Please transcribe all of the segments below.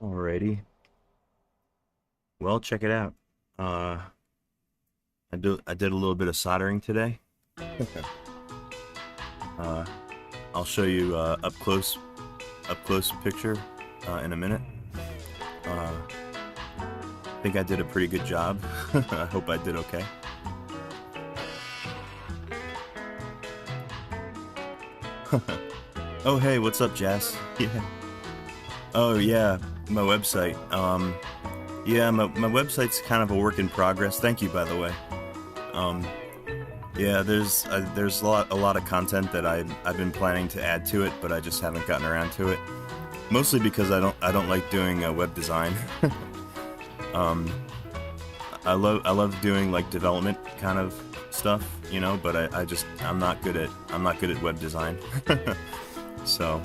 Alrighty. Well, check it out. Uh, I did a little bit of soldering today. Uh, I'll show you up close picture in a minute. Uh, I think I did a pretty good job. I hope I did okay. Oh hey, what's up, Jess? Yeah. Oh yeah, my website. Yeah, my website's kind of a work in progress. Thank you, by the way. Um, Yeah, there's a lot of content that I've been planning to add to it, but I just haven't gotten around to it. Mostly because I don't like doing web design. um, I love doing like development kind of stuff, but I'm not good at web design. So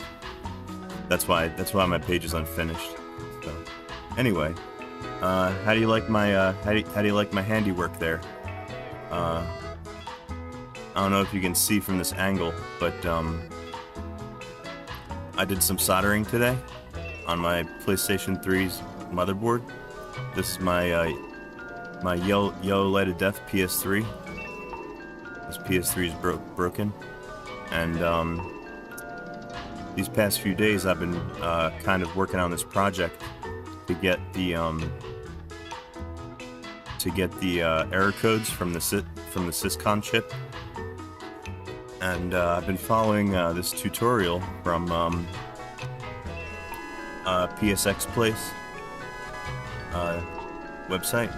that's why my page is unfinished. So anyway, how do you like my how do you like my handiwork there? Uh, I don't know if you can see from this angle, but I did some soldering today on my PlayStation 3's motherboard. This is my yellow light of death PS3. This PS3 is broken, and these past few days I've been kind of working on this project to get the error codes from the SYSCON chip. And I've been following this tutorial from PSX Place website,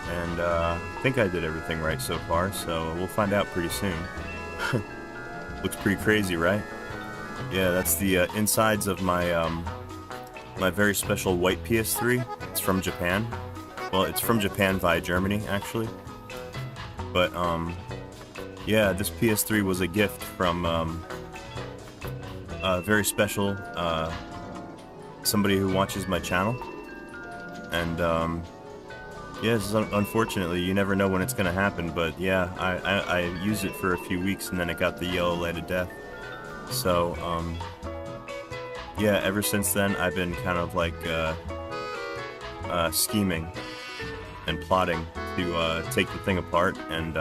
and I think I did everything right so far, so we'll find out pretty soon. Looks pretty crazy, right? Yeah, that's the insides of my very special white PS3. It's from Japan. Well, it's from Japan via Germany, actually. But yeah, this PS3 was a gift from a very special somebody who watches my channel, and yes, unfortunately, you never know when it's gonna happen. But yeah, I used it for a few weeks, and then it got the yellow light of death. So yeah, ever since then, I've been kind of like scheming and plotting to take the thing apart and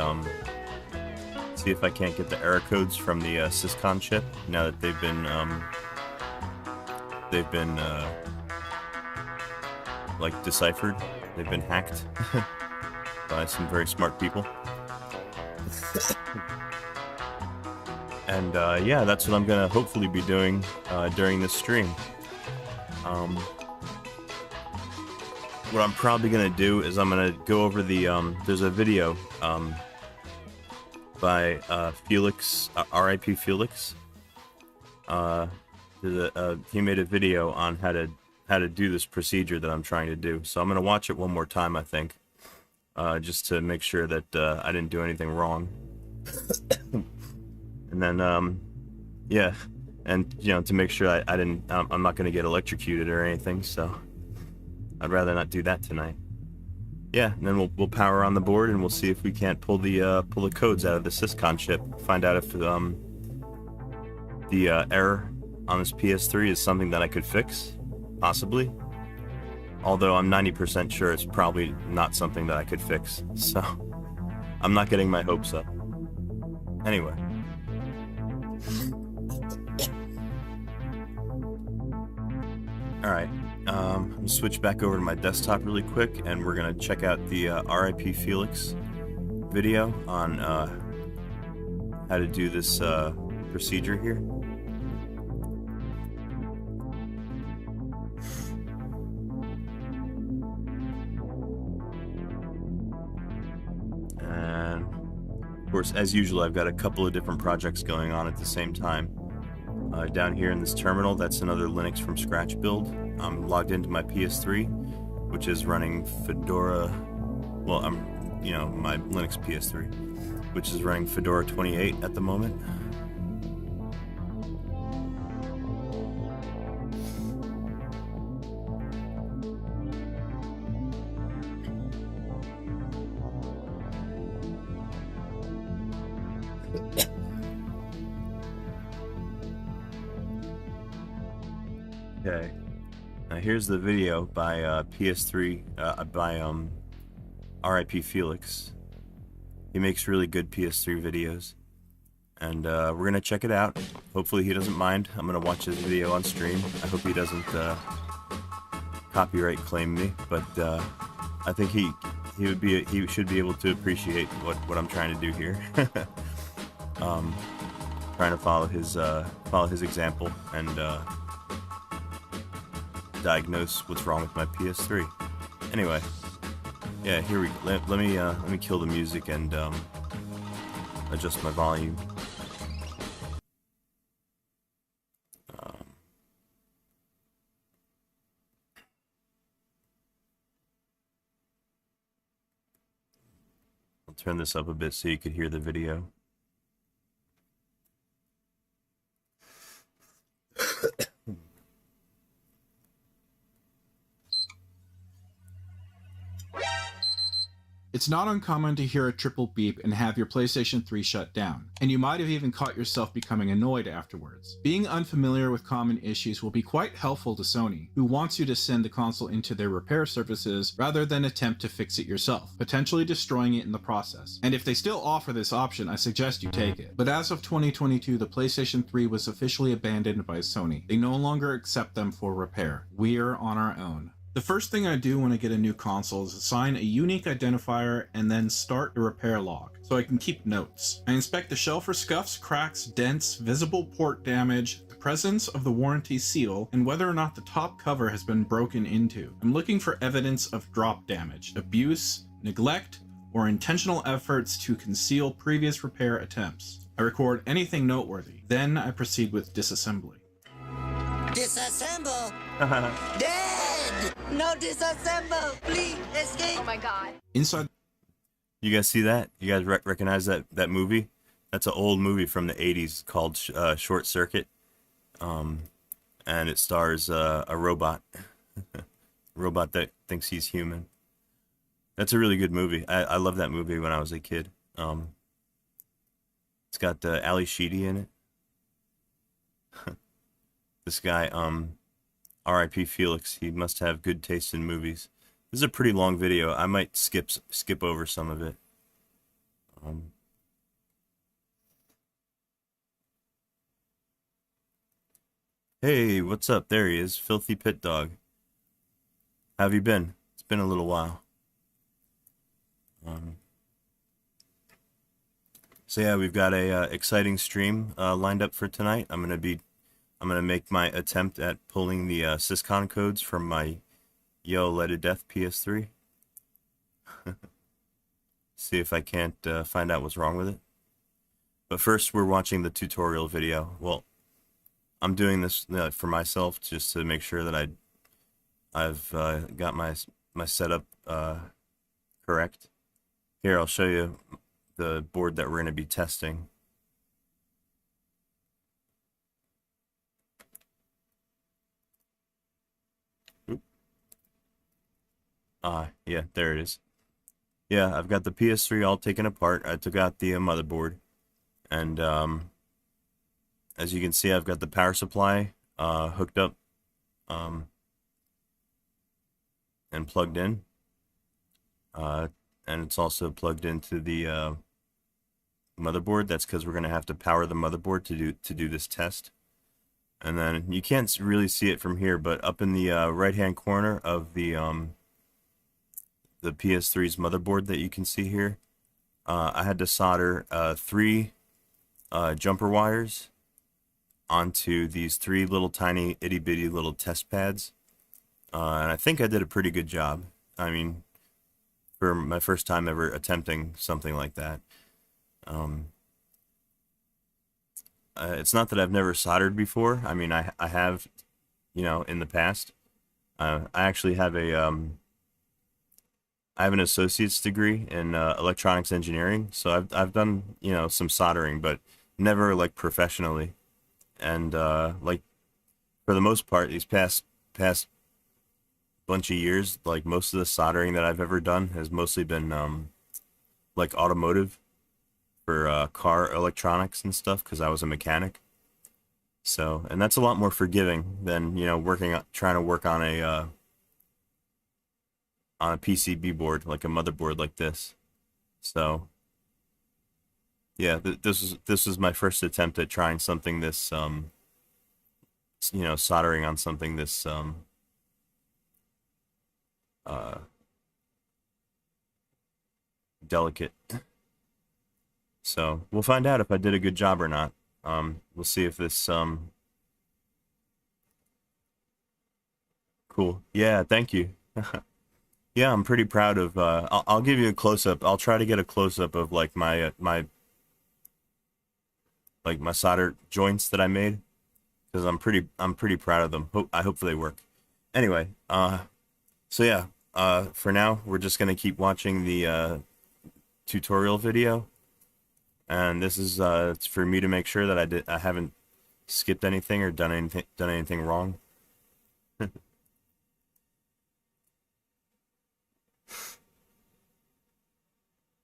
see if I can't get the error codes from the SYSCON chip now that they've been like deciphered. They've been hacked by some very smart people. And yeah, that's what I'm gonna hopefully be doing during this stream. What I'm probably gonna do is I'm gonna go over the there's a video by Felix, R.I.P. Felix. He made a video on how to do this procedure that I'm trying to do. So I'm gonna watch it one more time, I think, just to make sure that I didn't do anything wrong. And then yeah, and to make sure I didn't, I'm not gonna get electrocuted or anything. So I'd rather not do that tonight. Yeah, and then we'll power on the board and we'll see if we can't pull the codes out of the SYSCON chip. Find out if the error on this PS3 is something that I could fix, possibly. Although I'm 90% sure it's probably not something that I could fix. So I'm not getting my hopes up. Anyway. All right. I'm gonna switch back over to my desktop really quick, and we're gonna check out the R.I.P. Felix video on how to do this procedure here. And of course, as usual, I've got a couple of different projects going on at the same time. Down here in this terminal, that's another Linux from scratch build. I'm logged into my PS3, which is running Fedora. Well, my Linux PS3, which is running Fedora 28 at the moment. Okay. Here's the video by PS3 by RIP Felix. He makes really good PS3 videos, and we're gonna check it out. Hopefully he doesn't mind. I'm gonna watch his video on stream. I hope he doesn't copyright claim me, but I think he should be able to appreciate what I'm trying to do here. Trying to follow his example and diagnose what's wrong with my PS3. Anyway, yeah, here we go. Let me kill the music and adjust my volume. I'll turn this up a bit so you could hear the video. It's not uncommon to hear a triple beep and have your PlayStation 3 shut down, and you might have even caught yourself becoming annoyed afterwards. Being unfamiliar with common issues will be quite helpful to Sony, who wants you to send the console into their repair services rather than attempt to fix it yourself, potentially destroying it in the process. And if they still offer this option, I suggest you take it. But as of 2022, the PlayStation 3 was officially abandoned by Sony. They no longer accept them for repair. We're on our own. The first thing I do when I get a new console is assign a unique identifier and then start a repair log, so I can keep notes. I inspect the shell for scuffs, cracks, dents, visible port damage, the presence of the warranty seal, and whether or not the top cover has been broken into. I'm looking for evidence of drop damage, abuse, neglect, or intentional efforts to conceal previous repair attempts. I record anything noteworthy, then I proceed with disassembly. Disassemble! Dead! No disassemble! Please escape! Oh my god. Inside. You guys see that? You guys recognize that movie? That's an old movie from the 80s called Short Circuit. And it stars a robot. Robot that thinks he's human. That's a really good movie. I loved that movie when I was a kid. It's got Ali Sheedy in it. This guy, R.I.P. Felix, he must have good taste in movies. This is a pretty long video. I might skip over some of it. Hey, what's up? There he is, Filthy Pit Dog. How have you been? It's been a little while. So yeah, we've got a exciting stream lined up for tonight. I'm gonna make my attempt at pulling the SYSCON codes from my YLOD Death PS3. See if I can't find out what's wrong with it. But first, we're watching the tutorial video. Well, I'm doing this for myself just to make sure that I've got my setup correct. Here, I'll show you the board that we're going to be testing. Yeah, there it is. Yeah, I've got the PS3 all taken apart. I took out the motherboard, and as you can see, I've got the power supply hooked up and plugged in, and it's also plugged into the motherboard. That's because we're going to have to power the motherboard to do this test. And then you can't really see it from here, but up in the right-hand corner of the PS3's motherboard that you can see here, I had to solder 3 jumper wires onto these 3 little tiny itty-bitty little test pads, and I think I did a pretty good job. I mean, for my first time ever attempting something like that. It's not that I've never soldered before. I mean, I have, in the past. I actually have I have an associate's degree in electronics engineering, so I've done, some soldering, but never like professionally. And like for the most part, these past bunch of years, like most of the soldering that I've ever done has mostly been like automotive for car electronics and stuff, because I was a mechanic. So, and that's a lot more forgiving than, you know, trying to work on a PCB board, like a motherboard like this. So, yeah, this was my first attempt at trying something this, you know, soldering on something this, delicate. So we'll find out if I did a good job or not. We'll see if this, cool. Yeah, thank you. Yeah, I'm pretty proud of, I'll give you a close-up. I'll try to get a close-up of, like, my solder joints that I made, because I'm pretty proud of them. I hope they work. Anyway, so yeah, for now, we're just going to keep watching the, tutorial video. And this is, it's for me to make sure that I haven't skipped anything or done anything wrong.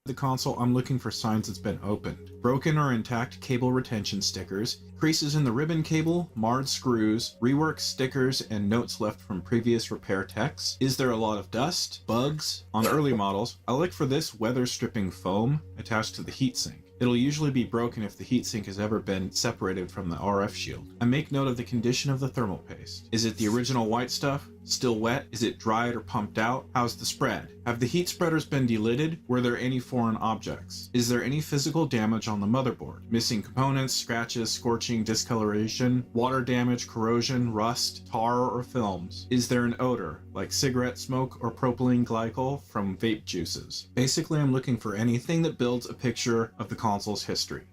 The console, I'm looking for signs it's been opened. Broken or intact cable retention stickers, creases in the ribbon cable, marred screws, reworked stickers, and notes left from previous repair techs. Is there a lot of dust? Bugs? On early models, I look for this weather stripping foam attached to the heatsink. It'll usually be broken if the heatsink has ever been separated from the RF shield. I make note of the condition of the thermal paste. Is it the original white stuff? Still wet? Is it dried or pumped out? How's the spread? Have the heat spreaders been delidded? Were there any foreign objects? Is there any physical damage on the motherboard? Missing components, scratches, scorching, discoloration, water damage, corrosion, rust, tar, or films? Is there an odor, like cigarette smoke or propylene glycol from vape juices? Basically, I'm looking for anything that builds a picture of the console's history.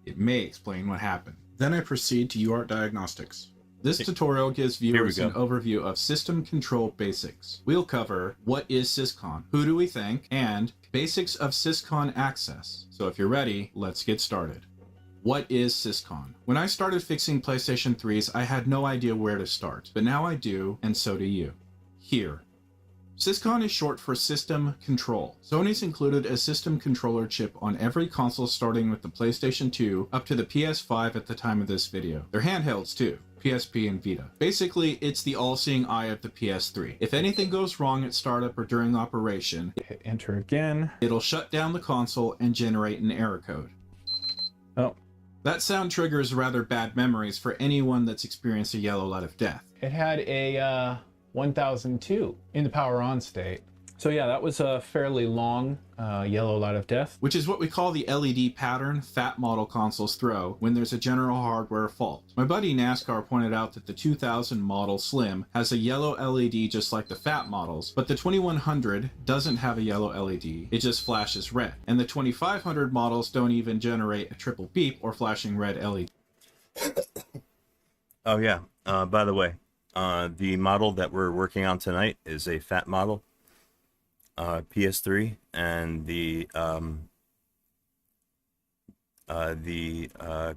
It may explain what happened. Then I proceed to UART Diagnostics. This tutorial gives viewers an overview of system control basics. We'll cover what is SYSCON, who do we think, and basics of SYSCON access. So if you're ready, let's get started. What is SYSCON? When I started fixing PlayStation 3s, I had no idea where to start, but now I do, and so do you. Here. SYSCON is short for System Control. Sony's included a system controller chip on every console starting with the PlayStation 2 up to the PS5 at the time of this video. They're handhelds too. PSP and Vita. Basically, it's the all-seeing eye of the PS3. If anything goes wrong at startup or during operation, hit enter again. It'll shut down the console and generate an error code. Oh. That sound triggers rather bad memories for anyone that's experienced a yellow light of death. It had a 1002 in the power on state. So yeah, that was a fairly long yellow light of death. Which is what we call the LED pattern fat model consoles throw when there's a general hardware fault. My buddy NASCAR pointed out that the 2000 model Slim has a yellow LED just like the fat models, but the 2100 doesn't have a yellow LED, it just flashes red. And the 2500 models don't even generate a triple beep or flashing red LED. Oh yeah, by the way, the model that we're working on tonight is a fat model. PS3, and the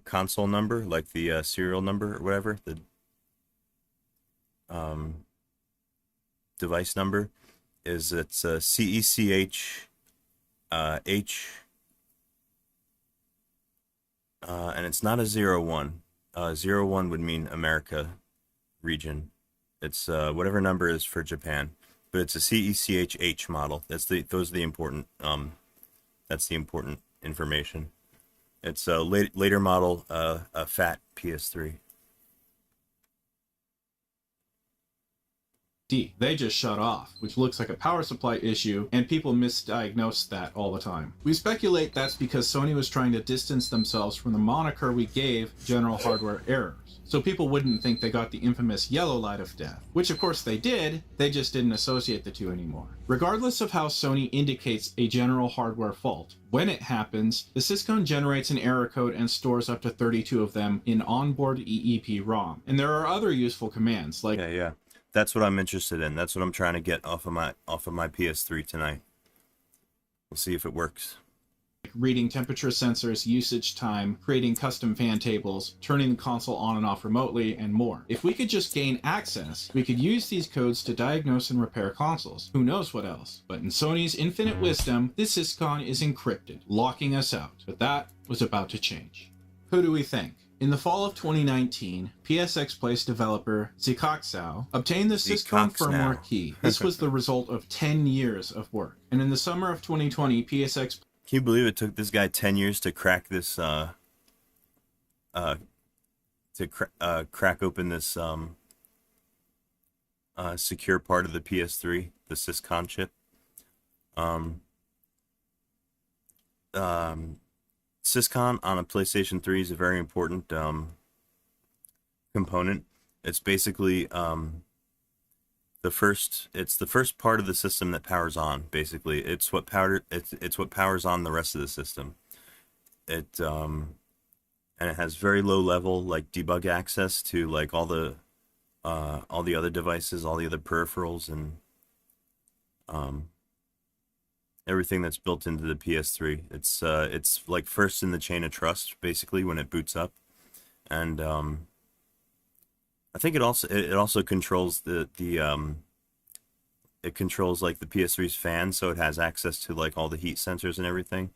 console number, like the serial number or whatever, the device number it's CECH H, and it's not a 01. 01 would mean America region. It's whatever number is for Japan. But it's a CECH model. Those are the important. That's the important information. It's a later model, a fat PS3. They just shut off, which looks like a power supply issue, and people misdiagnose that all the time. We speculate that's because Sony was trying to distance themselves from the moniker we gave general hardware errors, so people wouldn't think they got the infamous yellow light of death, which of course they did, they just didn't associate the two anymore. Regardless of how Sony indicates a general hardware fault, when it happens, the SYSCON generates an error code and stores up to 32 of them in onboard EEPROM. And there are other useful commands like Yeah. That's what I'm interested in. That's what I'm trying to get off of my PS3 tonight. We'll see if it works. reading temperature sensors, usage time, creating custom fan tables, turning the console on and off remotely, and more. If we could just gain access, we could use these codes to diagnose and repair consoles. Who knows what else? But in Sony's infinite wisdom, this SYSCON is encrypted, locking us out. But that was about to change. Who do we think? In the fall of 2019, PSX Place developer Zikaxao obtained the SYSCON firmware key. This was the result of 10 years of work. And in the summer of 2020, PSX... Can you believe it took this guy 10 years to crack this, crack open this, secure part of the PS3, the SYSCON chip? SYSCON on a PlayStation 3 is a very important component. It's basically the first part of the system that powers on. Basically, it's what powers on the rest of the system. And it has very low level like debug access to like all the other devices, all the other peripherals, and everything that's built into the PS3. It's like first in the chain of trust basically when it boots up, and I think it also controls it controls like the PS3's fan, so it has access to like all the heat sensors and everything.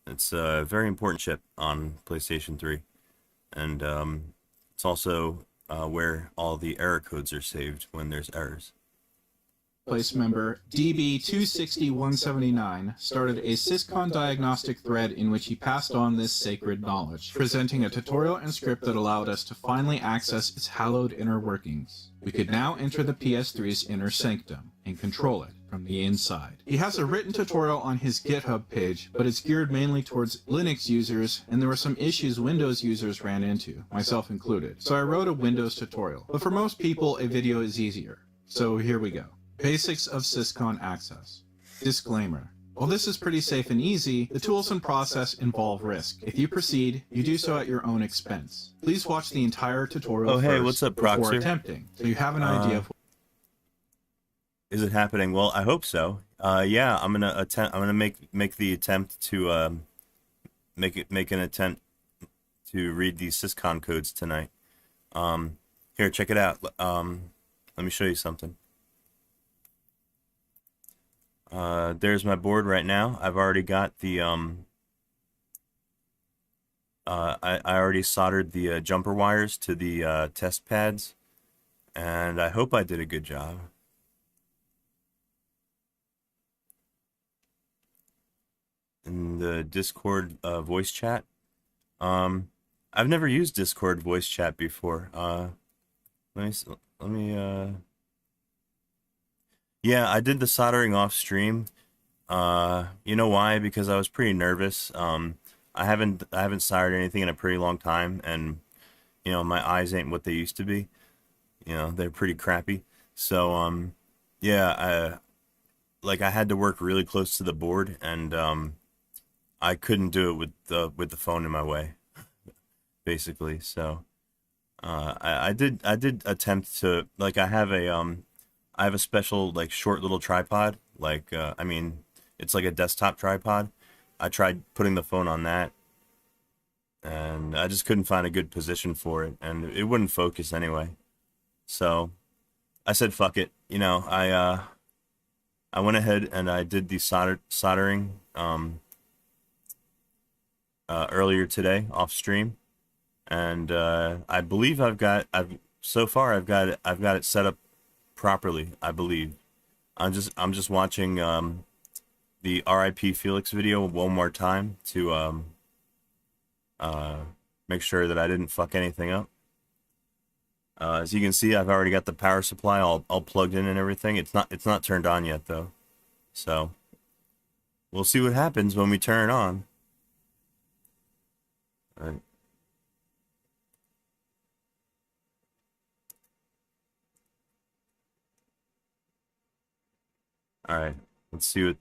It's a very important chip on PlayStation 3, and it's also where all the error codes are saved when there's errors. Place member DB260179 started a SYSCON diagnostic thread in which he passed on this sacred knowledge, presenting a tutorial and script that allowed us to finally access its hallowed inner workings. We could now enter the PS3's inner sanctum and control it from the inside. He has a written tutorial on his GitHub page, but it's geared mainly towards Linux users, and there were some issues Windows users ran into, myself included. So I wrote a Windows tutorial, but for most people a video is easier. So here we go. Basics of SYSCON access. Disclaimer. While this is pretty safe and easy, the tools and process involve risk. If you proceed, you do so at your own expense. Please watch the entire tutorial first What's up, before Proxer? attempting, so you have an idea of... Is it happening? Well, I hope so. Yeah, I'm gonna make the attempt to make an attempt to read these SYSCON codes tonight. Here, check it out. Let me show you something. There's my board right now. I've already got the I already soldered the jumper wires to the test pads, and I hope I did a good job. In the Discord voice chat, I've never used Discord voice chat before. Let me Yeah, I did the soldering off stream. You know why? Because I was pretty nervous. I haven't soldered anything in a pretty long time, and you know, my eyes ain't what they used to be. You know, they're pretty crappy. So yeah, I had to work really close to the board, and I couldn't do it with the phone in my way, basically. So I did attempt to, like, I have a special, like, short little tripod, like, I mean, it's like a desktop tripod. I tried putting the phone on that, and I just couldn't find a good position for it, and it wouldn't focus anyway. So I said, fuck it. You know, I went ahead and I did the soldering earlier today off stream, and I believe I've got it set up properly. I believe I'm just watching the RIP Felix video one more time to make sure that I didn't fuck anything up. As you can see, I've already got the power supply all plugged in and everything. It's not turned on yet though, so we'll see what happens when we turn it on. All right. All right, let's see what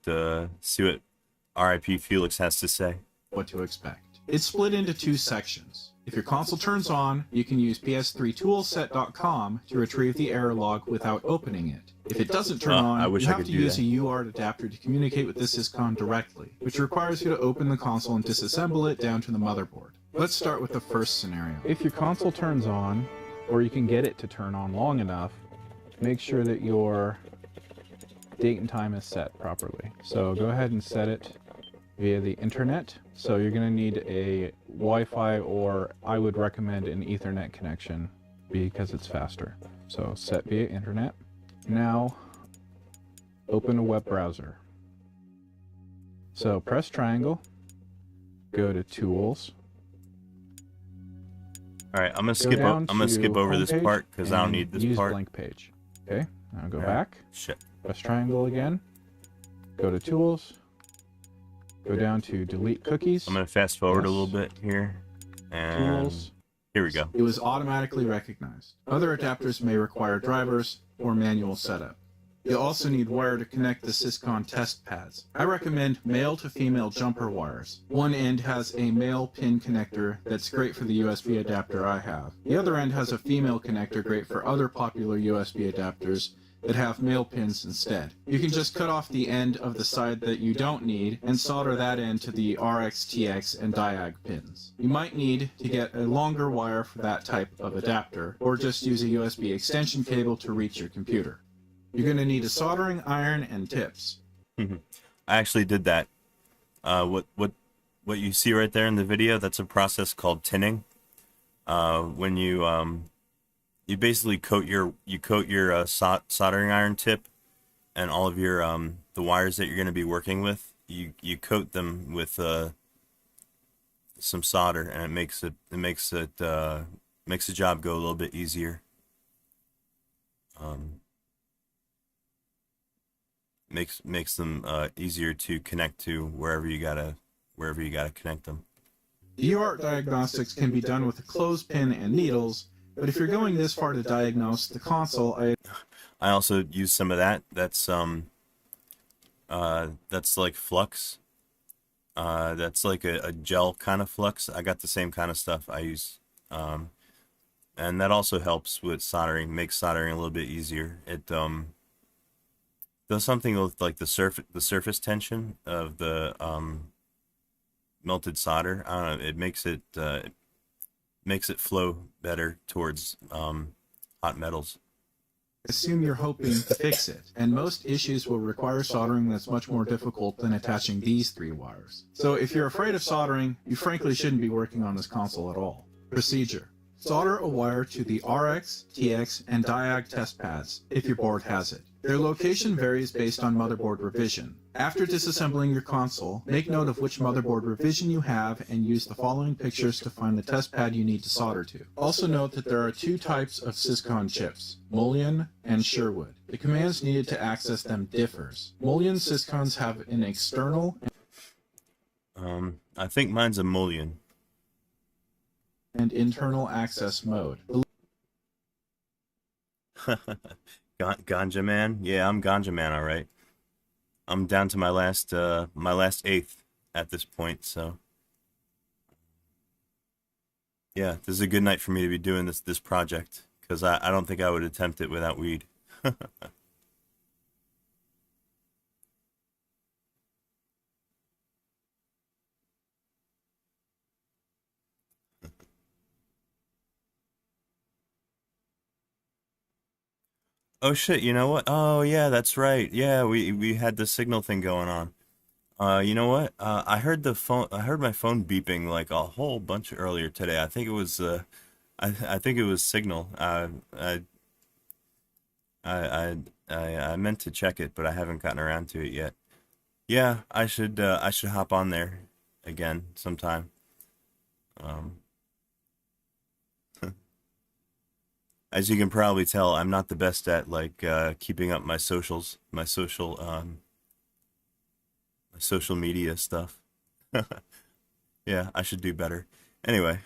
RIP Felix has to say. What to expect. It's split into two sections. If your console turns on, you can use ps3toolset.com to retrieve the error log without opening it. If it doesn't turn on, you have to use a UART adapter to communicate with the SYSCON directly, which requires you to open the console and disassemble it down to the motherboard. Let's start with the first scenario. If your console turns on, or you can get it to turn on long enough, make sure that your date and time is set properly. So go ahead and set it via the internet. So you're going to need a Wi-Fi, or I would recommend an Ethernet connection because it's faster. So set via internet. Now open a web browser. So press triangle, go to tools. All right, I'm gonna skip over this part because I don't need this use part. Blank page. Okay, now go back. Shit. Press triangle again. Go to tools. Go down to delete cookies. I'm gonna fast forward a little bit here, and Tools. here we go. It was automatically recognized. Other adapters may require drivers or manual setup. You'll also need wire to connect the SYSCON test pads. I recommend male to female jumper wires. One end has a male pin connector that's great for the USB adapter I have. The other end has a female connector great for other popular USB adapters that have male pins instead. You can just cut off the end of the side that you don't need and solder that end to the RX, TX, and Diag pins. You might need to get a longer wire for that type of adapter, or just use a USB extension cable to reach your computer. You're going to need a soldering iron and tips. I actually did that. What you see right there in the video, that's a process called tinning. When you basically coat your soldering iron tip and all of your the wires that you're going to be working with. You coat them with some solder, and it makes the job go a little bit easier. Makes them easier to connect to wherever you gotta connect them. UART diagnostics can be done with a clothespin and needles, but if you're going this far to diagnose the console, I also use some of that. That's like flux. That's like a gel kind of flux. I got the same kind of stuff I use, and that also helps with soldering. Makes soldering a little bit easier. It does something with like the surface tension of the melted solder. I don't know. It makes it flow better towards hot metals. assume you're hoping to fix it, and most issues will require soldering that's much more difficult than attaching these 3 wires. So if you're afraid of soldering, you frankly shouldn't be working on this console at all. Procedure. Solder a wire to the RX, TX, and Diag test pads, if your board has it. Their location varies based on motherboard revision. After disassembling your console, make note of which motherboard revision you have and use the following pictures to find the test pad you need to solder to. Also note that there are 2 types of SYSCON chips, Mullion and Sherwood. The commands needed to access them differs. Mullion SYSCONs have an external I think mine's a Mullion. and internal access mode. Ganja man? Yeah, I'm Ganja man, all right. I'm down to my last eighth at this point, so yeah, this is a good night for me to be doing this project, because I don't think I would attempt it without weed. Oh shit, you know what? Oh yeah, that's right. Yeah, we had the signal thing going on. You know what? I heard my phone beeping like a whole bunch earlier today. I think it was I think it was signal. I meant to check it, but I haven't gotten around to it yet. Yeah, I should hop on there again sometime. As you can probably tell, I'm not the best at like keeping up my social media stuff. Yeah, I should do better. Anyway.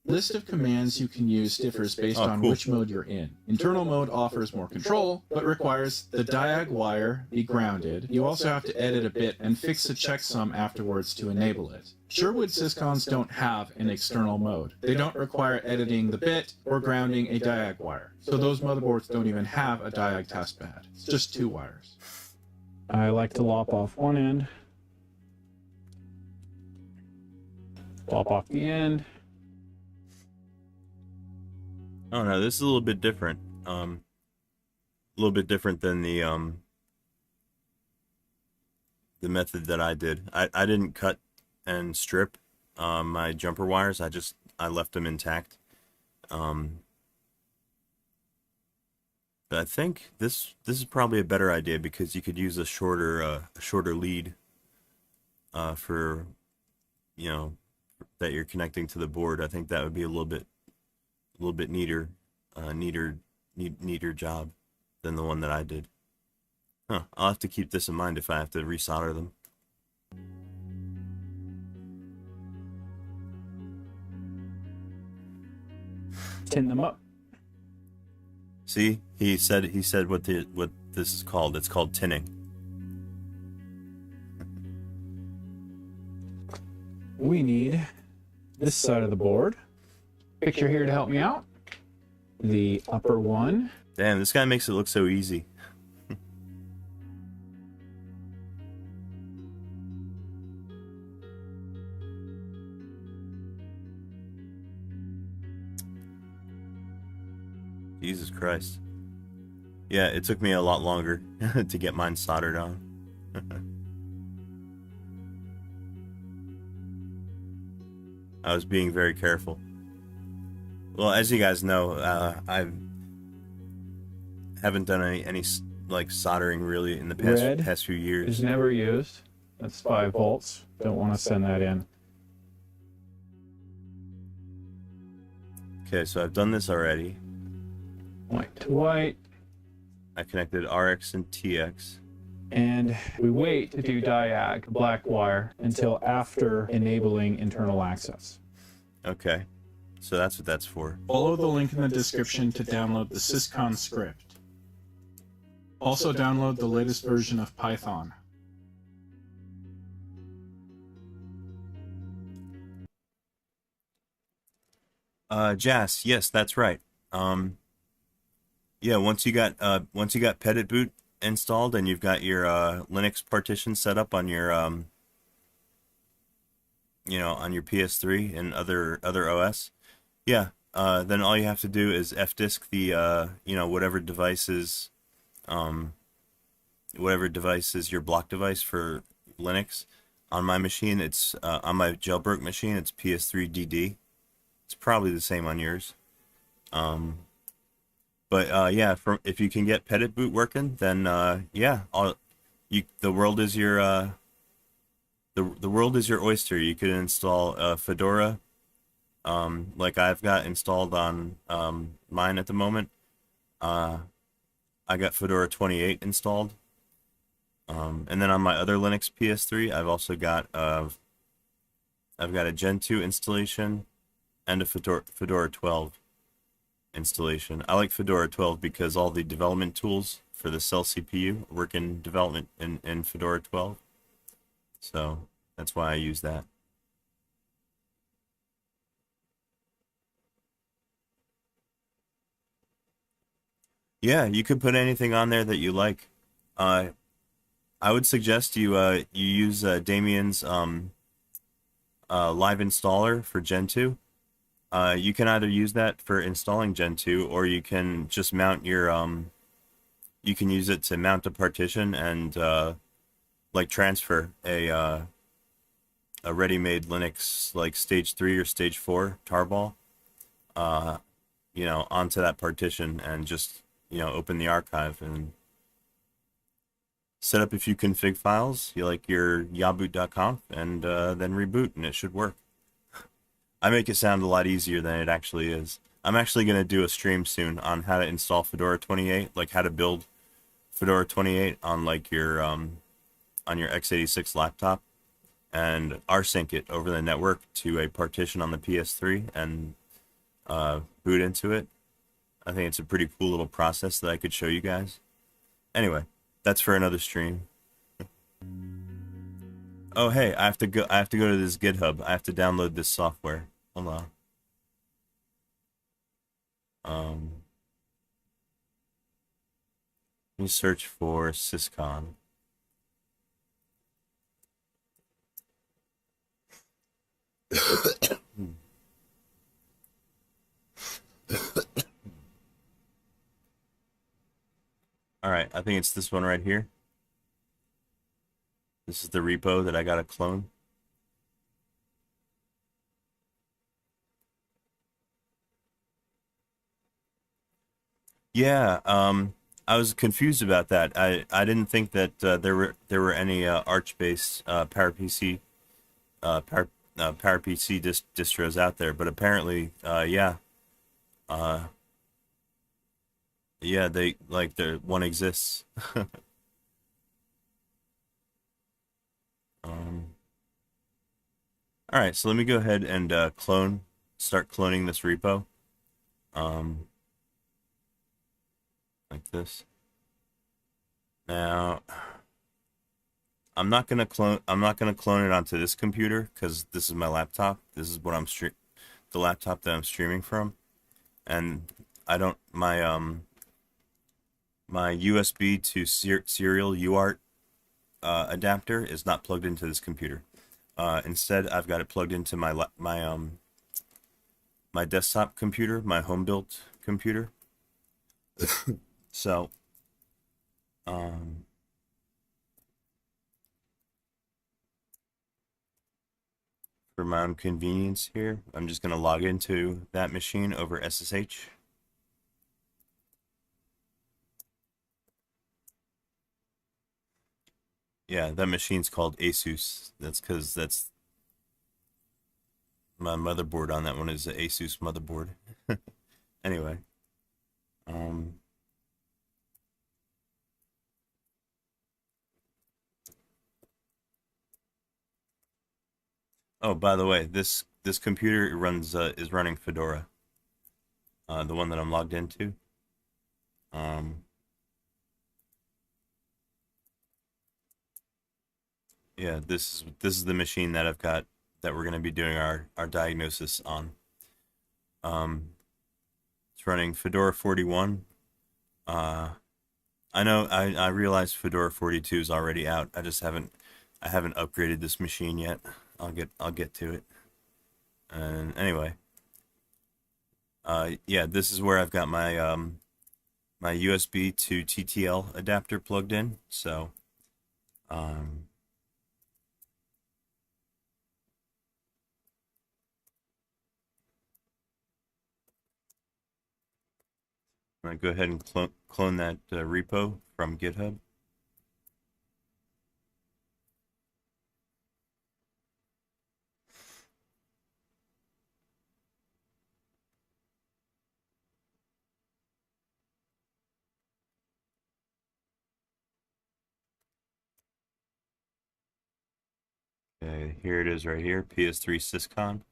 List of commands you can use differs based on which mode you're in. Internal mode offers more control, but requires the diag wire be grounded. You also have to edit a bit and fix a checksum afterwards to enable it. Sherwood SYSCONs don't have an external mode. They don't require editing the bit or grounding a diag wire. So those motherboards don't even have a diag test pad. It's just 2 wires. I like to lop off one end, lop off the end. Oh no, this is a little bit different. A little bit different than the method that I did. I didn't cut and strip. my jumper wires. I left them intact. But I think this is probably a better idea because you could use a shorter lead for, you know, that you're connecting to the board. I think that would be a little bit neater, neater job than the one that I did. Huh, I'll have to keep this in mind if I have to resolder them. Tin them up. See, he said what this is called. It's called tinning. We need this side of the board. Picture here to help me out. The upper one. Damn, this guy makes it look so easy. Jesus Christ. Yeah, it took me a lot longer to get mine soldered on. I was being very careful. Well, as you guys know, I haven't done any like soldering really in the past few years. Is never used. That's 5 volts. Don't want to send that in. Okay, so I've done this already. White to white. I connected RX and TX. And we wait to do diag, black wire, until after enabling internal access. Okay, so that's what that's for. Follow the link in the description to download the SYSCON script. Also download the latest version of Python. Jas, yes, that's right. Yeah, once you got Petit boot installed and you've got your Linux partition set up on your you know, on your PS3 and other OS, yeah, then all you have to do is fdisk the you know, whatever device is your block device for Linux. On my machine, it's on my jailbroke machine, it's PS3DD. It's probably the same on yours. But yeah, if you can get Petit boot working, then yeah, the world is your the world is your oyster. You could install Fedora, like I've got installed on mine at the moment. I got Fedora 28 installed, and then on my other Linux PS3, I've also got I've got a Gen 2 installation and a Fedora 12 installation. I like Fedora 12 because all the development tools for the Cell CPU work in development in Fedora 12. So that's why I use that. Yeah, you could put anything on there that you like. I would suggest you you use Damien's live installer for Gen 2. You can either use that for installing Gen 2, or you can just mount your you can use it to mount a partition and like transfer a ready-made Linux like stage 3 or stage 4 tarball you know, onto that partition, and just, you know, open the archive and set up a few config files, you like your yaboot.conf, and then reboot, and it should work. I make it sound a lot easier than it actually is. I'm actually going to do a stream soon on how to install Fedora 28, like how to build Fedora 28 on like your on your x86 laptop, and rsync it over the network to a partition on the PS3 and boot into it. I think it's a pretty cool little process that I could show you guys. Anyway, that's for another stream. Oh hey, I have to go to this GitHub. I have to download this software. Hold on. Let me search for SYSCON. Alright, I think it's this one right here. This is the repo that I gotta clone. Yeah, I was confused about that. I didn't think that there were any Arch-based PowerPC distros out there, but apparently, yeah, uh, yeah, they like there one exists. Um, all right, so let me go ahead and start cloning this repo, um, like this. Now, I'm not gonna clone it onto this computer because this is my laptop. This is what the laptop that I'm streaming from, and I don't my USB to serial UART adapter is not plugged into this computer. Instead, I've got it plugged into my desktop computer, my home built computer. So, um, for my own convenience here, I'm just gonna log into that machine over SSH. Yeah, that machine's called Asus. That's because that's my motherboard on that one is an Asus motherboard. Anyway, um, oh, by the way, this computer runs is running Fedora, the one that I'm logged into. Um, yeah, this is the machine that I've got that we're going to be doing our diagnosis on. It's running Fedora 41. Uh, I know I realize Fedora 42 is already out. I haven't upgraded this machine yet. I'll get to it. And anyway, yeah, this is where I've got my USB to TTL adapter plugged in. So, um, I'm gonna go ahead and clone that repo from GitHub. Okay, here it is right here, PS3 SYSCON.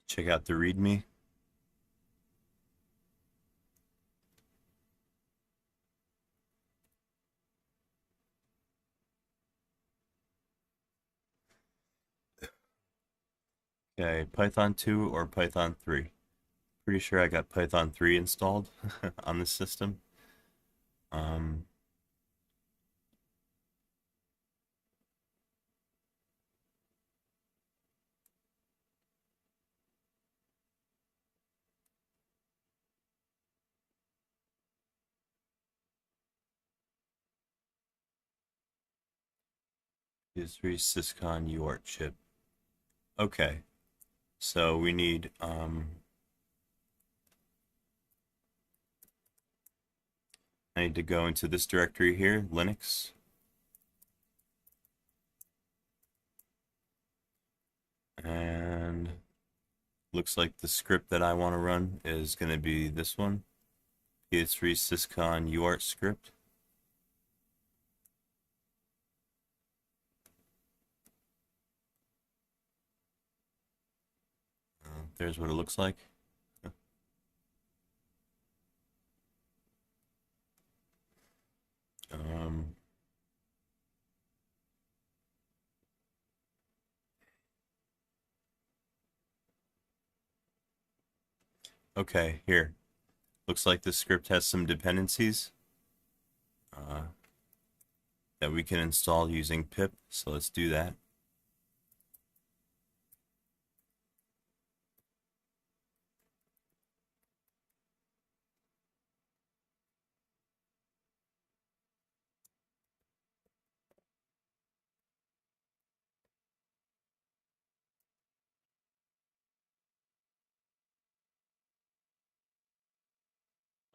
Check out the README. Okay, Python 2 or Python 3. Pretty sure I got Python 3 installed on this system. Um, PS3 SysCon UART chip. Okay, so we need I need to go into this directory here, Linux. And looks like the script that I want to run is going to be this one, PS3 SysCon UART script. There's what it looks like. Um, okay, here. Looks like the script has some dependencies uh, that we can install using pip. So let's do that.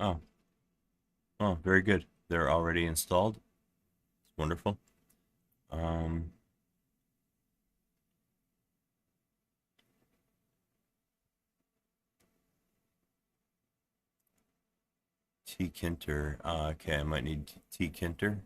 Oh. Oh, very good. They're already installed. It's wonderful. T-Kinter. Okay, I might need T-Kinter.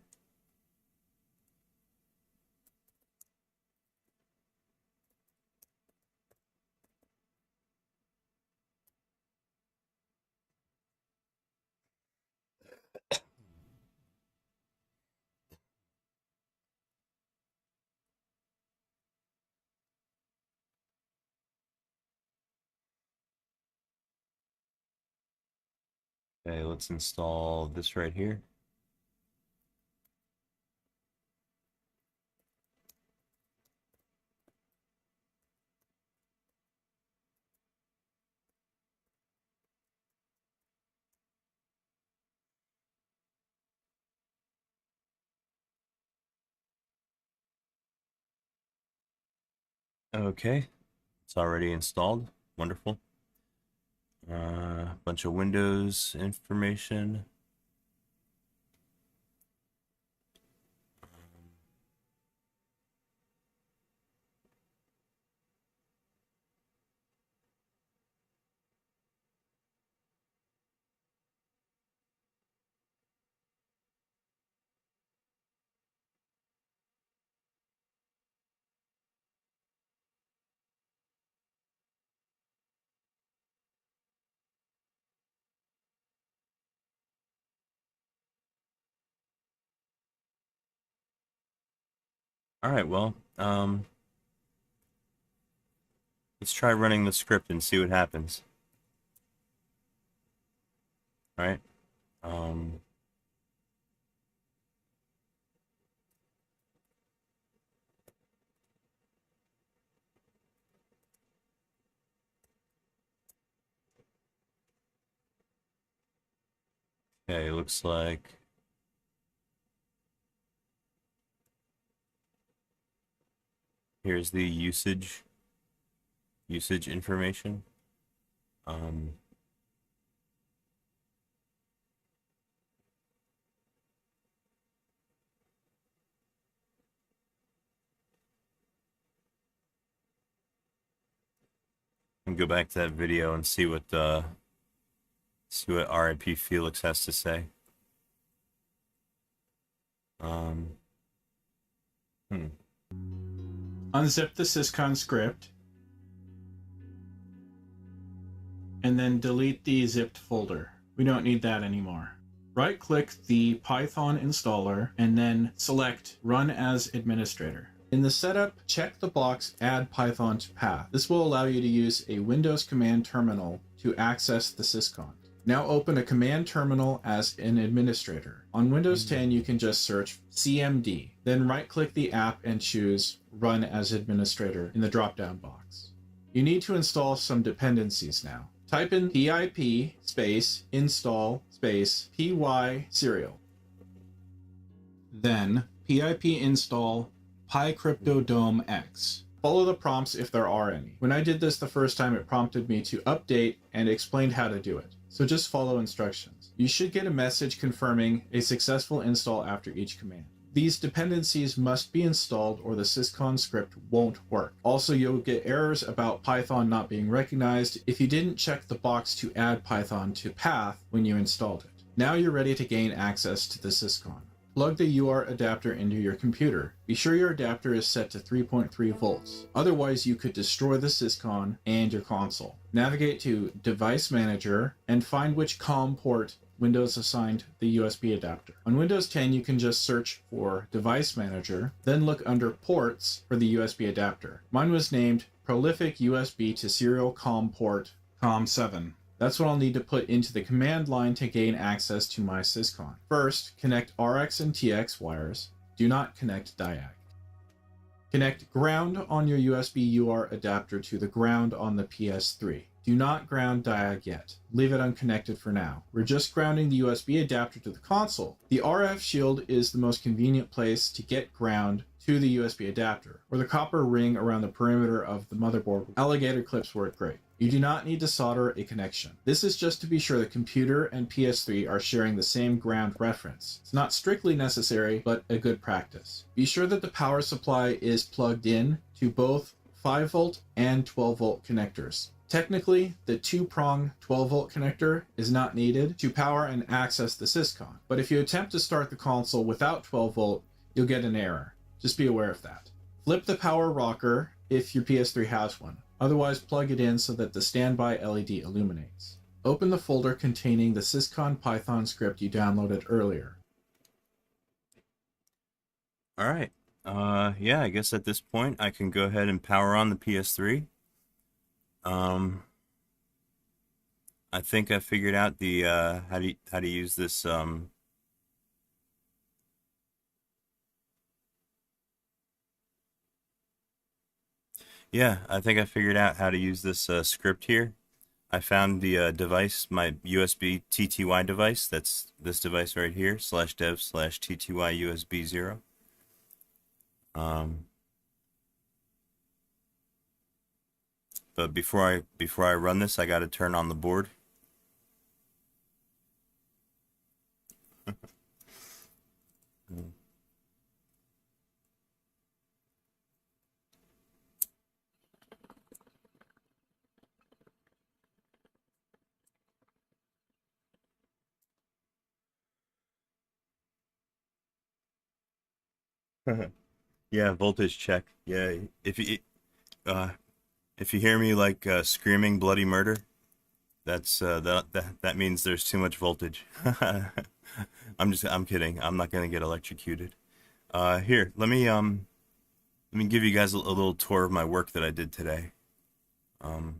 Okay, let's install this right here. Okay, it's already installed. Wonderful. Bunch of Windows information. All right, well, let's try running the script and see what happens. All right. Okay, looks like here's the usage information. And go back to that video and see what RIP Felix has to say. Unzip the SYSCON script, and then delete the zipped folder. We don't need that anymore. Right-click the Python installer, and then select Run as Administrator. In the setup, check the box Add Python to Path. This will allow you to use a Windows command terminal to access the SYSCON. Now open a command terminal as an administrator. On Windows 10, you can just search CMD, then right-click the app and choose Run as Administrator in the drop-down box. You need to install some dependencies now. Type in pip space install space py serial. Then pip install pycryptodome x. Follow the prompts if there are any. When I did this the first time, it prompted me to update and explained how to do it. So just follow instructions. You should get a message confirming a successful install after each command. These dependencies must be installed or the SYSCON script won't work. Also, you'll get errors about Python not being recognized if you didn't check the box to add Python to path when you installed it. Now you're ready to gain access to the SYSCON. Plug the UART adapter into your computer. Be sure your adapter is set to 3.3 volts. Otherwise, you could destroy the SYSCON and your console. Navigate to Device Manager and find which COM port Windows assigned the USB adapter. On Windows 10, you can just search for Device Manager, then look under Ports for the USB adapter. Mine was named Prolific USB to Serial COM port COM7. That's what I'll need to put into the command line to gain access to my SYSCON. First, connect RX and TX wires. Do not connect diag. Connect ground on your USB UART adapter to the ground on the PS3. Do not ground diag yet. Leave it unconnected for now. We're just grounding the USB adapter to the console. The RF shield is the most convenient place to get ground to the USB adapter, or the copper ring around the perimeter of the motherboard. Alligator clips work great. You do not need to solder a connection. This is just to be sure the computer and PS3 are sharing the same ground reference. It's not strictly necessary, but a good practice. Be sure that the power supply is plugged in to both 5V and 12V connectors. Technically, the two-prong 12V connector is not needed to power and access the SYSCON, but if you attempt to start the console without 12V, you'll get an error. Just be aware of that. Flip the power rocker if your PS3 has one. Otherwise, plug it in so that the standby LED illuminates. Open the folder containing the SYSCON Python script you downloaded earlier. All right. Yeah, I guess at this point I can go ahead and power on the PS3. I think I figured out the how to use this yeah, I think I figured out how to use this script here. I found the device, my USB TTY device. That's this device right here, /dev/TTY USB 0. But before I run this, I got to turn on the board. Yeah, voltage check. Yeah, if you hear me like screaming bloody murder, that's that means there's too much voltage. I'm kidding. I'm not gonna get electrocuted. Here, let me give you guys a little tour of my work that I did today. Let's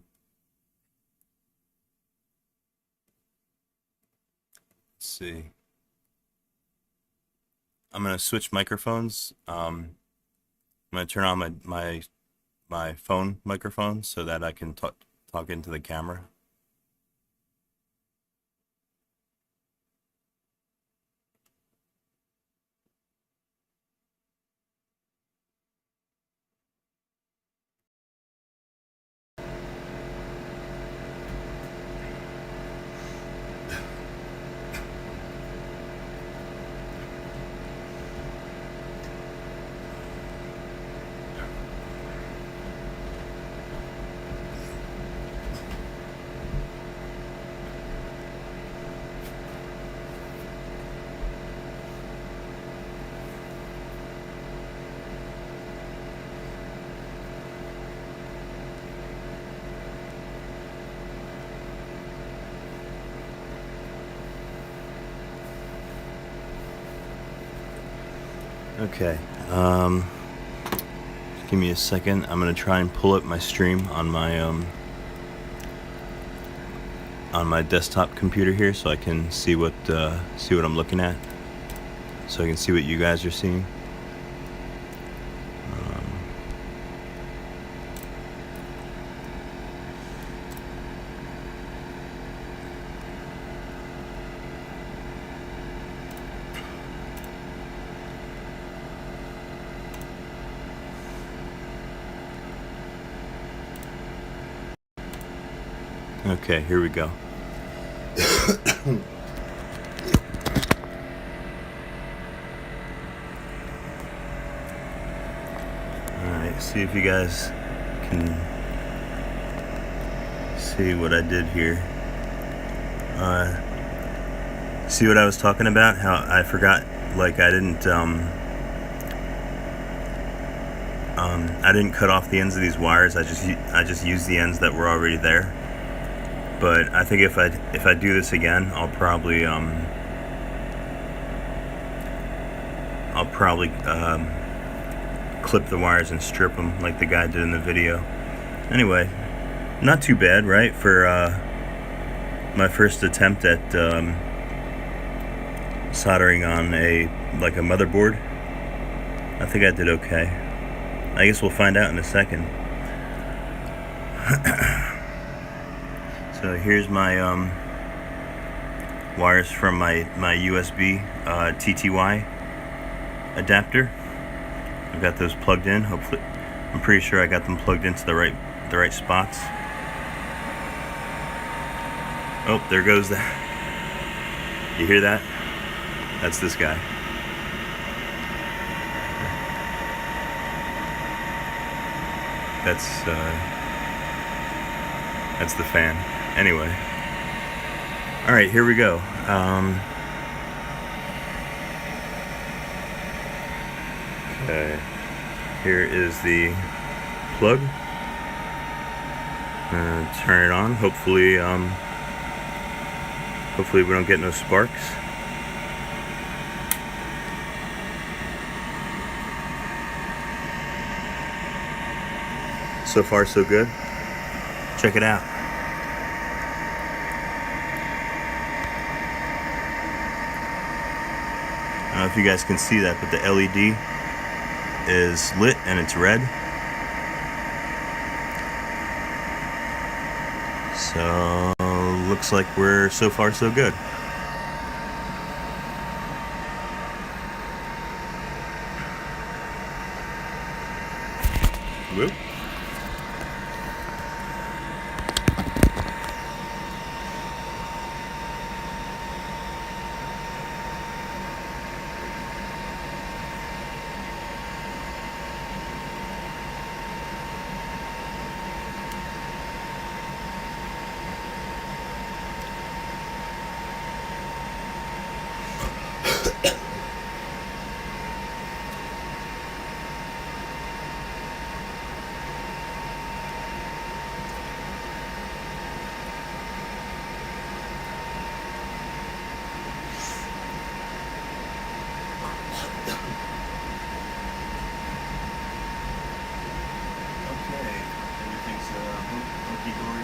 see. I'm gonna switch microphones. I'm gonna turn on my phone microphone so that I can talk into the camera. Okay, just give me a second. I'm gonna try and pull up my stream on my desktop computer here, so I can see what I'm looking at, so I can see what you guys are seeing. Okay, here we go. Alright, see if you guys can see what I did here. See what I was talking about? How I forgot, like I didn't cut off the ends of these wires. I just used the ends that were already there. But I think if I do this again, I'll probably clip the wires and strip them like the guy did in the video. Anyway, not too bad, right, for my first attempt at soldering on a motherboard. I think I did okay. I guess we'll find out in a second. So here's my wires from my USB TTY adapter. I got those plugged in. Hopefully, I'm pretty sure I got them plugged into the right spots. Oh, there goes that. You hear that? That's this guy. That's the fan. Anyway. All right, here we go. Okay. Here is the plug. Turn it on. Hopefully we don't get no sparks. So far, so good. Check it out. I don't know if you guys can see that, but the LED is lit and it's red. So looks like we're so far so good. Whoop.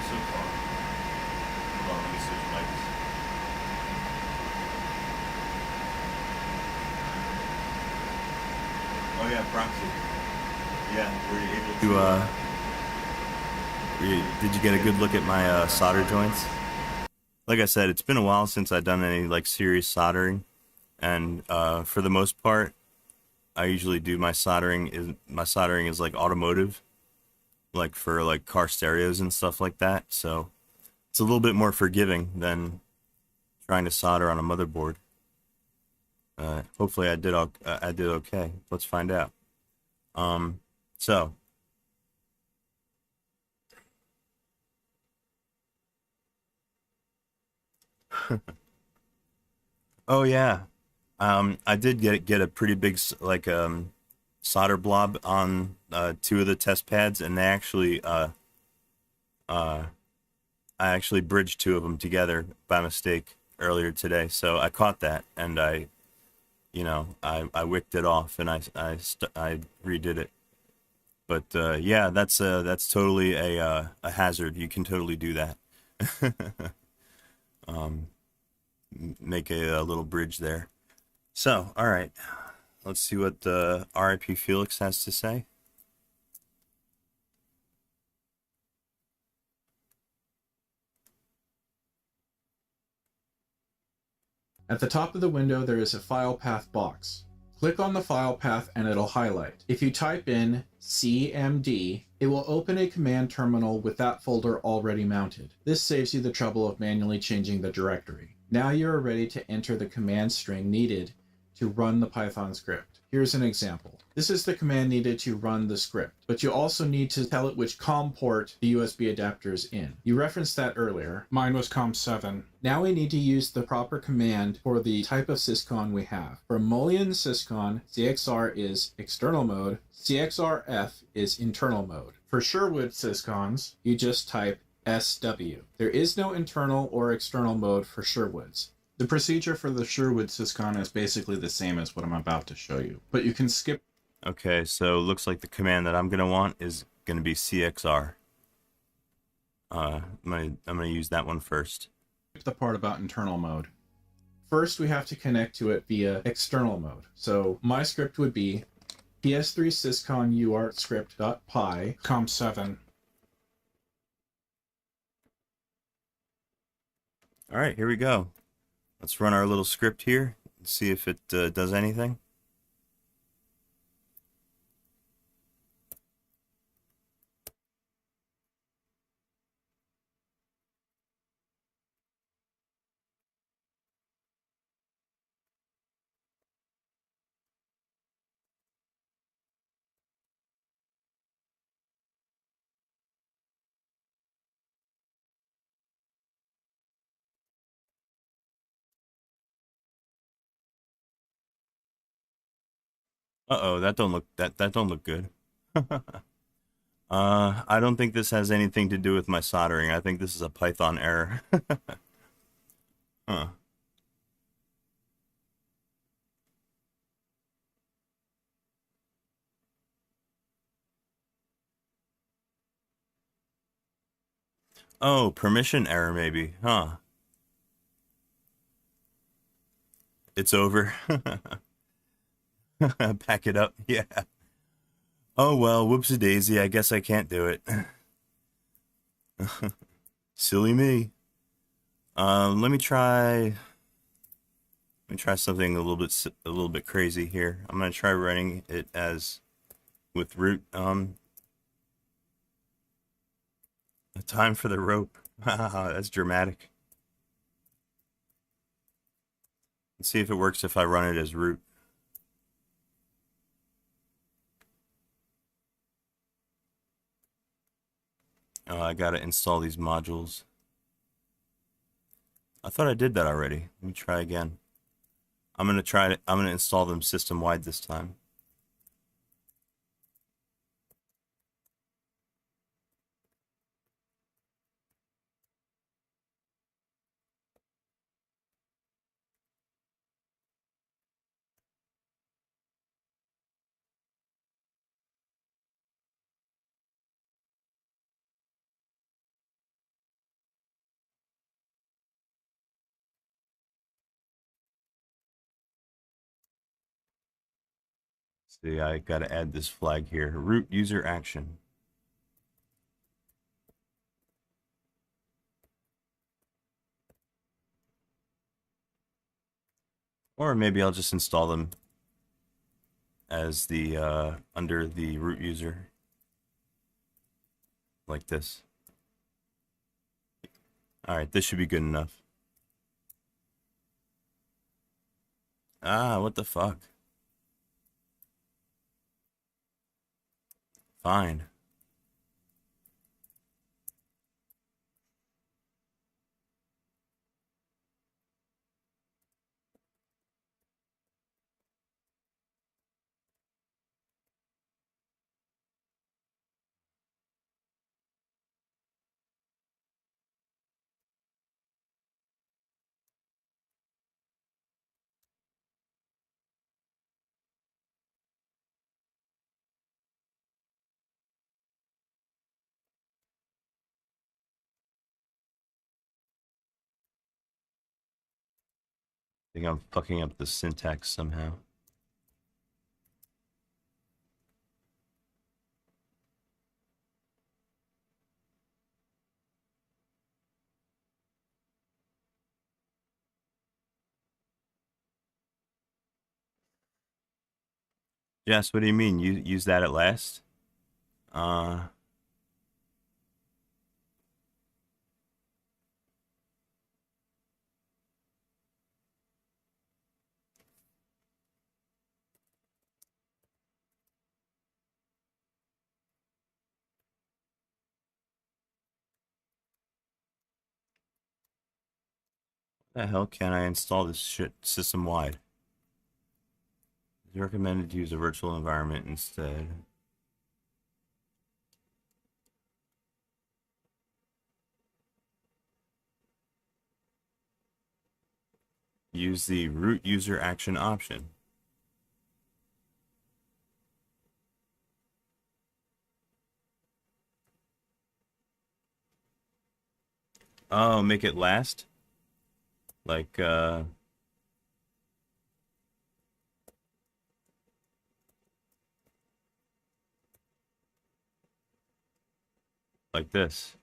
So far. Hold on, let me switch mics. Oh yeah, proxy. Yeah, were you able to did you get a good look at my solder joints? Like I said, it's been a while since I've done any like serious soldering, and for the most part, I usually do my soldering is like automotive, like for like car stereos and stuff like that. So it's a little bit more forgiving than trying to solder on a motherboard. Hopefully I did okay. Let's find out. So oh yeah, I did get a pretty big solder blob on 2 of the test pads, and I actually bridged 2 of them together by mistake earlier today. So I caught that, and I wicked it off, and I redid it. But yeah, that's totally a hazard. You can totally do that. Make a little bridge there. So, all right, let's see what RIP Felix has to say. At the top of the window, there is a file path box. Click on the file path and it'll highlight. If you type in CMD, it will open a command terminal with that folder already mounted. This saves you the trouble of manually changing the directory. Now you are ready to enter the command string needed to run the Python script. Here's an example. This is the command needed to run the script, but you also need to tell it which COM port the USB adapter is in. You referenced that earlier. Mine was COM7. Now we need to use the proper command for the type of SYSCON we have. For Mullion SYSCON, CXR is external mode, CXRF is internal mode. For Sherwood SYSCONs, you just type SW. There is no internal or external mode for Sherwoods. The procedure for the Sherwood SYSCON is basically the same as what I'm about to show you, but you can skip. Okay, so it looks like the command that I'm gonna want is gonna be CXR. I'm gonna use that one first. The part about internal mode. First, we have to connect to it via external mode. So my script would be ps3 syscon uart script.py COM7. All right, here we go. Let's run our little script here and see if it does anything. Uh-oh, that don't look good. I don't think this has anything to do with my soldering. I think this is a Python error. Huh. Oh, permission error maybe. Huh. It's over. Pack it up. Yeah. Oh well, whoopsie daisy. I guess I can't do it. Silly me. Let me try. Let me try something a little bit crazy here. I'm gonna try running it as with root. A time for the rope. That's dramatic. Let's see if it works if I run it as root. Oh, I gotta install these modules. I thought I did that already. Let me try again. I'm gonna install them system wide this time. See, I gotta add this flag here. Root user action. Or maybe I'll just install them as the under the root user like this. All right, this should be good enough. Ah, what the fuck? Fine. I think I'm fucking up the syntax somehow. Jess, what do you mean? You use that at last? Uh, the hell can I install this shit system wide? It's recommended to use a virtual environment instead. Use the root user action option. Oh, make it last? Like, like this.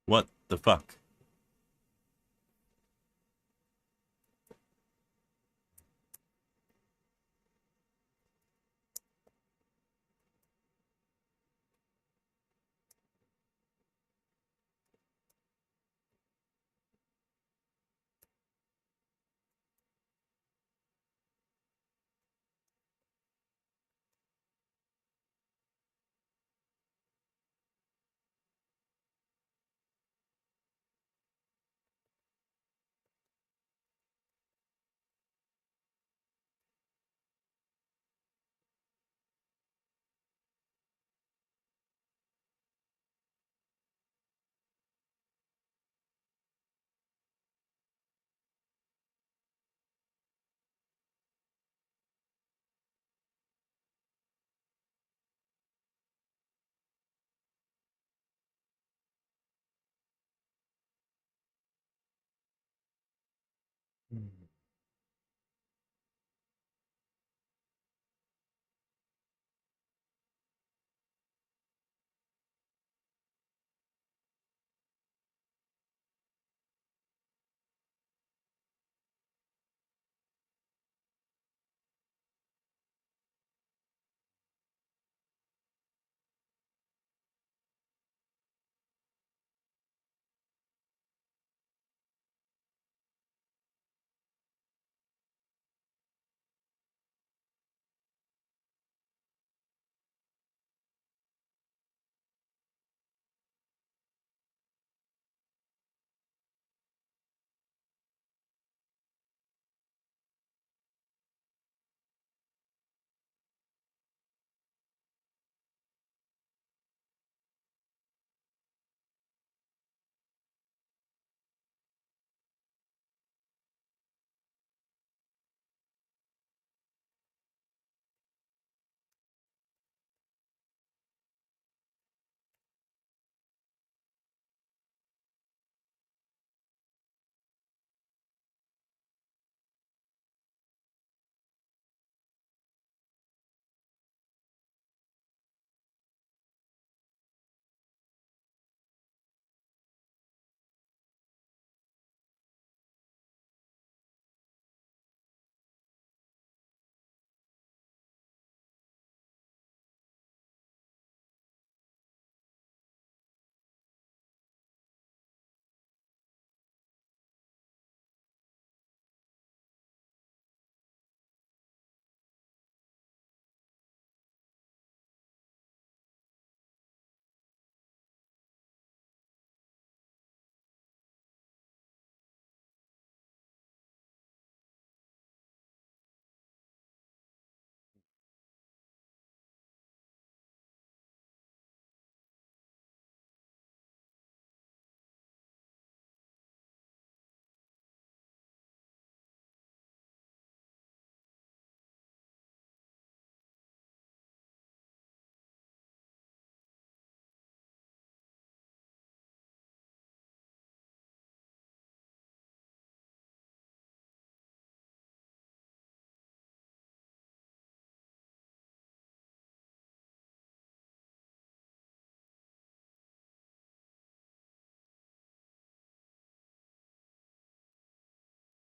What the fuck?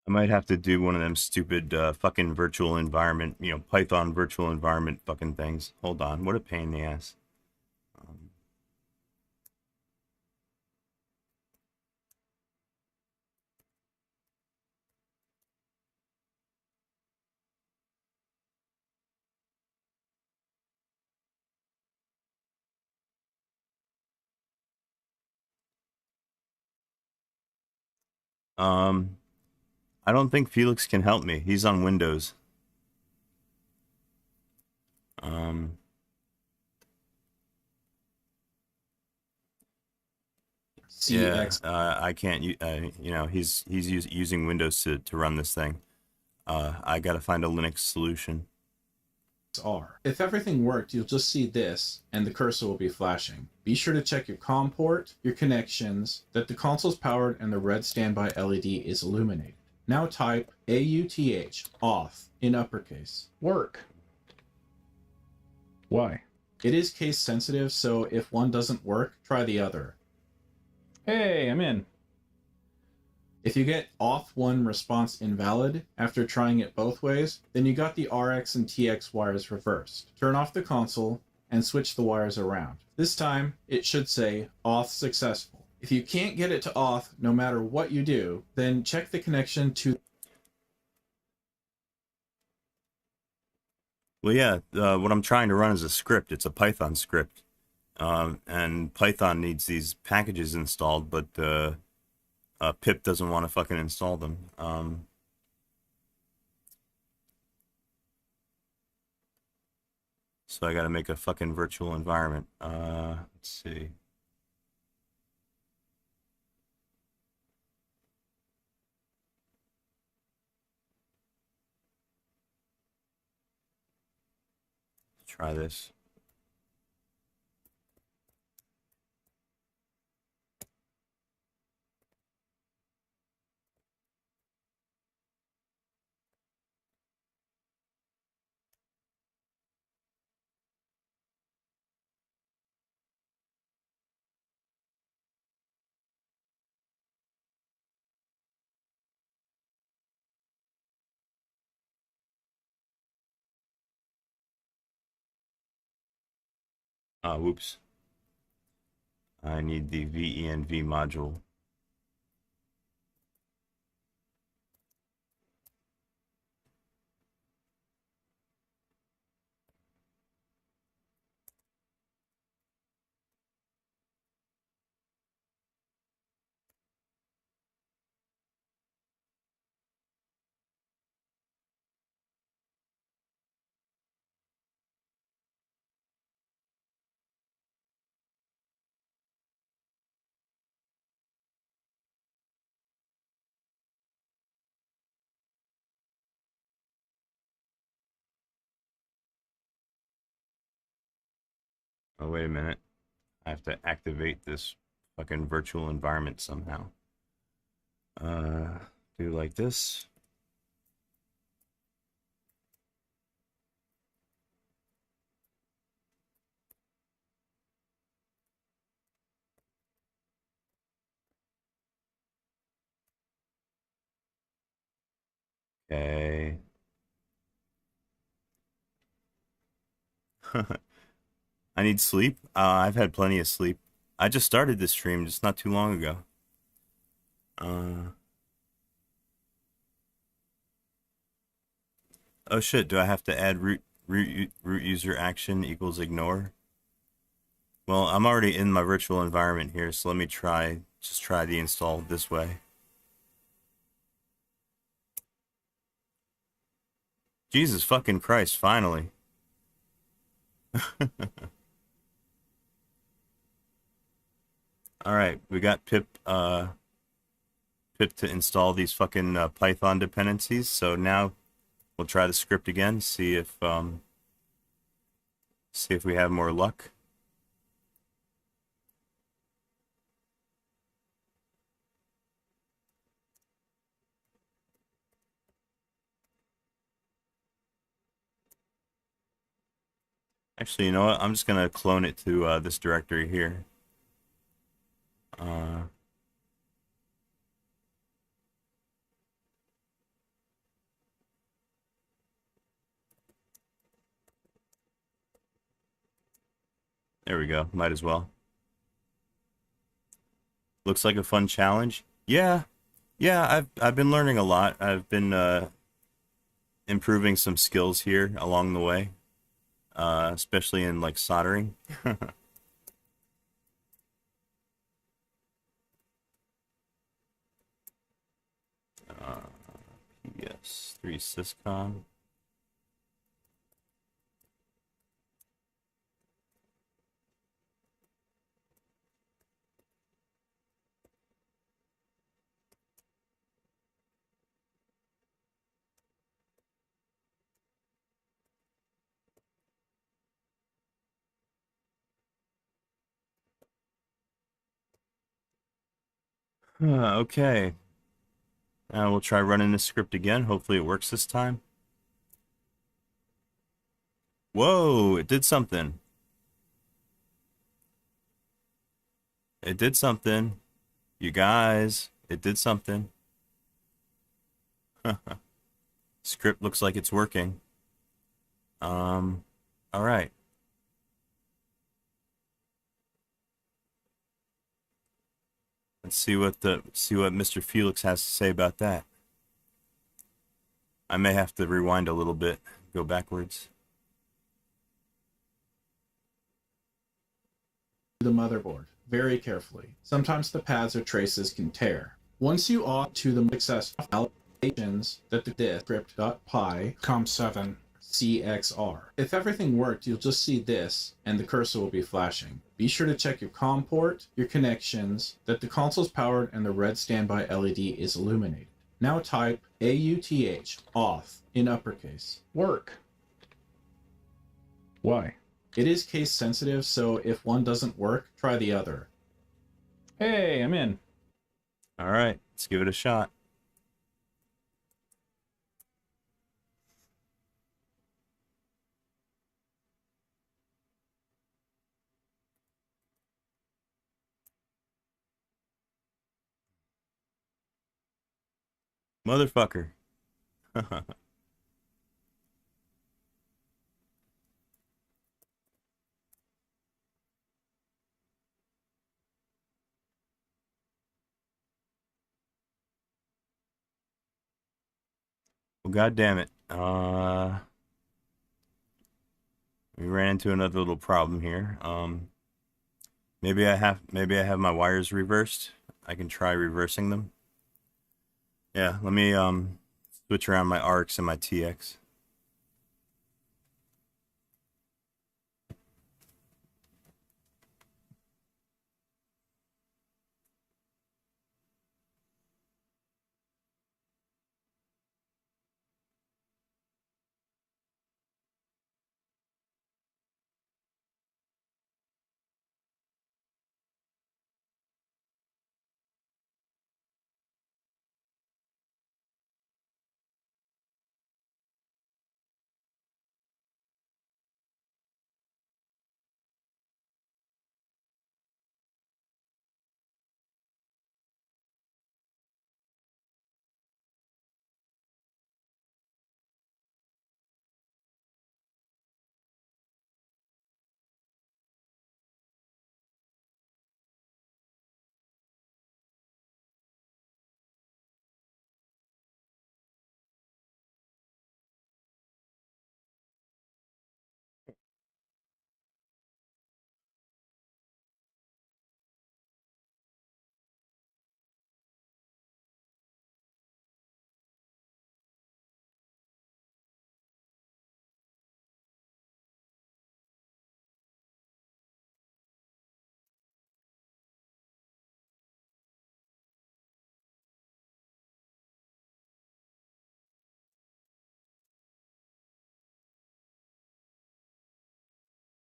I might have to do one of them stupid fucking virtual environment, Python virtual environment fucking things. Hold on, what a pain in the ass. Um, um, I don't think Felix can help me. He's on Windows. Um, yeah, CX I can't. He's using Windows to run this thing. I gotta find a Linux solution. are. If everything worked, you'll just see this, and the cursor will be flashing. Be sure to check your COM port, your connections, that the console's powered and the red standby LED is illuminated. Now type AUTH, auth, in uppercase. Work. Why? It is case sensitive, so if one doesn't work, try the other. Hey, I'm in. If you get auth1 response invalid after trying it both ways, then you got the RX and TX wires reversed. Turn off the console and switch the wires around. This time, it should say auth successful. If you can't get it to auth no matter what you do, then check the connection to... Well, yeah, what I'm trying to run is a script. It's a Python script. And Python needs these packages installed, but pip doesn't want to fucking install them. So I gotta make a fucking virtual environment. Let's see. Try this. Whoops. I need the VENV module. Oh, wait a minute. I have to activate this fucking virtual environment somehow. Uh, do like this. Okay. I need sleep. I've had plenty of sleep. I just started this stream just not too long ago. Oh shit, do I have to add root user action equals ignore? Well, I'm already in my virtual environment here, so let me just try the install this way. Jesus fucking Christ, finally. Alright, we got pip to install these fucking Python dependencies, so now we'll try the script again, see if we have more luck. Actually, you know what? I'm just gonna clone it to this directory here. There we go. Might as well. Looks like a fun challenge. Yeah, I've been learning a lot. I've been improving some skills here along the way, especially in like soldering. PS3 SYSCON. Okay. We'll try running this script again. Hopefully it works this time. Whoa, it did something. It did something. You guys, it did something. Script looks like it's working. All right. Let's see what Mr. Felix has to say about that. I may have to rewind a little bit, go backwards. The motherboard very carefully. Sometimes the paths or traces can tear. Once you ought to the successful validations that the disk script.py com7 CXR. If everything worked, you'll just see this and the cursor will be flashing. Be sure to check your COM port, your connections, that the console's powered and the red standby LED is illuminated. Now type AUTH off in uppercase. Work. Why? It is case sensitive, so if one doesn't work, try the other. Hey, I'm in. All right, let's give it a shot. Motherfucker. Well, God damn it. We ran into another little problem here. Maybe I have my wires reversed. I can try reversing them. Yeah, let me switch around my ARCs and my TX.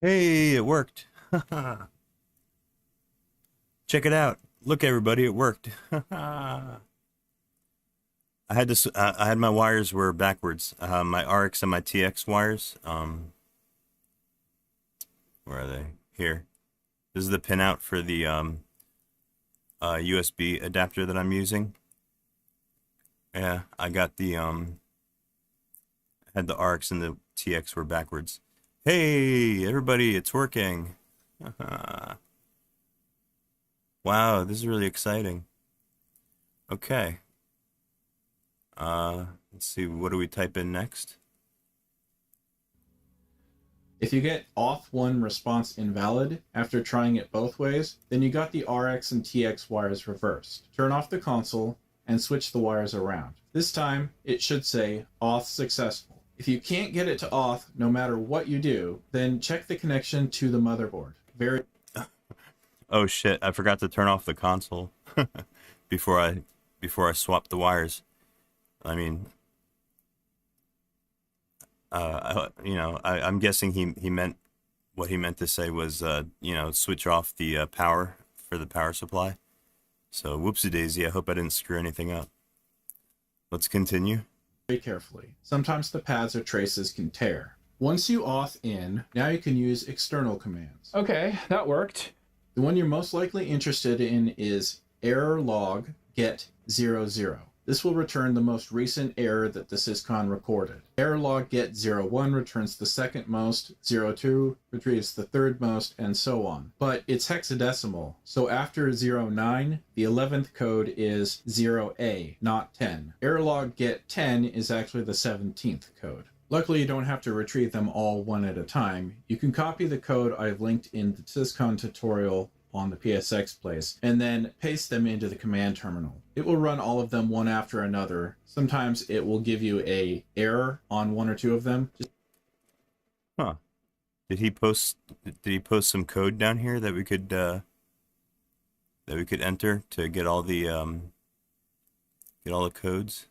Hey, it worked. Check it out. Look, everybody, it worked. I had my wires were backwards. My RX and my TX wires. Where are they? Here. This is the pinout for the USB adapter that I'm using. Yeah, I got the had the RX and the TX were backwards. Hey, everybody, it's working. Wow, this is really exciting. Okay. Let's see, what do we type in next? If you get auth1 response invalid after trying it both ways, then you got the RX and TX wires reversed. Turn off the console and switch the wires around. This time, it should say auth successful. If you can't get it to auth no matter what you do, then check the connection to the motherboard. Oh shit, I forgot to turn off the console before I swapped the wires. I mean, I'm guessing he meant what he meant to say was, switch off the power for the power supply. So, whoopsie daisy, I hope I didn't screw anything up. Let's continue. Very carefully. Sometimes the paths or traces can tear. Once you auth in, now you can use external commands. Okay, that worked. The one you're most likely interested in is error log get 00. This will return the most recent error that the SYSCON recorded. Error log get 01 returns the second most, 02 retrieves the third most, and so on. But it's hexadecimal, so after 09, the 11th code is 0A, not 10. Error log get 10 is actually the 17th code. Luckily, you don't have to retrieve them all one at a time. You can copy the code I've linked in the SYSCON tutorial on the PSX place, and then paste them into the command terminal. It will run all of them one after another. Sometimes it will give you a error on one or two of them. Huh. Did he post some code down here that we could enter to get all the codes?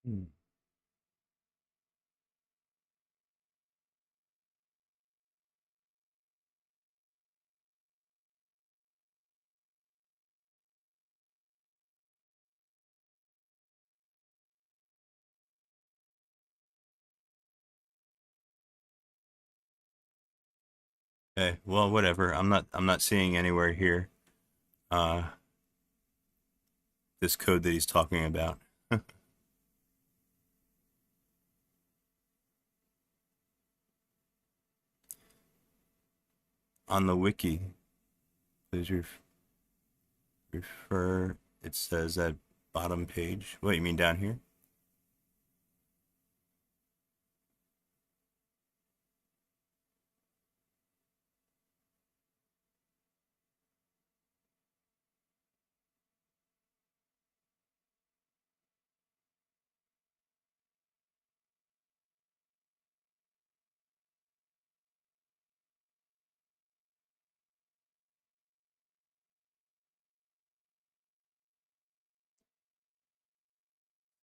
Hmm. Okay, well, whatever. I'm not seeing anywhere here uh this code that he's talking about. On the wiki. Please refer. It says at bottom page. What, you mean down here?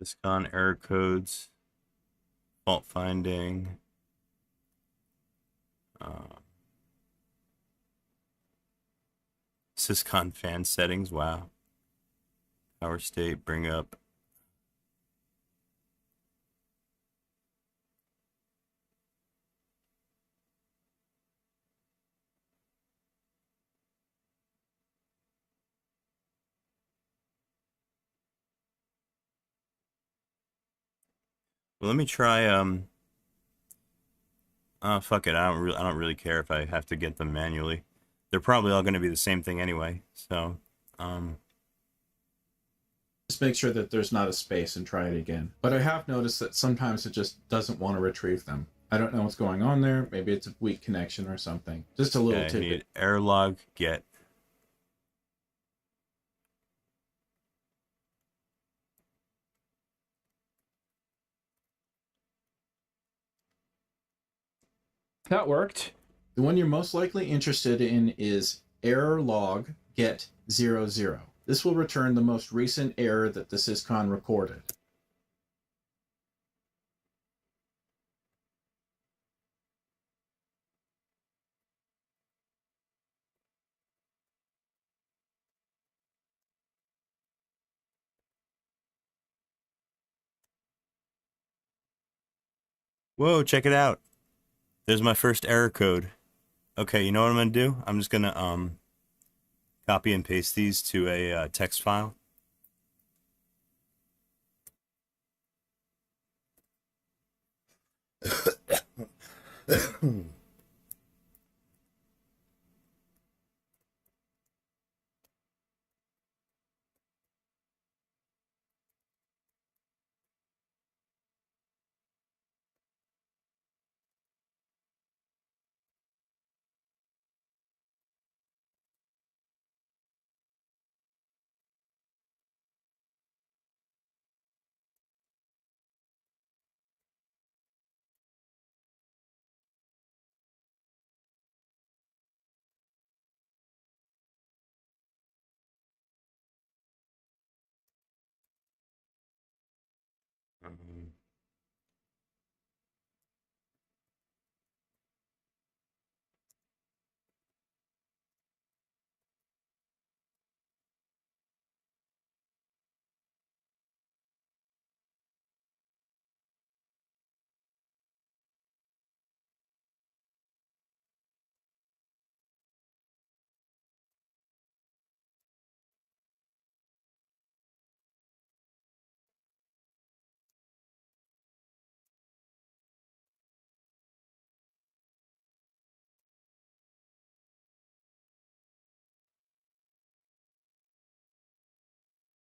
SYSCON error codes, fault finding. Uh, SYSCON fan settings. Wow. Power state. Bring up. Well, let me try. Oh, fuck it. I don't really care if I have to get them manually. They're probably all going to be the same thing anyway. So, um, Just make sure that there's not a space and try it again. But I have noticed that sometimes it just doesn't want to retrieve them. I don't know what's going on there. Maybe it's a weak connection or something. Just a little okay, tidbit. need error log get. That worked. The one you're most likely interested in is error log get 00. This will return the most recent error that the SYSCON recorded. Whoa, check it out. There's my first error code. Okay, you know what I'm gonna do? I'm just gonna copy and paste these to a text file.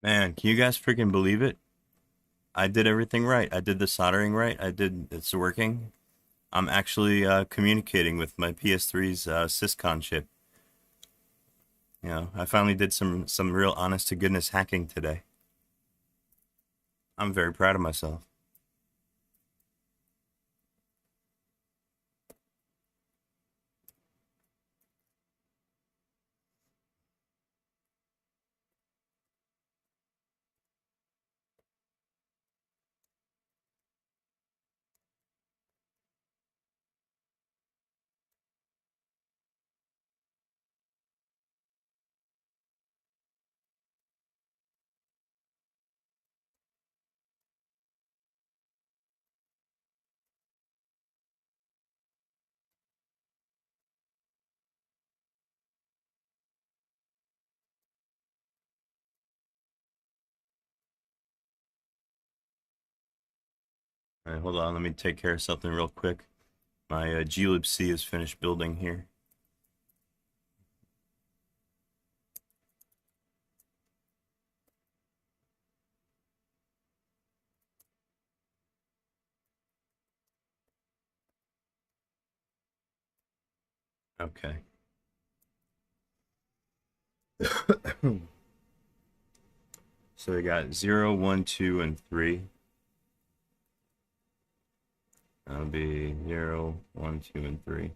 Man, can you guys freaking believe it? I did everything right. I did the soldering right. It's working. I'm actually communicating with my PS3's SYSCON chip. You know, I finally did some real honest to goodness hacking today. I'm very proud of myself. Alright, hold on, let me take care of something real quick. My glibc is finished building here. Okay. So we got 0, 1, 2, and 3. That'll be 0, 1, 2, and 3.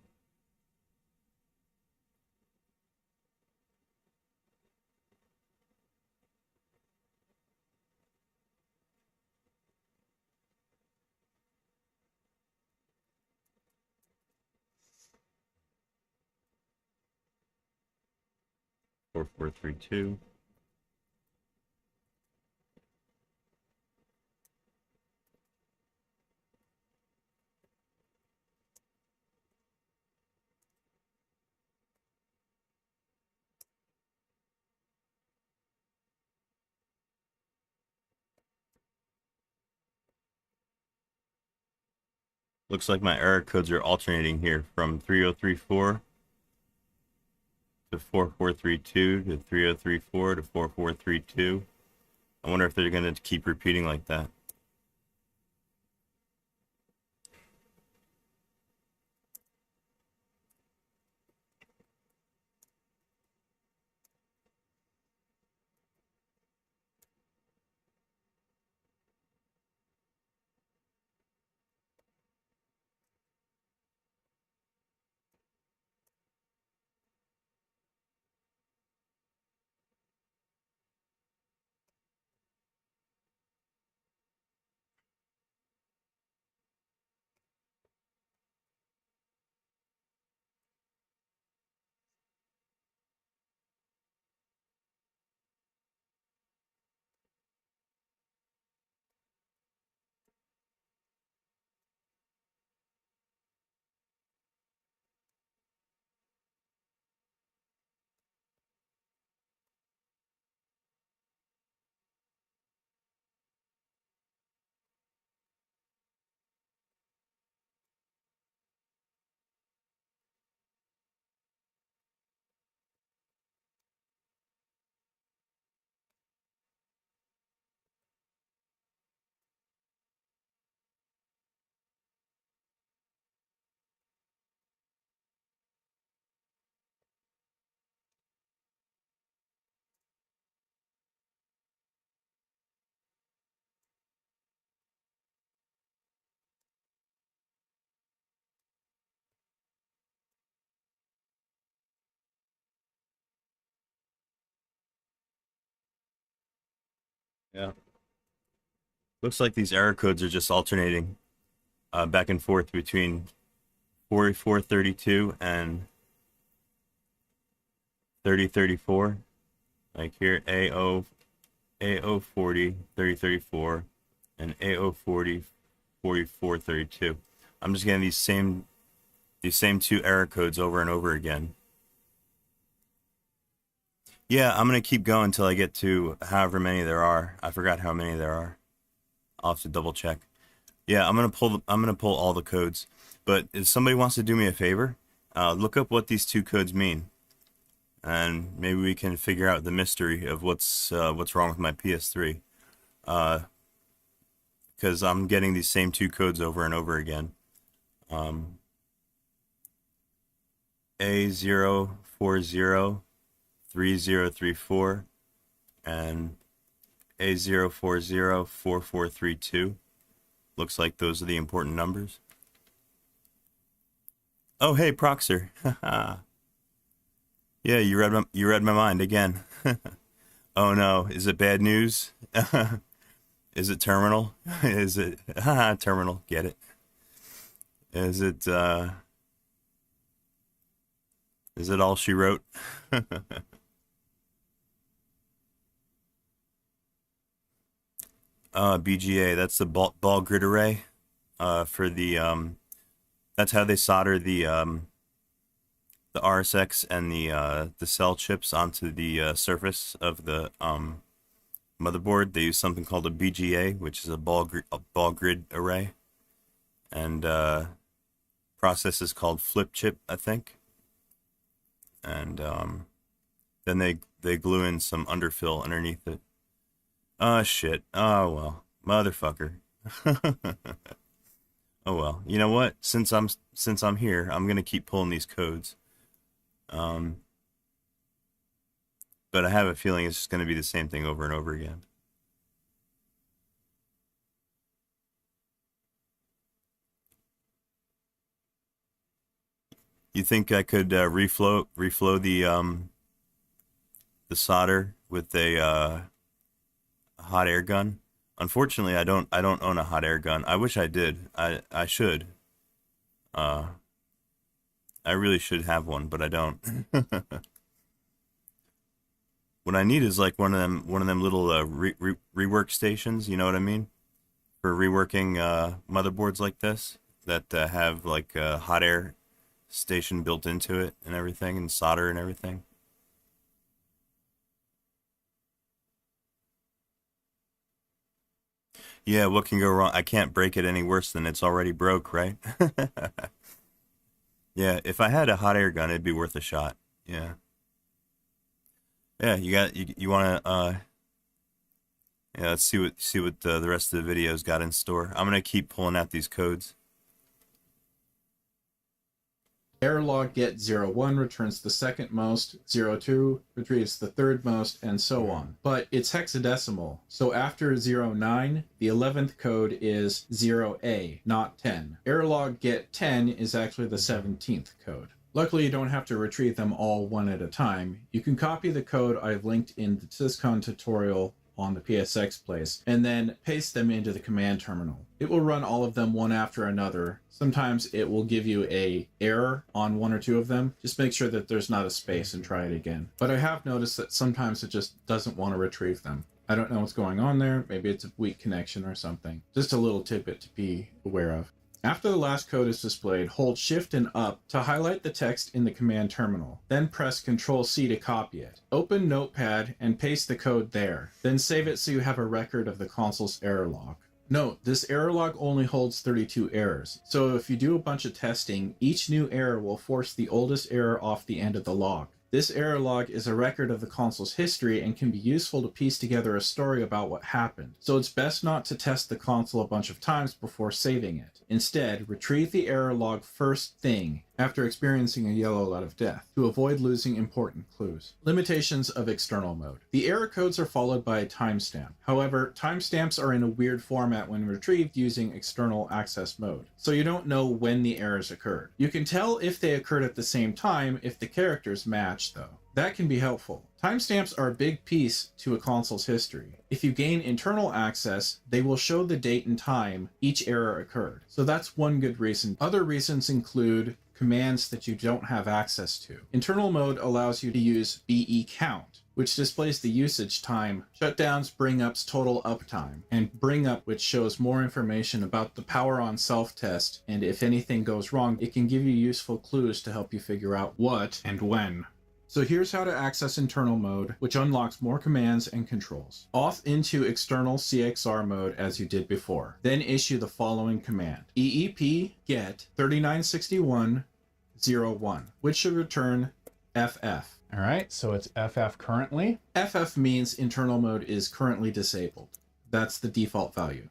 Four, 4, 3, 2. Looks like my error codes are alternating here from 3034 to 4432 to 3034 to 4432. I wonder if they're going to keep repeating like that. Yeah. Looks like these error codes are just alternating back and forth between 4432 and 3034. Like here, AO40 3034 and AO40 4432. I'm just getting these same two error codes over and over again. Yeah, I'm gonna keep going until I get to however many there are. I forgot how many there are. I'll have to double check. Yeah, I'm gonna pull all the codes. But if somebody wants to do me a favor, look up what these two codes mean, and maybe we can figure out the mystery of what's wrong with my PS3. Because I'm getting these same two codes over and over again. A0403034 and A0404432. Looks like those are the important numbers. Oh, hey, Proxer. Yeah, you read my mind again. Oh no, is it bad news? Is it terminal? Is it terminal? Get it? Is it all she wrote? BGA, that's the ball grid array. For the that's how they solder the RSX and the cell chips onto the surface of the motherboard. They use something called a BGA, which is a ball grid array. and process is called flip chip, I think. And then they glue in some underfill underneath it. Oh shit. Oh well, motherfucker. Oh well. You know what? Since I'm here, I'm gonna keep pulling these codes. But I have a feeling it's just gonna be the same thing over and over again. You think I could reflow the solder with a hot air gun? Unfortunately, I don't own a hot air gun. I wish I did. I should. I really should have one, but I don't. What I need is like one of them little rework stations. You know what I mean? For reworking motherboards like this that have like a hot air station built into it and everything, and solder and everything. Yeah, what can go wrong? I can't break it any worse than it's already broke, right? Yeah, if I had a hot air gun, it'd be worth a shot. Yeah. Yeah, you want to yeah, let's see what the rest of the video's got in store. I'm going to keep pulling out these codes. Error log get 01 returns the second most, 02 retrieves the third most, and so on. But it's hexadecimal, so after 09, the 11th code is 0A, not 10. Error log get 10 is actually the 17th code. Luckily, you don't have to retrieve them all one at a time. You can copy the code I've linked in the SYSCON tutorial on the PSX place, and then paste them into the command terminal. It will run all of them one after another. Sometimes it will give you a error on one or two of them. Just make sure that there's not a space and try it again. But I have noticed that sometimes it just doesn't want to retrieve them. I don't know what's going on there. Maybe it's a weak connection or something. Just a little tidbit to be aware of. After the last code is displayed, hold Shift and Up to highlight the text in the command terminal. Then press Ctrl-C to copy it. Open Notepad and paste the code there. Then save it so you have a record of the console's error log. Note, this error log only holds 32 errors, so if you do a bunch of testing, each new error will force the oldest error off the end of the log. This error log is a record of the console's history and can be useful to piece together a story about what happened, so it's best not to test the console a bunch of times before saving it. Instead, retrieve the error log first thing after experiencing a yellow LOD of death to avoid losing important clues. Limitations of external mode. The error codes are followed by a timestamp. However, timestamps are in a weird format when retrieved using external access mode, so you don't know when the errors occurred. You can tell if they occurred at the same time if the characters match, though. That can be helpful. Timestamps are a big piece to a console's history. If you gain internal access, they will show the date and time each error occurred. So that's one good reason. Other reasons include commands that you don't have access to. Internal mode allows you to use BE count, which displays the usage time, shutdowns, bring ups, total uptime, and bring up, which shows more information about the power on self-test, and if anything goes wrong, it can give you useful clues to help you figure out what and when. So here's how to access internal mode, which unlocks more commands and controls. Auth into external CXR mode as you did before. Then issue the following command. EEP get 396101, which should return FF. All right, so it's FF currently. FF means internal mode is currently disabled. That's the default value.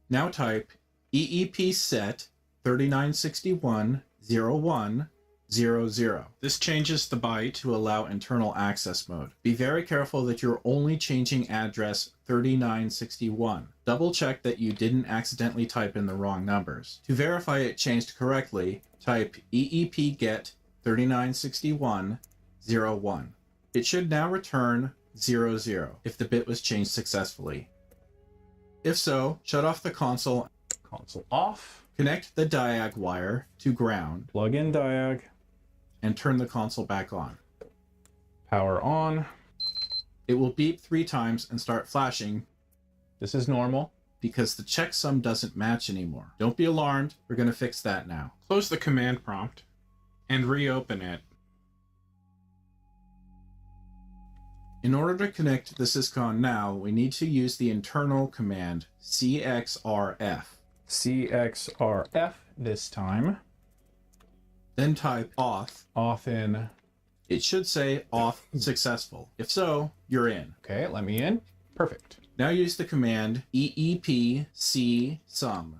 Now type EEP set 396101 00. This changes the byte to allow internal access mode. Be very careful that you're only changing address 3961. Double check that you didn't accidentally type in the wrong numbers. To verify it changed correctly, type EEP get 396101. It should now return 00 if the bit was changed successfully. If so, shut off the console. Console off. Connect the diag wire to ground. Plug in diag. And turn the console back on. Power on. It will beep 3 times and start flashing. This is normal. Because the checksum doesn't match anymore. Don't be alarmed, we're going to fix that now. Close the command prompt and reopen it. In order to connect the SYSCON now, we need to use the internal command CXRF. CXRF this time. Then type auth. Auth in. It should say auth successful. If so, you're in. Okay, let me in. Perfect. Now use the command eepcsum.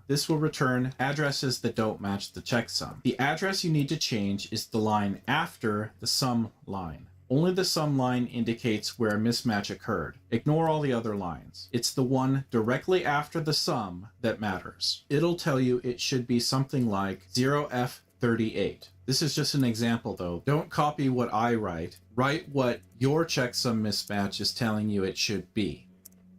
This will return addresses that don't match the checksum. The address you need to change is the line after the sum line. Only the sum line indicates where a mismatch occurred. Ignore all the other lines. It's the one directly after the sum that matters. It'll tell you it should be something like 0F38. This is just an example though. Don't copy what I write. Write what your checksum mismatch is telling you it should be.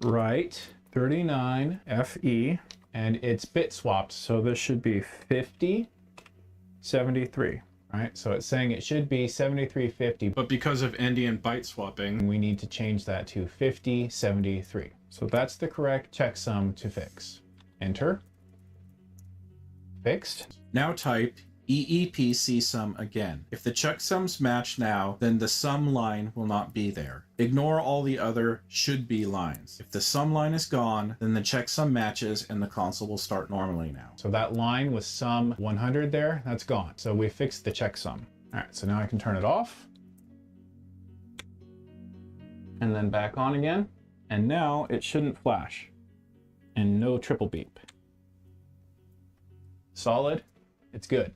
Right, 39 FE, and it's bit swapped, so this should be 5073. Right, so it's saying it should be 7350, But because of endian byte swapping, we need to change that to 5073. So that's the correct checksum to fix. Enter. Fixed. now type EEPCSum again. If the checksums match now, then the sum line will not be there. Ignore all the other should be lines. If the sum line is gone, then the checksum matches and the console will start normally now. So that line with sum 100 there, that's gone. So we fixed the checksum. All right, so now I can turn it off. And then back on again. And now it shouldn't flash. And no triple beep. Solid, it's good.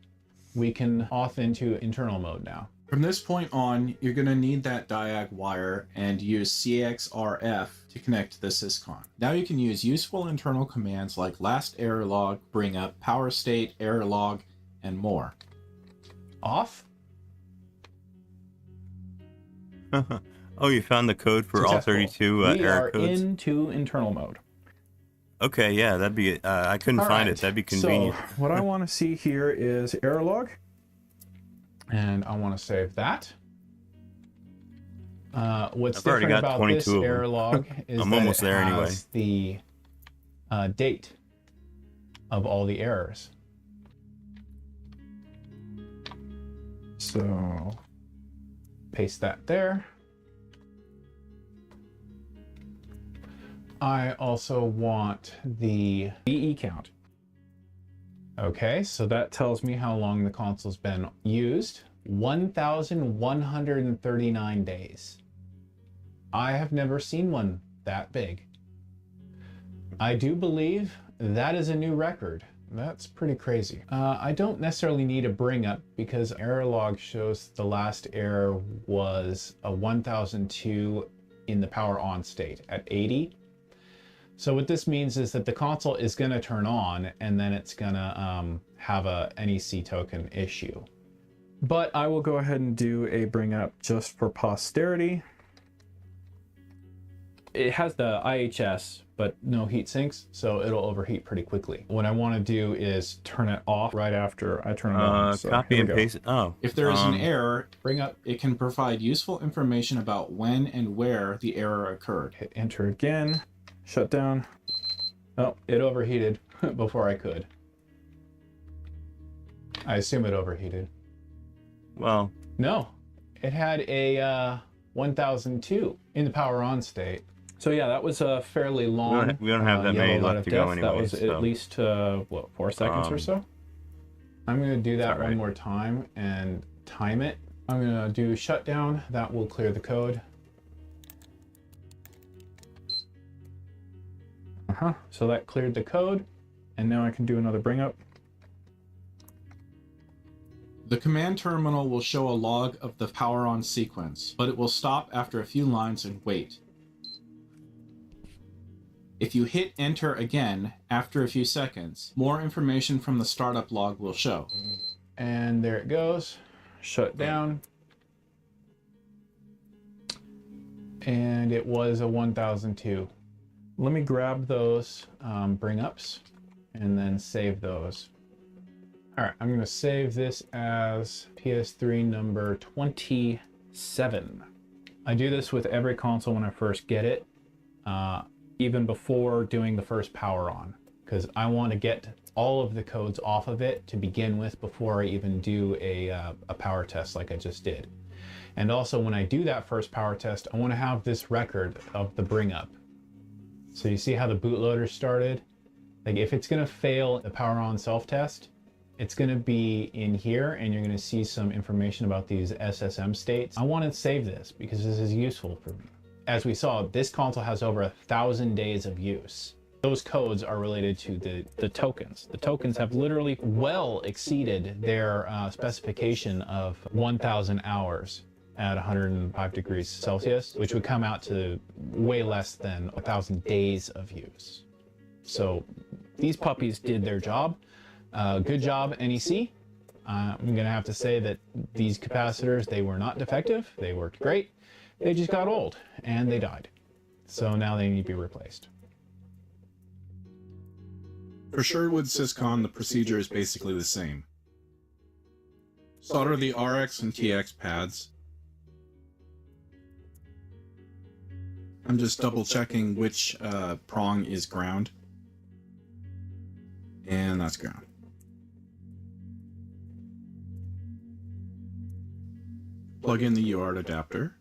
We can auth into internal mode now. From this point on, you're going to need that diag wire and use CXRF to connect to the SYSCON. Now you can use useful internal commands like last error log, bring up, power state, error log, and more. Off? Oh, you found the code for all 32 error codes? We are into internal mode. Okay, yeah, that'd be. I couldn't find it. That'd be convenient. So what I want to see here is error log, and I want to save that. What's I've already different got about 22 this of them. error log is I'm that almost it there anyway. has the date of all the errors. So paste that there. I also want the BE count. Okay, so that tells me how long the console's been used. 1,139 days. I have never seen one that big. I do believe that is a new record. That's pretty crazy. I don't necessarily need a bring up because error log shows the last error was a 1002 in the power on state at 80. So what this means is that the console is going to turn on and then it's going to have a NEC token issue. But I will go ahead and do a bring up just for posterity. It has the IHS, but no heat sinks, so it'll overheat pretty quickly. What I want to do is turn it off right after I turn it on. So copy and paste it. Oh. If there is an error, bring up, it can provide useful information about when and where the error occurred. Hit enter again. Shut down. Oh, it overheated before I could. I assume it overheated. Well. No, it had a 1002 in the power on state. So yeah, that was a fairly long. We don't have that many YLOD left to go anyway. That was so. at least what, 4 seconds or so. I'm gonna do that one more time and time it. I'm gonna do shutdown. That will clear the code. So that cleared the code, and now I can do another bring up. The command terminal will show a log of the power on sequence, but it will stop after a few lines and wait. If you hit enter again after a few seconds, more information from the startup log will show. And there it goes. Shut down. And it was a 1002. Let me grab those bring ups and then save those. All right, I'm gonna save this as PS3 number 27. I do this with every console when I first get it, even before doing the first power on, because I want to get all of the codes off of it to begin with before I even do a power test like I just did. And also when I do that first power test, I want to have this record of the bring up. So you see how the bootloader started? Like if it's gonna fail the power on self-test, It's going to be in here, and you're going to see some information about these SSM states. I want to save this because this is useful for me. As we saw, this console has over 1,000 days of use. Those codes are related to the tokens. The tokens have literally well exceeded their specification of 1,000 hours at 105 degrees Celsius, which would come out to way less than 1,000 days of use. So these puppies did their job. Good job, NEC. I'm gonna have to say that these capacitors, they were not defective. They worked great. They just got old and they died. So now they need to be replaced. For Sherwood SYSCON, the procedure is basically the same. Solder the RX and TX pads. I'm just double checking which prong is ground. And that's ground. Plug in the UART adapter.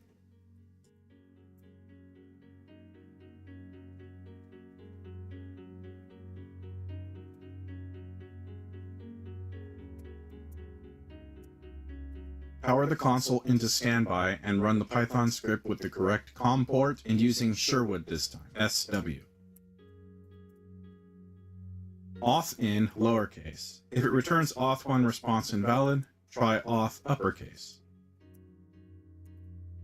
Power the console into standby and run the Python script with the correct COM port and using Sherwood this time, SW. Auth in lowercase. If it returns auth1 response invalid, try auth uppercase.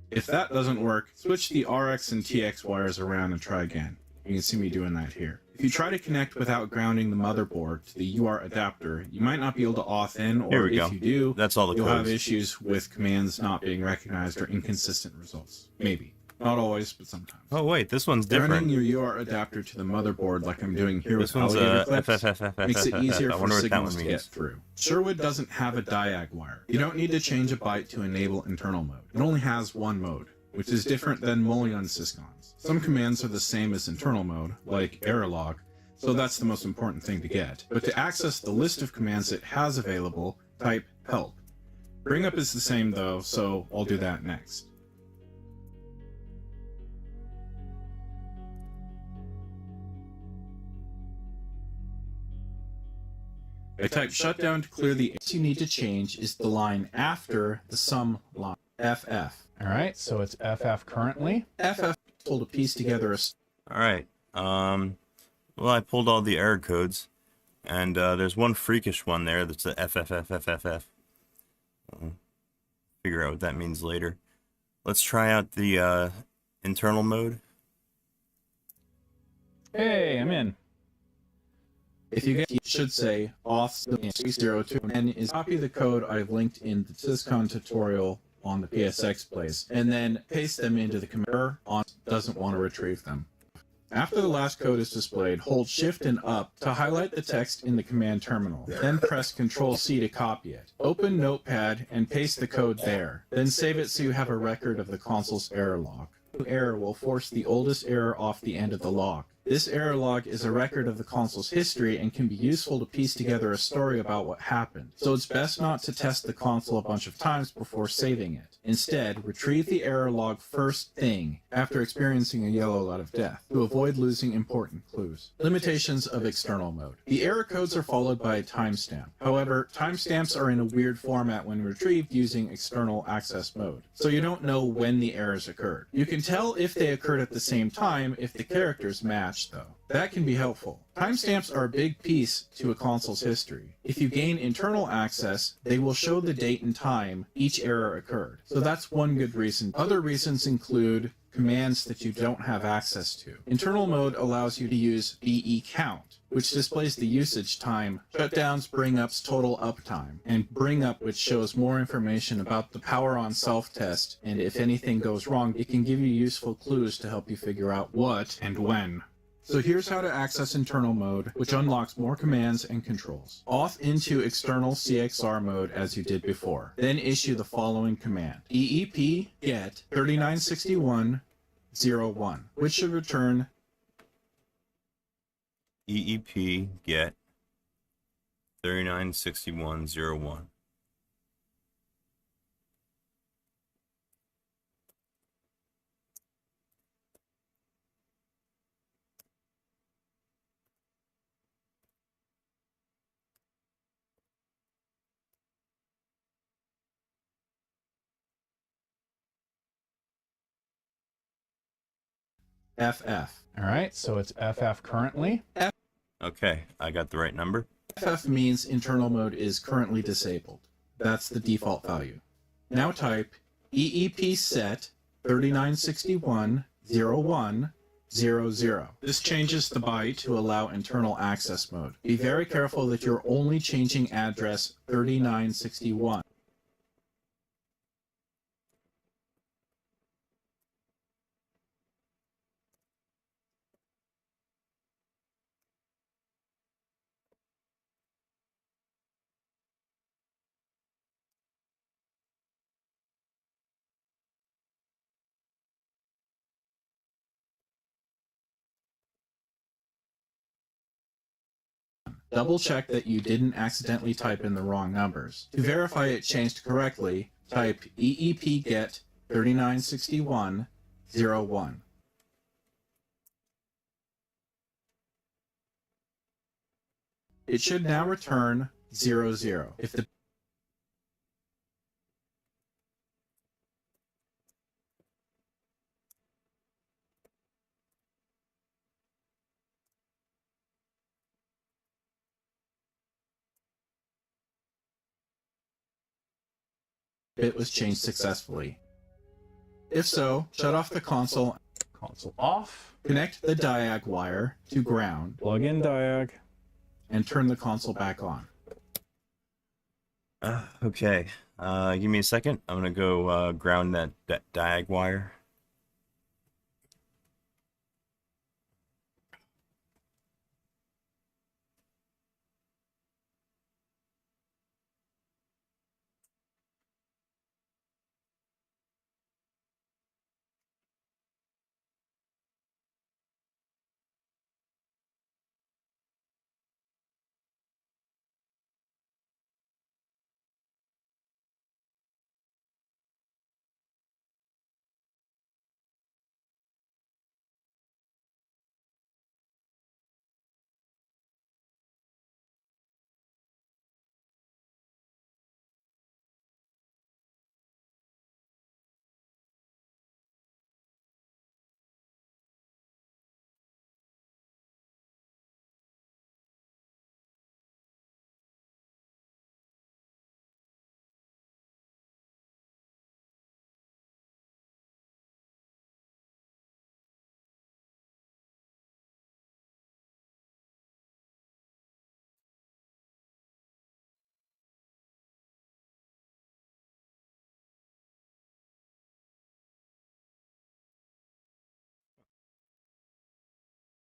If that doesn't work, switch the RX and TX wires around and try again. You can see me doing that here. If you try to connect without grounding the motherboard to the UART adapter, you might not be able to auth in, or if you do, that's all the you'll codes. have issues with commands not being recognized or inconsistent results. Maybe. Not always, but sometimes. Oh wait, this one's different. Running your UART adapter to the motherboard like I'm doing here This with one's alligator clips FFFFFFF. makes it easier I for wonder what that signals one to get means. through. Sherwood doesn't have a diag wire. You don't need to change a byte to enable internal mode. It only has one mode, which is different than Mullion SYSCONs. Some commands are the same as internal mode, like error log, so that's the most important thing to get. But to access the list of commands it has available, type help. Bring up is the same though, so I'll do that next. I type shutdown to clear the... What you need to change is the line after the sum line, FF. All right, so it's FF currently. FF to piece together a... All right. Well, I pulled all the error codes, and there's one freakish one there that's the FFFFFF. Figure out what that means later. Let's try out the internal mode. Hey, I'm in. If you get, it should say auth 302 and is copy the code I've linked in the SYSCON tutorial on the PSX place, and then paste them into the command on doesn't want to retrieve them. After the last code is displayed, hold Shift and Up to highlight the text in the command terminal. Then press Ctrl-C to copy it. Open Notepad and paste the code there. Then save it so you have a record of the console's error log. The error will force the oldest error off the end of the log. This error log is a record of the console's history and can be useful to piece together a story about what happened, so it's best not to test the console a bunch of times before saving it. Instead, retrieve the error log first thing after experiencing a YLOD of death to avoid losing important clues. Limitations of external mode. The error codes are followed by a timestamp. However, timestamps are in a weird format when retrieved using external access mode, so you don't know when the errors occurred. You can tell if they occurred at the same time if the characters match, though. That can be helpful. Timestamps are a big piece to a console's history. If you gain internal access, they will show the date and time each error occurred. So that's one good reason. Other reasons include commands that you don't have access to. Internal mode allows you to use BE count, which displays the usage time, shutdowns, bring ups, total uptime, and bring up, which shows more information about the power on self-test, and if anything goes wrong, it can give you useful clues to help you figure out what and when. So here's how to access internal mode, which unlocks more commands and controls. Auth into external CXR mode as you did before. Then issue the following command. EEP get 396101, which should return EEP get 396101. FF. All right, so it's FF currently. Okay, I got the right number. FF means internal mode is currently disabled. That's the default value. Now type EEP set 39610100. This changes the byte to allow internal access mode. Be very careful that you're only changing address 3961. Double check that you didn't accidentally type in the wrong numbers. To verify it changed correctly, type EEP get 396101. It should now return 00. If the bit was changed successfully. If so, shut off the console. Console off. Connect the diag wire to ground Plug in diag. and turn the console back on. Okay, give me a second. I'm gonna go ground that diag wire.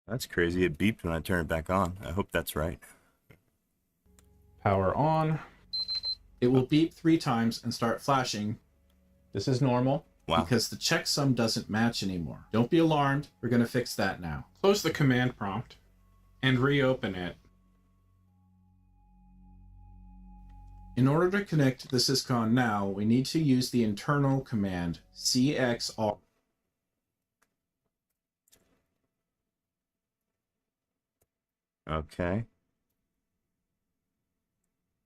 That's crazy. It beeped when I turned it back on. I hope that's right. Power on. It will beep 3 times and start flashing This is normal. Wow. because the checksum doesn't match anymore. Don't be alarmed. We're going to fix that now. Close the command prompt and reopen it. In order to connect the SYSCON now, we need to use the internal command CXR. Okay.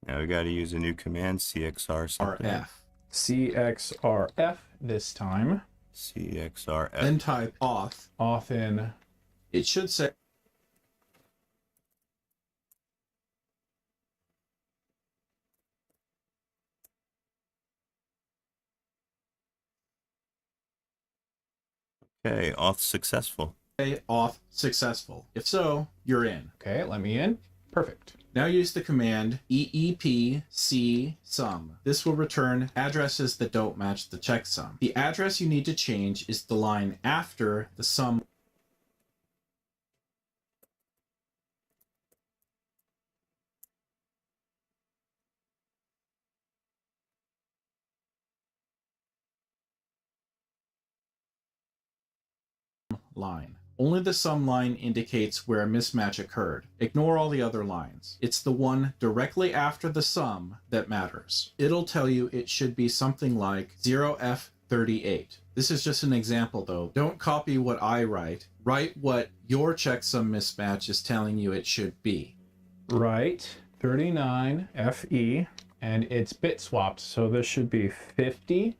Now we got to use a new command, CXR something. RF. CXRF This time. CXRF. Then type auth. Off in. It should say Okay, auth successful. auth successful. If so, you're in. Okay, let me in. Perfect. Now use the command eepcsum. This will return addresses that don't match the checksum. The address you need to change is the line after the sum. Line. Only the sum line indicates where a mismatch occurred. Ignore all the other lines. It's the one directly after the sum that matters. It'll tell you it should be something like 0F38. This is just an example though. Don't copy what I write. Write what your checksum mismatch is telling you it should be. Right. 39 FE. And it's bit swapped, so this should be 50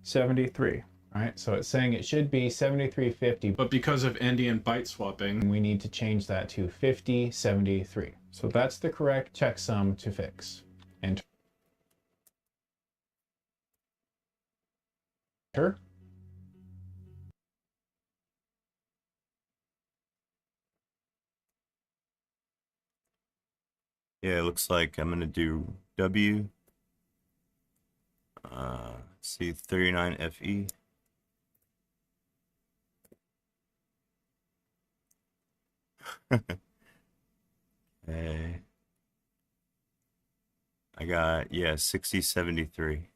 73. right? So it's saying it should be 7350, But because of endian byte swapping, we need to change that to 5073. So that's the correct checksum to fix. Enter. Yeah, it looks like I'm gonna do W. See 39 FE. Okay. I got, yeah, 6073.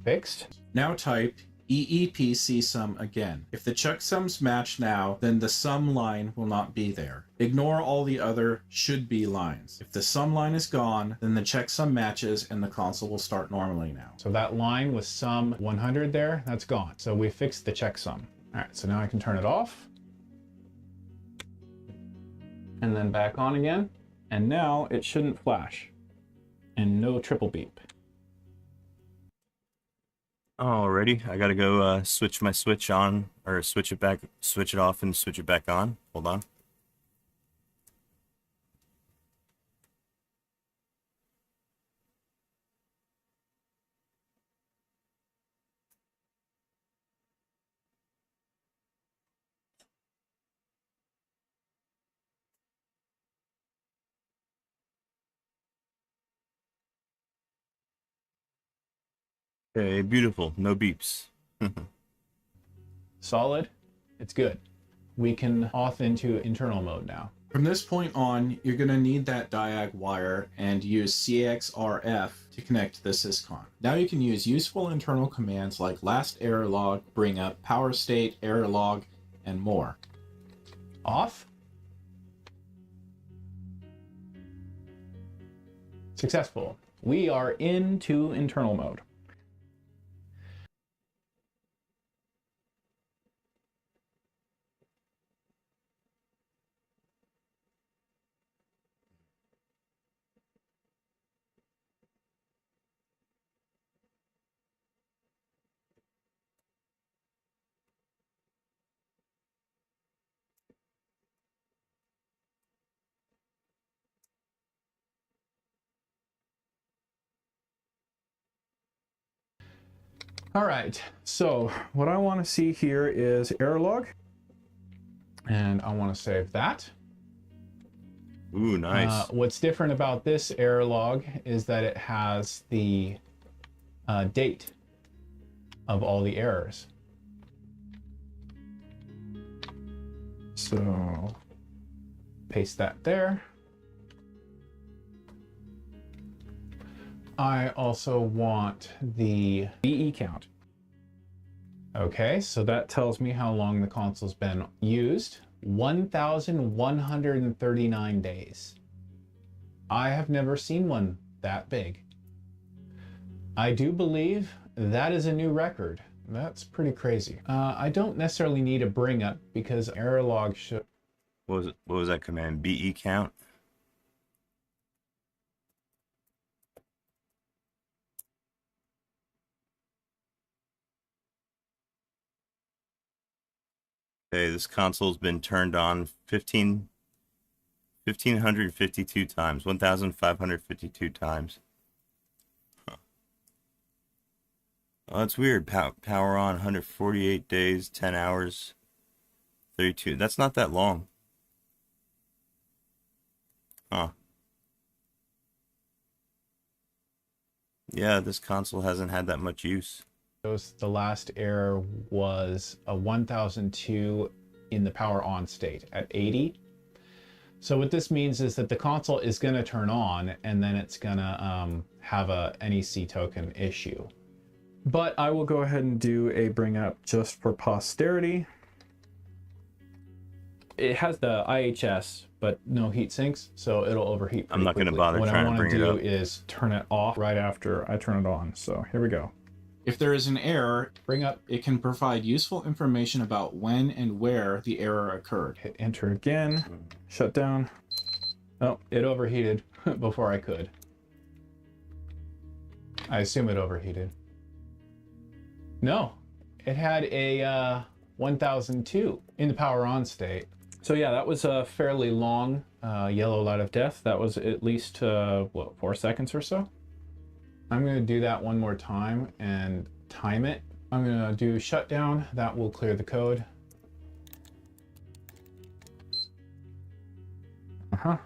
Fixed. Now type EEPC sum again. If the checksums match now, then the sum line will not be there. Ignore all the other should be lines. If the sum line is gone, then the checksum matches and the console will start normally now. So that line with sum 100 there, that's gone. So we fixed the checksum. All right, so now I can turn it off. And then back on again. And now it shouldn't flash. And no triple beep. Alrighty, I gotta go switch my switch on, or switch it back, switch it off and switch it back on. Hold on. Okay, beautiful. No beeps. Solid. It's good. We can auth into internal mode now. From this point on, you're going to need that diag wire and use CXRF to connect to the SYSCON. Now you can use useful internal commands like last error log, bring up power state, error log, and more. Off. Successful. We are into internal mode. All right, so what I want to see here is error log, and I want to save that. Ooh, nice. What's different about this error log is that it has the date of all the errors. So paste that there. I also want the BE count. Okay, so that tells me how long the console's been used. 1,139 days. I have never seen one that big. I do believe that is a new record. That's pretty crazy. I don't necessarily need a bring up because error log should... What was that command? BE count? Okay, this console's been turned on 1,552 times. 1,552 times. Huh. Oh, that's weird. Power on 148 days, 10 hours, 32. That's not that long. Huh. Yeah, this console hasn't had that much use. The last error was a 1002 in the power on state at 80. So what this means is that the console is going to turn on and then it's going to have a NEC token issue. But I will go ahead and do a bring up just for posterity. It has the IHS, but no heat sinks, so it'll overheat pretty I'm not going to quickly. bother What I trying to want bring to it do up. is turn it off. Right after I turn it on. So here we go. If there is an error, Bring up, it can provide useful information about when and where the error occurred. Hit enter again. Shut down. oh, it overheated before I could. I assume it overheated. No, it had a 1002 in the power on state. So yeah, that was a fairly long yellow light of death. That was at least, what, 4 seconds or so? I'm gonna do that one more time and time it. I'm gonna do shutdown. That will clear the code.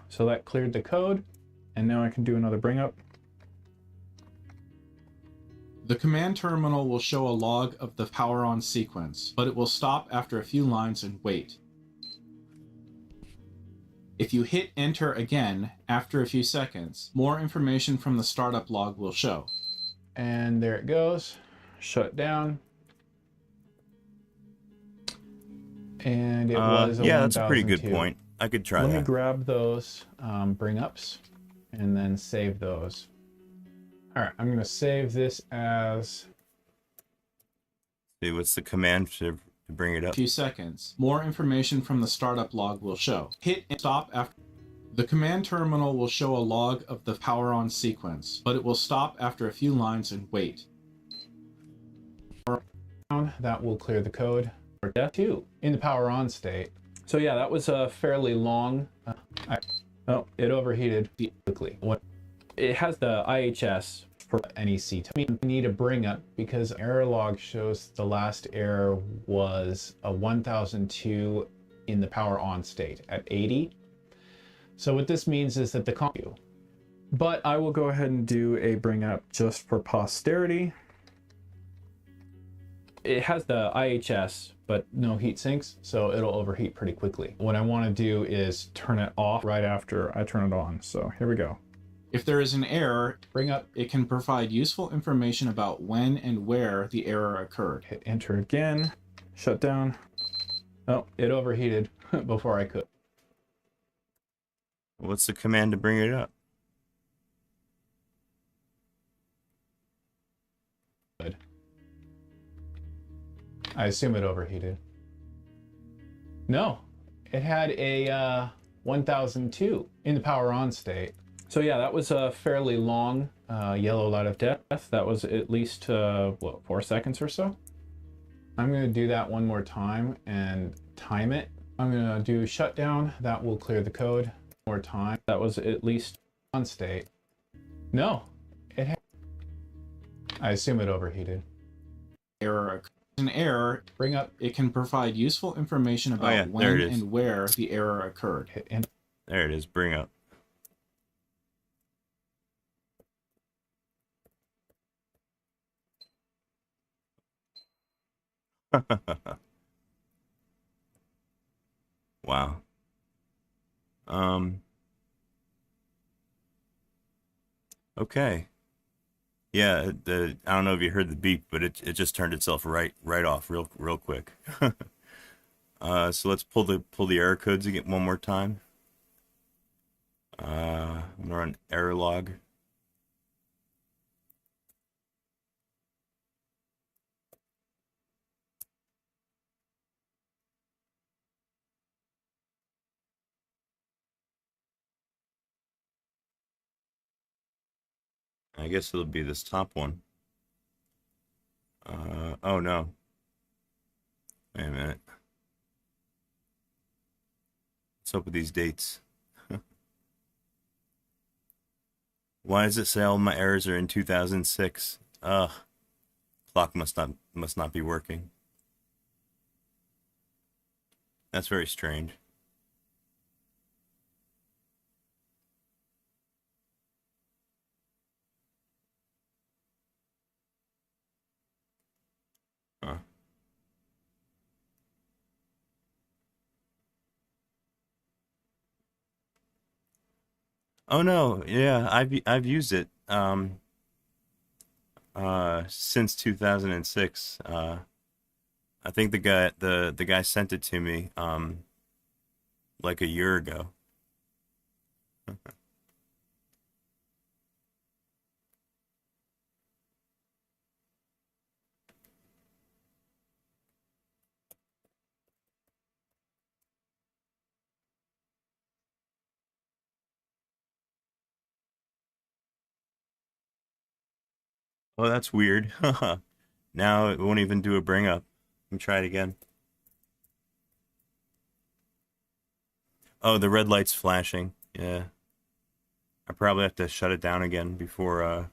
So that cleared the code. And now I can do another bring up. The command terminal will show a log of the power on sequence, but it will stop after a few lines and wait. If you hit enter again after a few seconds, more information from the startup log will show. And there it goes. Shut down. And it was a yeah, that's a pretty good 1002. point. I could try Let me that. grab those bring ups and then save those. All right, I'm gonna save this as See, what's the command to bring it A up? few seconds, more information from the startup log will show. Hit and stop after. The command terminal will show a log of the power on sequence, but it will stop after a few lines and wait. that will clear the code for death 2 in the power on state. So yeah, that was a fairly long. Oh, it overheated quickly. What? It has the IHS for NEC. We need a bring up because error log shows the last error was a 1002 in the power on state at 80. So what this means is that the compu. But I will go ahead and do a bring up just for posterity. It has the IHS, but no heat sinks, so it'll overheat pretty quickly. What I want to do is turn it off. Right after I turn it on. So here we go. If there is an error, Bring up, it can provide useful information about when and where the error occurred. Hit enter again. Shut down. oh, it overheated before I could. What's the command to bring it up? I assume it overheated. No, it had a 1002 in the power on state. So yeah, that was a fairly long yellow light of death. That was at least, what, 4 seconds or so? I'm gonna do that one more time and time it. I'm gonna do shutdown. That will clear the code. More time. That was at least on state. No, it had. I assume it overheated. Error occurred. An error, Bring up, it can provide useful information about yeah, there when it is. and where the error occurred. hit enter. There it is. Bring up. Wow. Okay. Yeah, I don't know if you heard the beep, but it just turned itself right off real quick. So let's pull the error codes again one more time. I'm gonna run error log. I guess it'll be this top one. Oh no. Wait a minute. What's up with these dates? Why does it say all my errors are in 2006? Ugh. Clock must not be working. That's very strange. Huh. Oh no, yeah, I've used it since 2006. I think the guy sent it to me. like a year ago. Oh, that's weird. Now it won't even do a bring up. Let me try it again. Oh, the red light's flashing. Yeah. I probably have to shut it down again before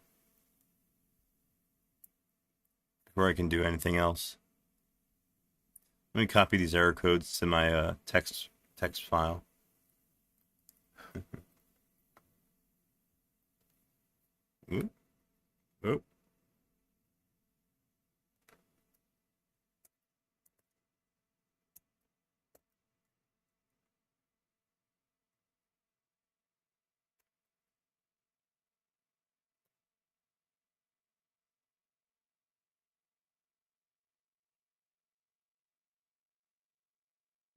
I can do anything else. Let me copy these error codes to my text file. Oop. Oop.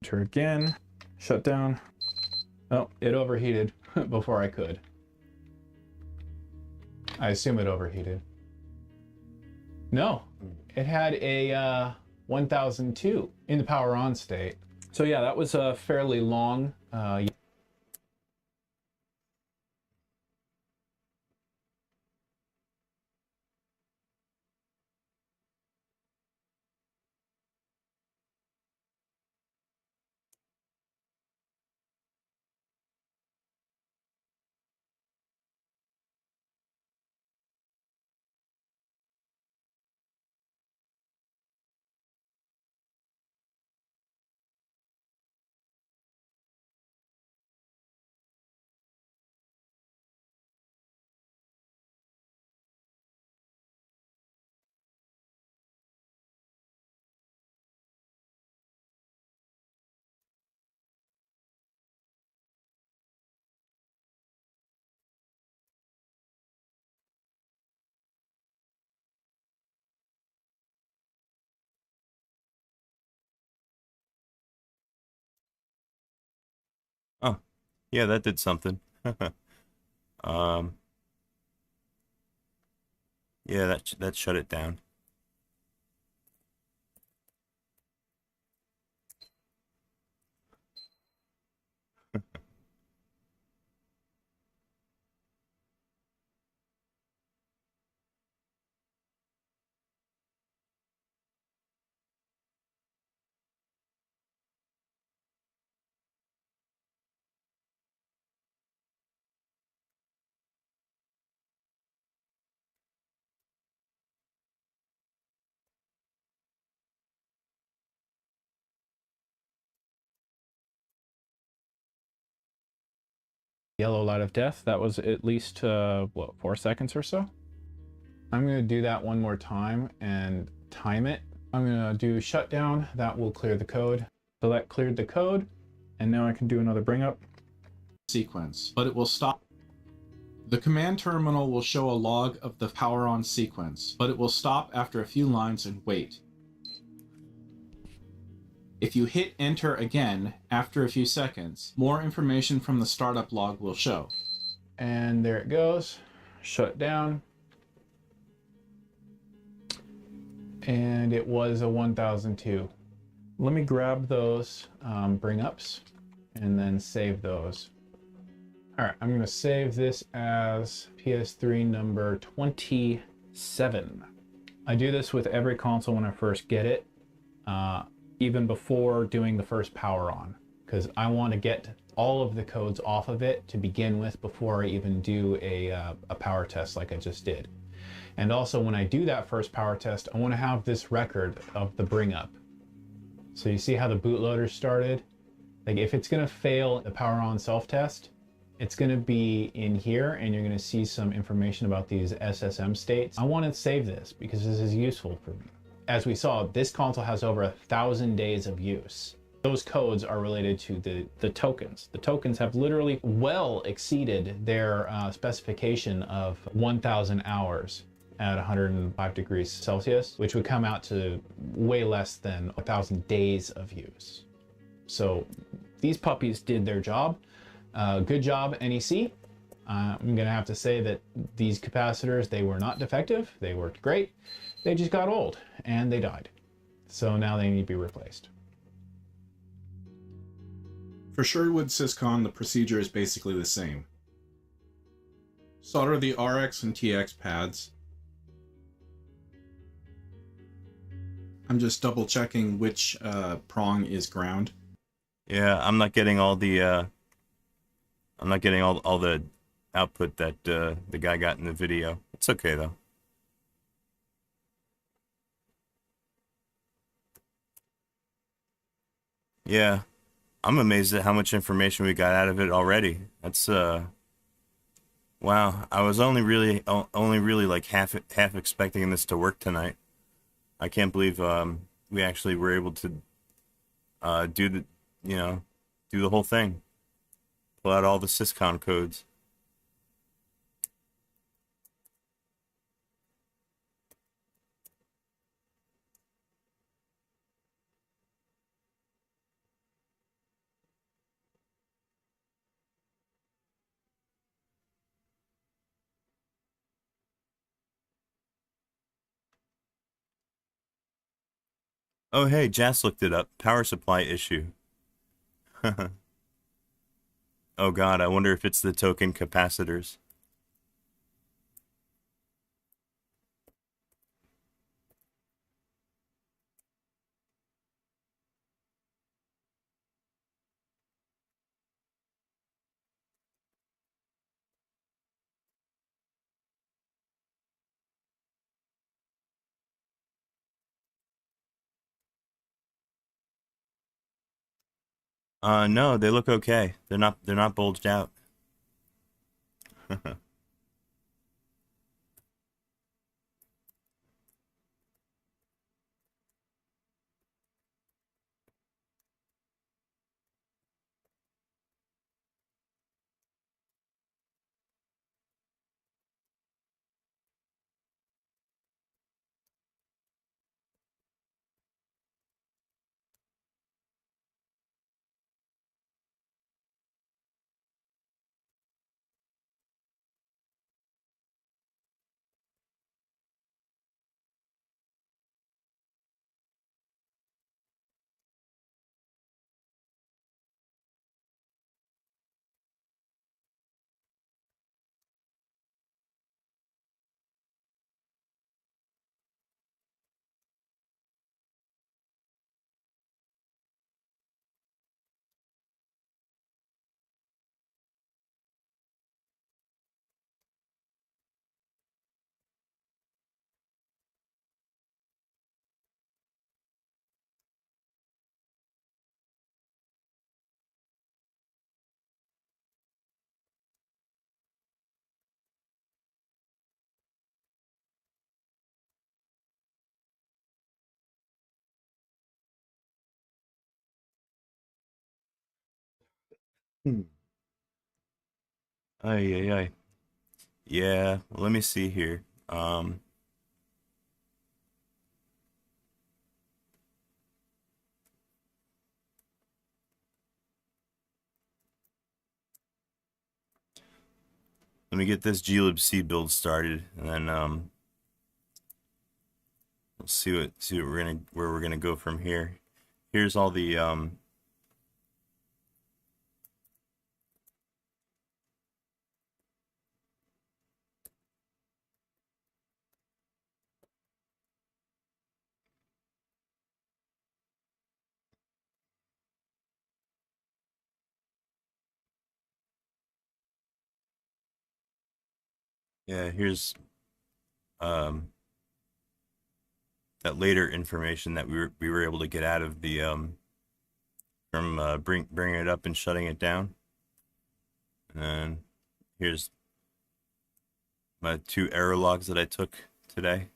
Enter again, shut down. Oh, it overheated before I could. I assume it overheated. No, it had a 1002 in the power on state. So yeah, that was a fairly long. Oh, yeah, that did something. Um, yeah, that shut it down. Yellow light of death. That was at least what, 4 seconds or so. I'm going to do that one more time and time it. I'm going to do shutdown. That will clear the code. So that cleared the code, and now I can do another bring up. Sequence, but it will stop. The command terminal will show a log of the power on sequence, but it will stop after a few lines and wait. If you hit enter again after a few seconds, more information from the startup log will show. And there it goes. Shut down. And it was a 1002. Let me grab those bring ups and then save those. All right, I'm going to save this as PS3 number 27. I do this with every console when I first get it, even before doing the first power on, because I want to get all of the codes off of it to begin with before I even do a power test like I just did. And also when I do that first power test, I want to have this record of the bring up. So you see how the bootloader started? Like if it's going to fail the power on self-test, it's going to be in here and you're going to see some information about these SSM states. I want to save this because this is useful for me. As we saw, this console has over 1,000 days of use. Those codes are related to the tokens. The tokens have literally well exceeded their specification of 1,000 hours at 105 degrees Celsius, which would come out to way less than 1,000 days of use. So these puppies did their job. Good job, NEC. I'm gonna have to say that these capacitors, they were not defective. They worked great. They just got old and they died. So now they need to be replaced. For Sherwood SYSCON, the procedure is basically the same. Solder the RX and TX pads. I'm just double checking which prong is ground. Yeah, I'm not getting all the all the output that the guy got in the video. It's okay though. Yeah, I'm amazed at how much information we got out of it already. That's wow. I was only really like half expecting this to work tonight. I can't believe we actually were able to do the do the whole thing. Pull out all the SYSCON codes. Oh hey, Jas looked it up. Power supply issue. Oh god, I wonder if it's the token capacitors. No, they look okay. They're not bulged out. Hmm. Ay, ay, ay. Yeah, let me see here. Let me get this glibc build started, and then we'll see what where we're gonna go from here. Here's all the yeah, here's um that later information that we were able to get out of the from bringing it up and shutting it down. And here's my 2 error logs that I took today.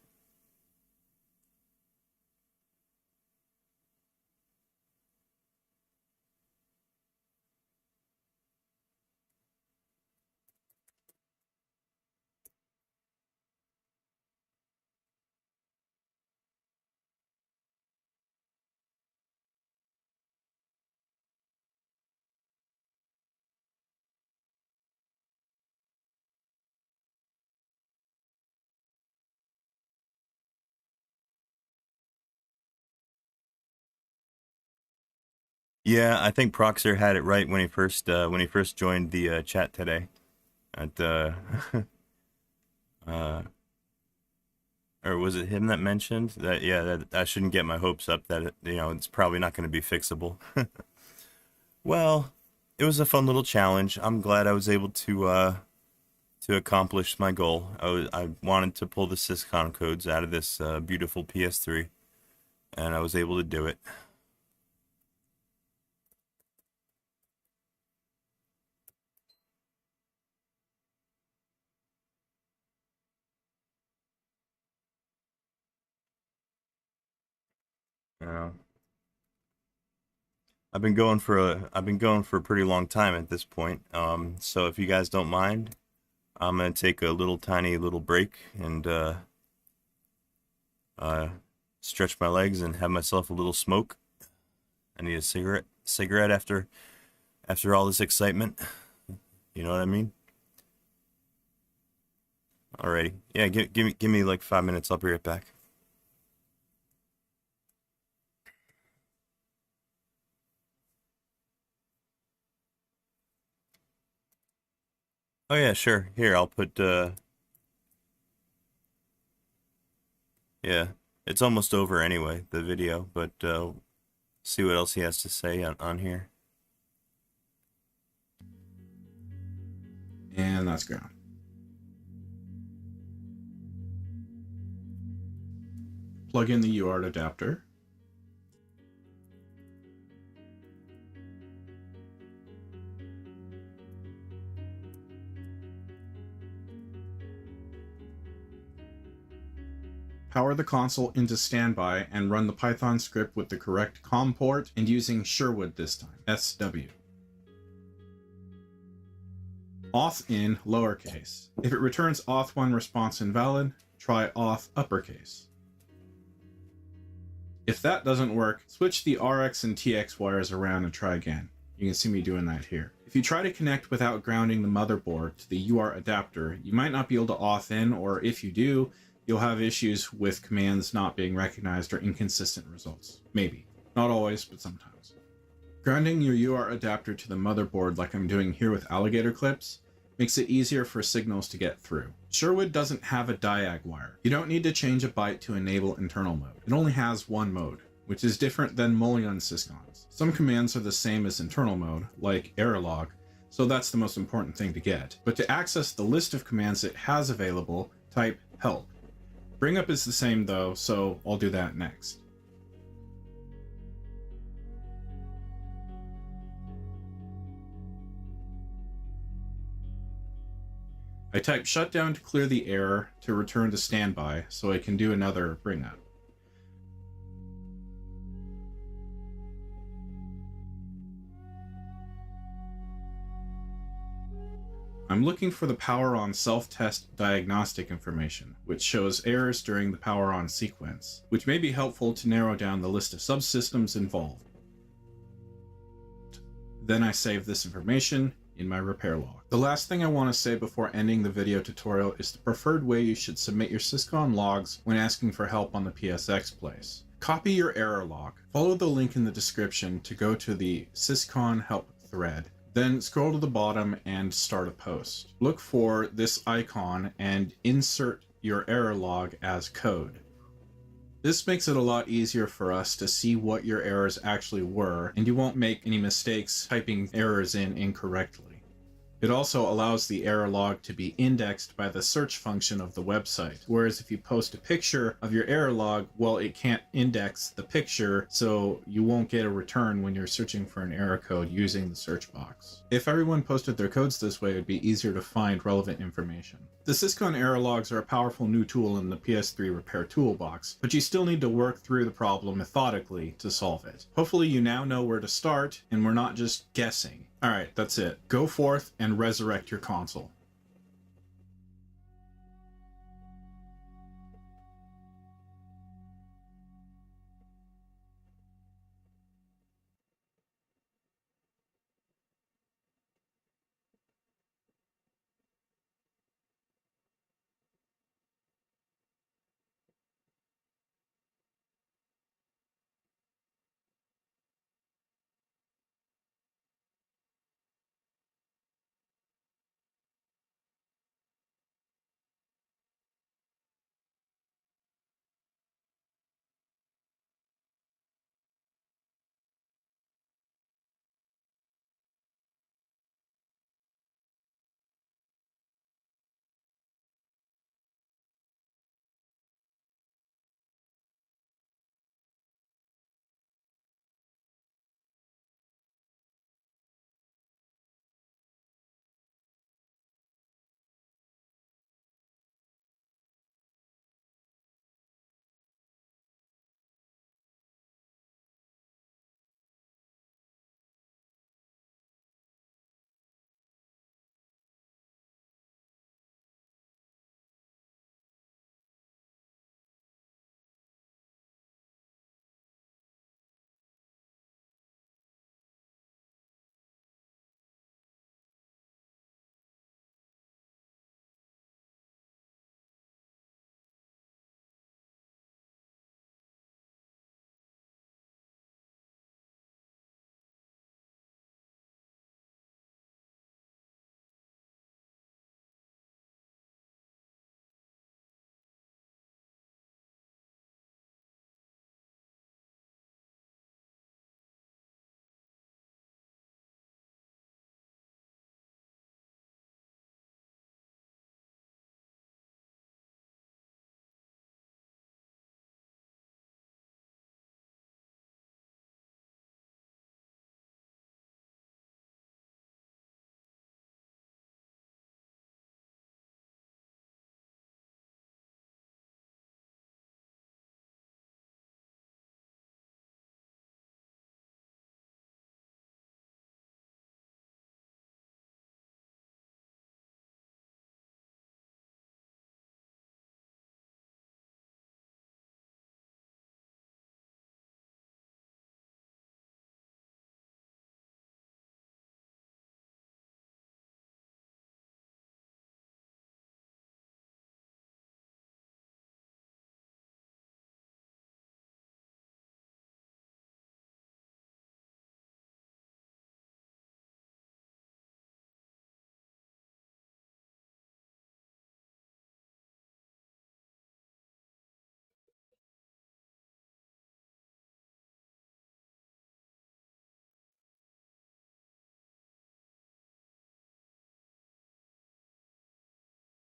Yeah, I think Proxer had it right when he first joined the chat today. At uh, or was it him that mentioned that? Yeah, that I shouldn't get my hopes up that it's probably not going to be fixable. Well, it was a fun little challenge. I'm glad I was able to accomplish my goal. I wanted to pull the SYSCON codes out of this beautiful PS3, and I was able to do it. Yeah. I've been going for a pretty long time at this point. So if you guys don't mind, I'm gonna take a little tiny little break and uh, stretch my legs and have myself a little smoke. I need a cigarette after all this excitement. You know what I mean? Alrighty. Yeah, give me like 5 minutes. I'll be right back. Oh yeah, sure. Here, I'll put yeah. It's almost over anyway, the video, but see what else he has to say on here. And that's ground. Plug in the UART adapter. Power the console into standby and run the Python script with the correct COM port and using Sherwood this time, SW. Auth in lowercase. If it returns auth1 response invalid, try auth uppercase. If that doesn't work, switch the RX and TX wires around and try again. You can see me doing that here. If you try to connect without grounding the motherboard to the UART adapter, you might not be able to auth in, or if you do, you'll have issues with commands not being recognized or inconsistent results. Maybe. Not always, but sometimes. Grounding your UART adapter to the motherboard like I'm doing here with alligator clips makes it easier for signals to get through. Sherwood doesn't have a diag wire. You don't need to change a byte to enable internal mode. It only has one mode, which is different than Mullion SYSCONs. Some commands are the same as internal mode, like error log, so that's the most important thing to get. But to access the list of commands it has available, type help. Bring up is the same though, so I'll do that next. I type shutdown to clear the error to return to standby so I can do another bring up. I'm looking for the power on self-test diagnostic information, which shows errors during the power on sequence, which may be helpful to narrow down the list of subsystems involved. Then I save this information in my repair log. The last thing I want to say before ending the video tutorial is the preferred way you should submit your SYSCON logs when asking for help on the PSX place. Copy your error log, follow the link in the description to go to the SYSCON help thread, then scroll to the bottom and start a post. Look for this icon and insert your error log as code. This makes it a lot easier for us to see what your errors actually were, and you won't make any mistakes typing errors in incorrectly. It also allows the error log to be indexed by the search function of the website, whereas if you post a picture of your error log, well, it can't index the picture, so you won't get a return when you're searching for an error code using the search box. If everyone posted their codes this way, it would be easier to find relevant information. The SYSCON error logs are a powerful new tool in the PS3 repair toolbox, but you still need to work through the problem methodically to solve it. Hopefully you now know where to start, and we're not just guessing. Alright, that's it. Go forth and resurrect your console.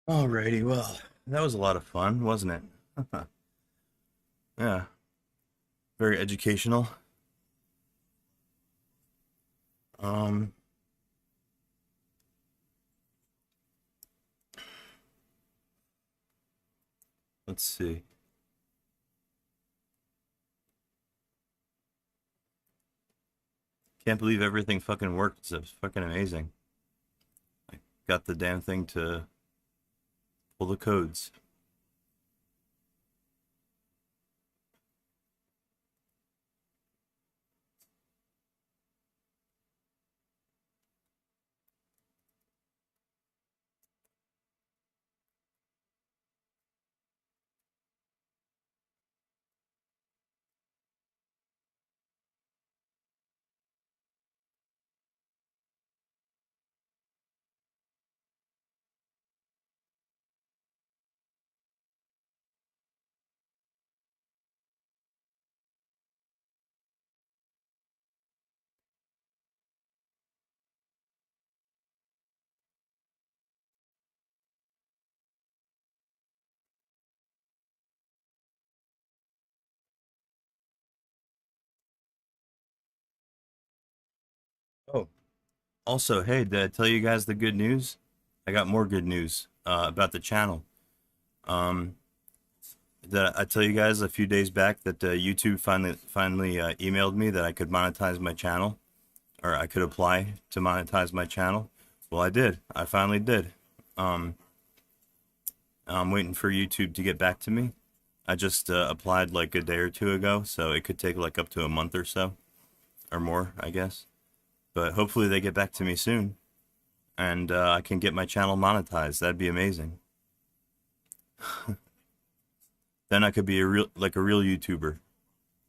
Alrighty, well, that was a lot of fun, wasn't it? Yeah, very educational. Um, let's see. Can't believe everything fucking worked. It's fucking amazing. I got the damn thing to pull the codes. Oh, also, hey, did I tell you guys the good news? I got more good news about the channel. Um, did I tell you guys a few days back that YouTube finally emailed me that I could monetize my channel, or I could apply to monetize my channel? Well, I did. I finally did. Um, I'm waiting for YouTube to get back to me. I just applied like a day or two ago, so it could take like up to a month or so, or more, I guess. But hopefully they get back to me soon, and I can get my channel monetized. That'd be amazing. Then I could be like a real YouTuber,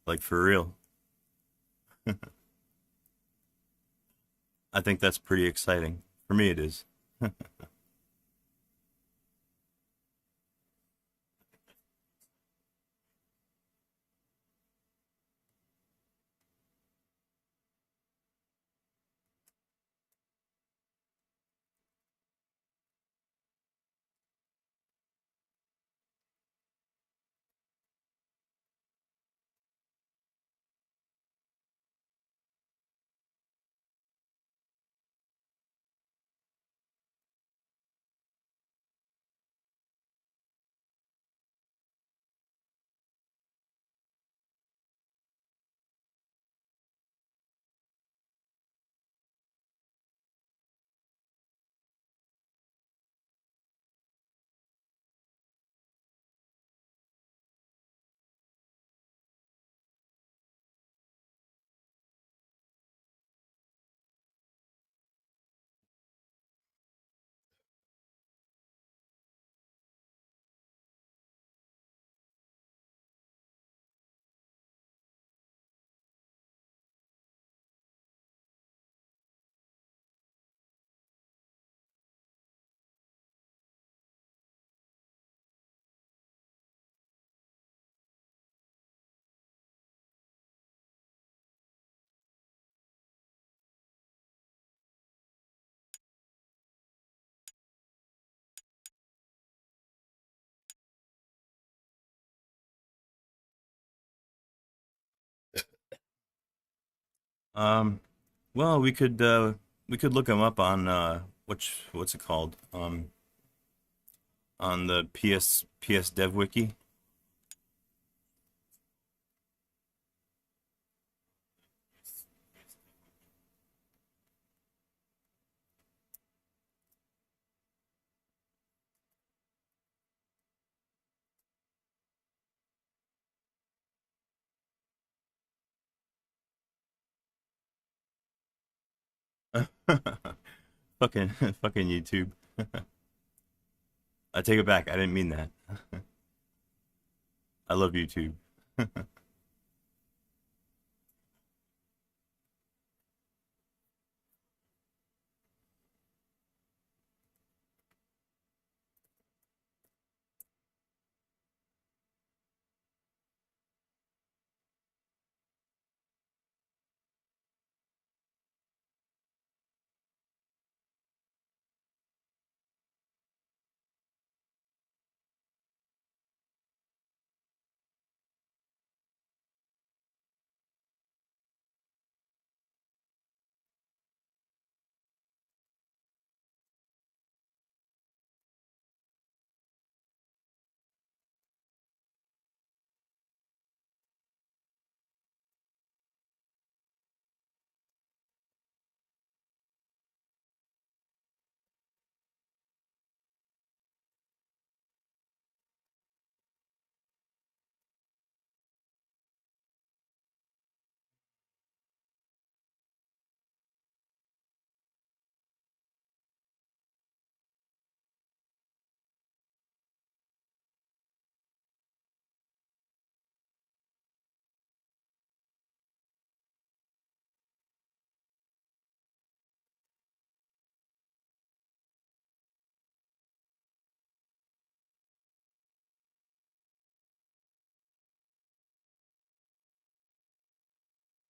like for real. I think that's pretty exciting. For me, it is. Um, well, we could look them up on what's it called? On the PS Dev Wiki. Fucking fucking YouTube. I take it back. I didn't mean that. I love YouTube.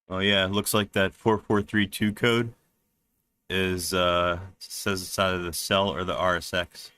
Oh yeah, it looks like that 4432 code is says it's either the cell or the RSX.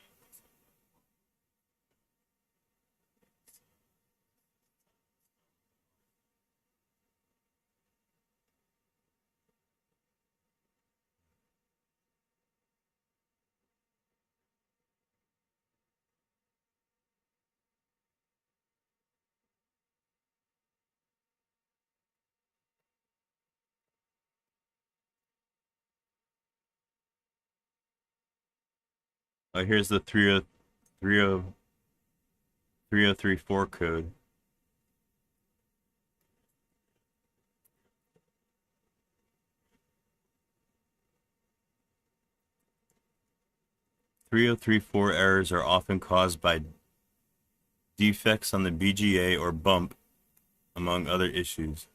Oh, here's the 3034 code. .3034 errors are often caused by defects on the BGA or bump, among other issues.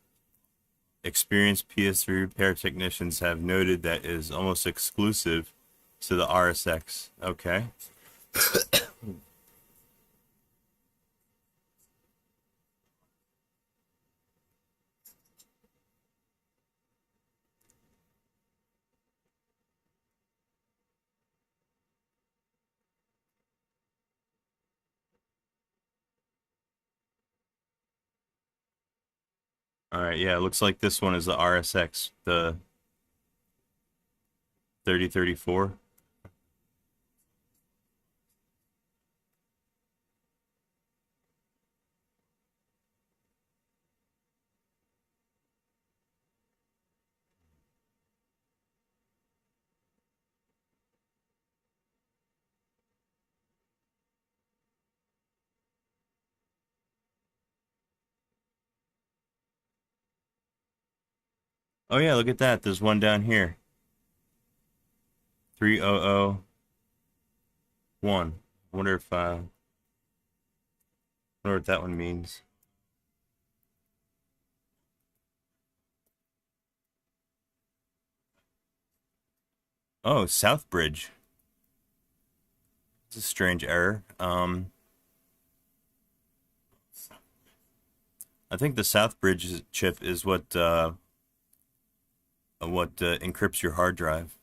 Experienced PS3 repair technicians have noted that it is almost exclusive to the RSX. Okay. All right, yeah, it looks like this one is the RSX, the 3034. Oh yeah, look at that. There's one down here. 3001. Wonder what that one means. Oh, Southbridge. It's a strange error. I think the Southbridge chip is what encrypts your hard drive.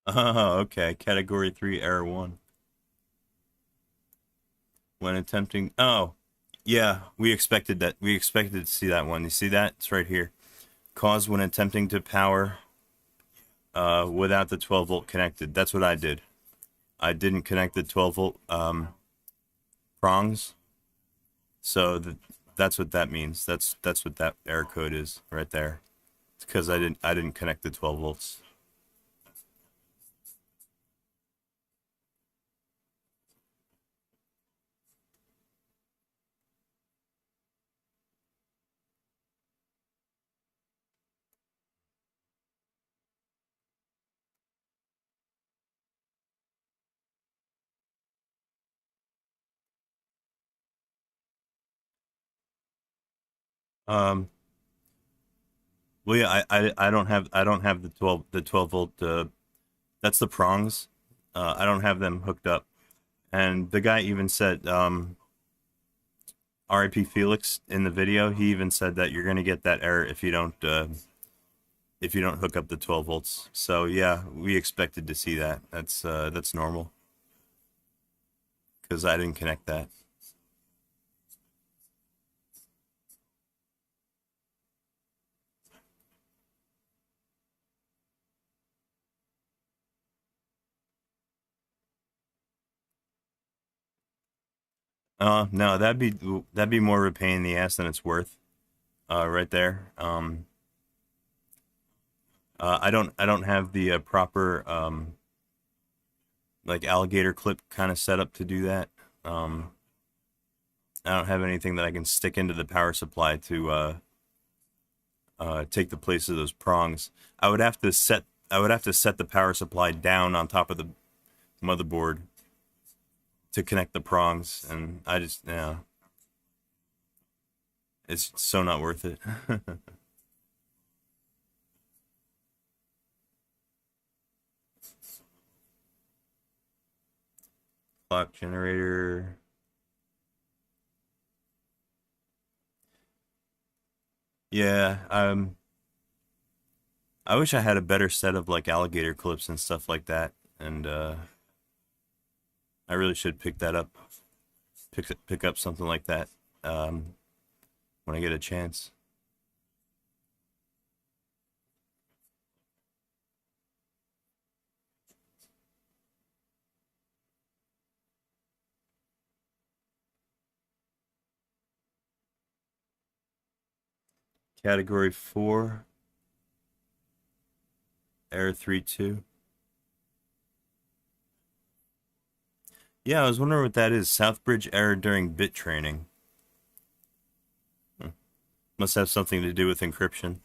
Oh, okay. Category 3 error 1. When attempting, oh, yeah, we expected that. We expected to see that one. You see that? It's right here. Cause when attempting to power without the 12 volt connected. That's what I did. I didn't connect the 12 volt prongs. So that's what that means. That's what that error code is right there. It's because I didn't connect the 12 volts. Um, well, yeah, I don't have the 12 volt. That's the prongs. I don't have them hooked up. And the guy even said, RIP Felix in the video, he even said that you're gonna get that error if you don't hook up the 12 volts. So yeah, we expected to see that. That's normal because I didn't connect that. No, that'd be more of a pain in the ass than it's worth. Right there. I don't have the proper like alligator clip kind of setup to do that. I don't have anything that I can stick into the power supply to take the place of those prongs. I would have to set the power supply down on top of the motherboard to connect the prongs, and I just, yeah, it's so not worth it. Clock generator. Yeah, I wish I had a better set of like alligator clips and stuff like that, and I really should pick that up. Pick up something like that um, when I get a chance. Category 4, error 32. Yeah, I was wondering what that is. Southbridge error during bit training. Must have something to do with encryption.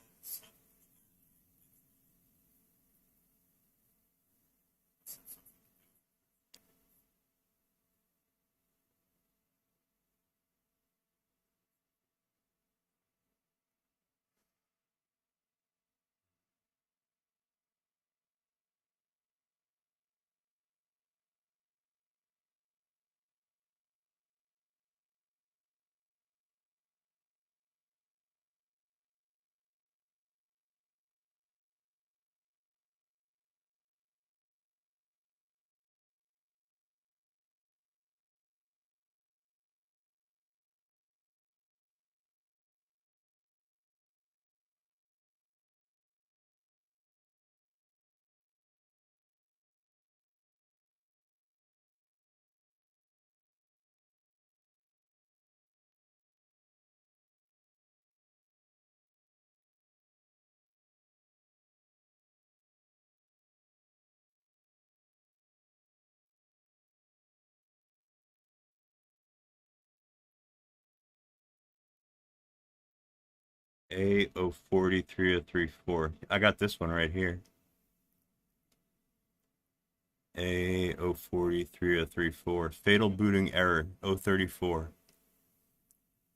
A040334. I got this one right here. A040334. Fatal booting error 034.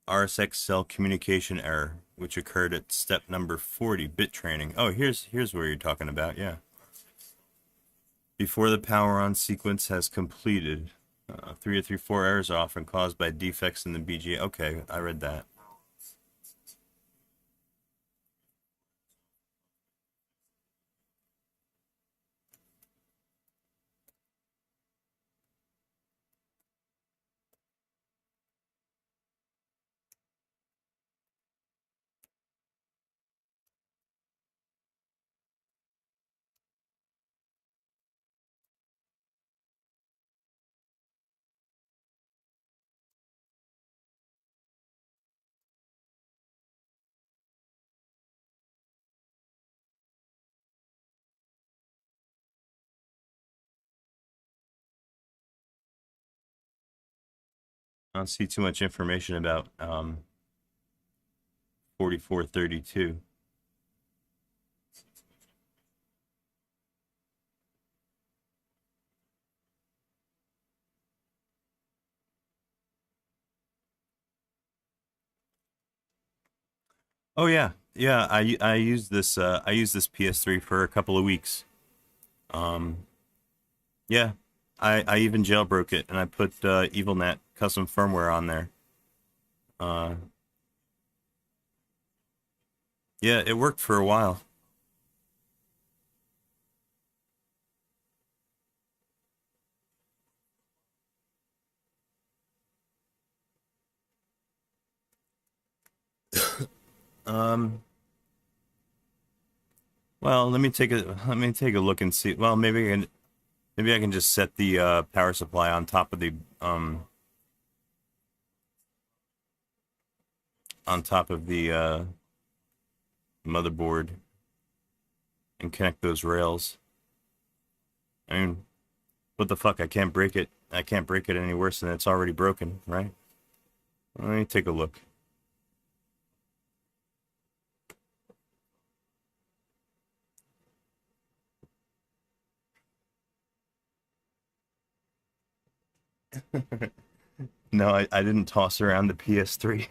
RSX cell communication error, which occurred at step number 40, bit training. Oh, here's where you're talking about, yeah. Before the power on sequence has completed. 3034 errors are often caused by defects in the BGA. Okay, I read that. I don't see too much information about 4432. Oh yeah, yeah. I used this PS3 for a couple of weeks. Um, yeah, I even jailbroke it and I put EvilNet custom firmware on there. Uh, yeah, it worked for a while. Um, well, let me take a look and see. Well, maybe I can just set the power supply on top of the motherboard and connect those rails. I mean, what the fuck? I can't break it. I can't break it any worse than it's already broken, right? Let me take a look. No, I didn't toss around the PS3.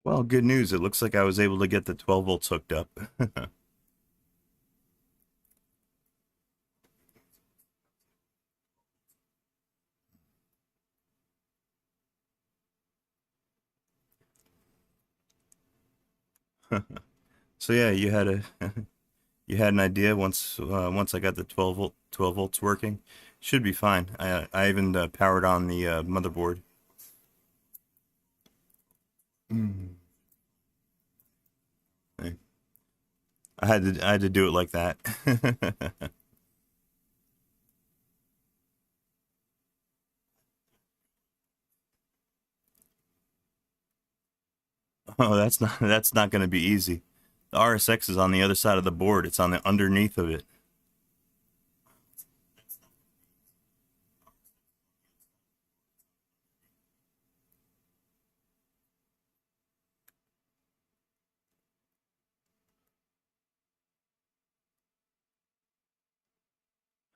Well, good news. It looks like I was able to get the 12 volts hooked up. So yeah, you had a you had an idea once I got the 12 volts working. Should be fine. I even powered on the motherboard. Mm. I had to do it like that. Oh, that's not going to be easy. The RSX is on the other side of the board. It's on the underneath of it.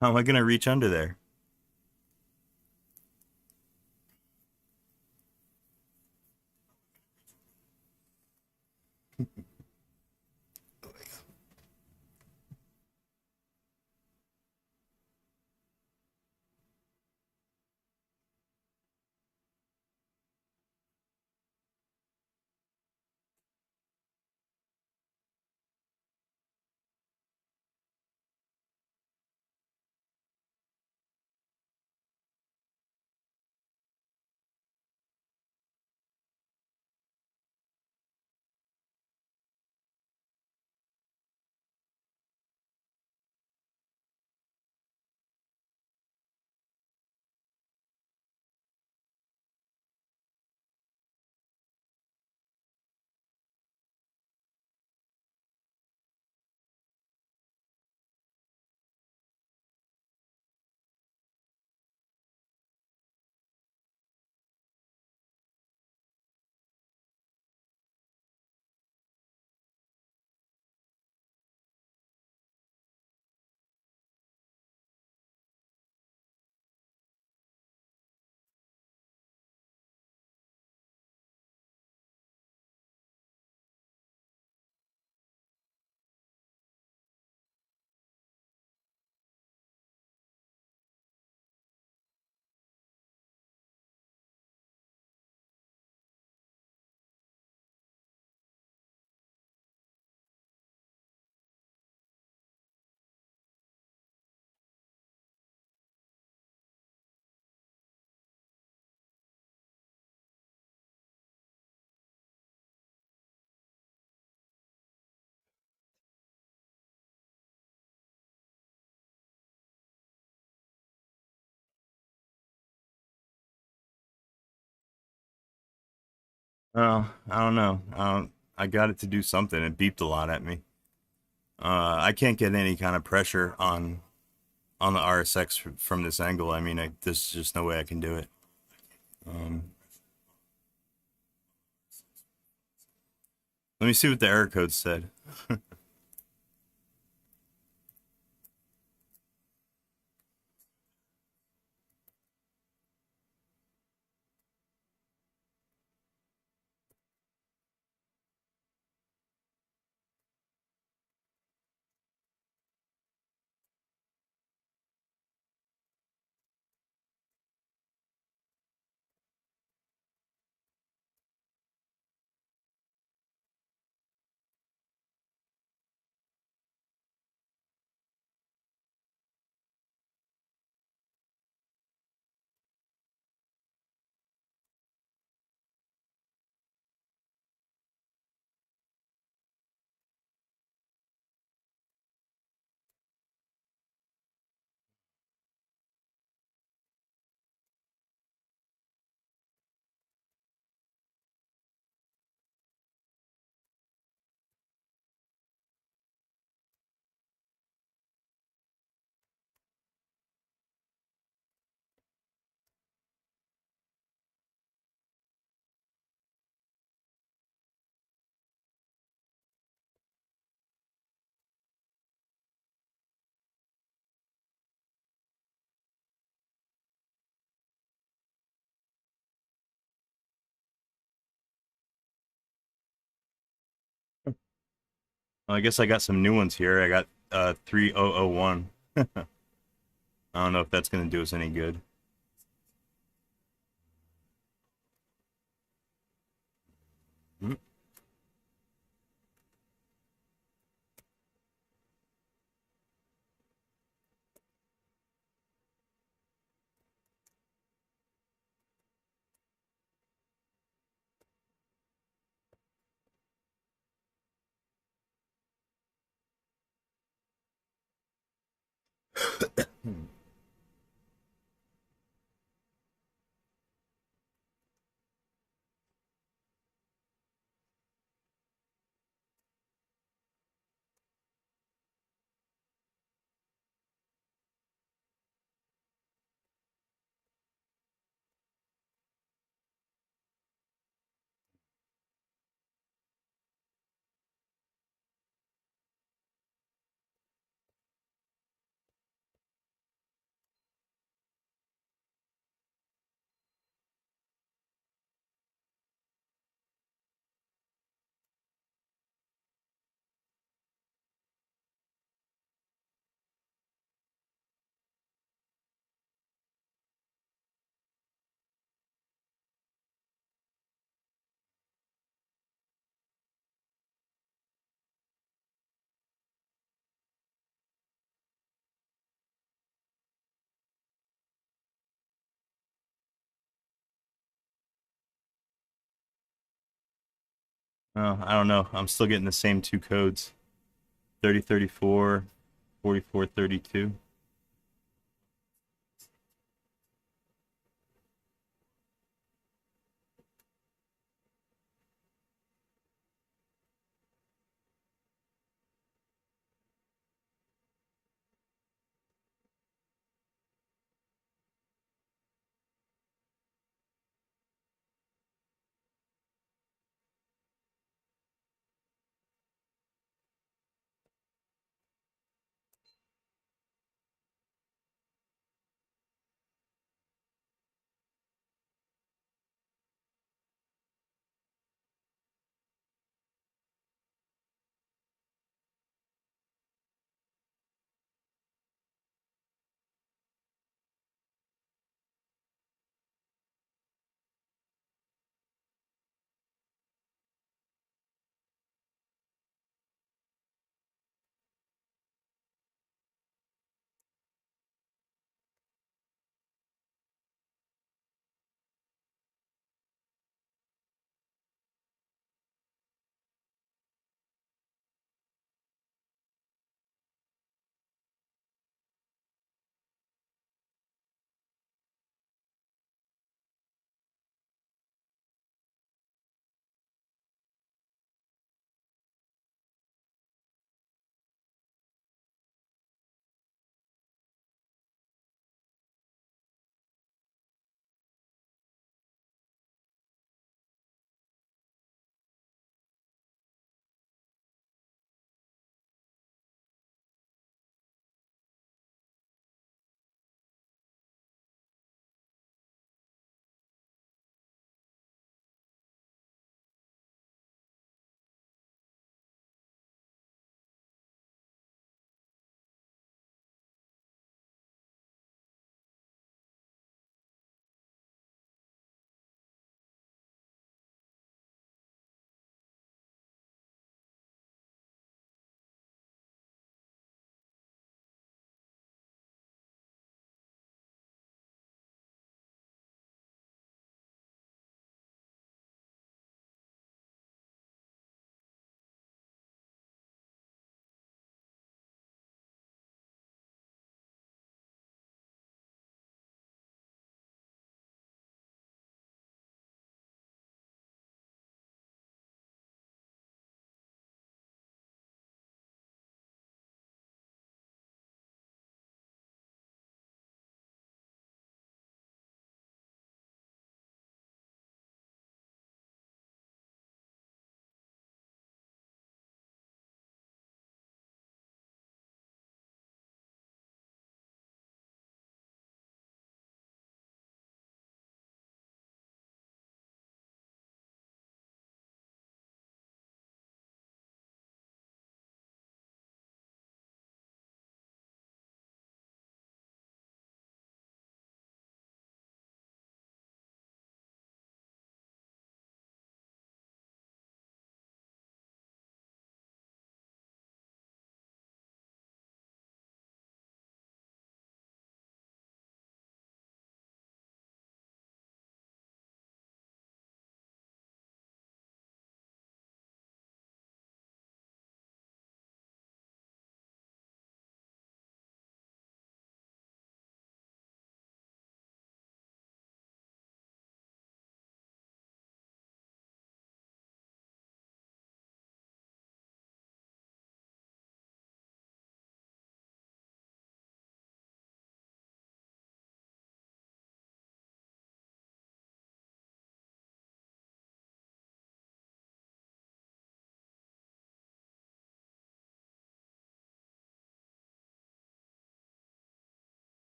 How am I going to reach under there? I don't know. I got it to do something. It beeped a lot at me. I can't get any kind of pressure on the RSX from this angle. I mean, there's just no way I can do it. Let me see what the error code said. Well, I guess I got some new ones here. I got 3001. I don't know if that's going to do us any good. Hmm. Oh, I don't know. I'm still getting the same two codes. 3034, 4432.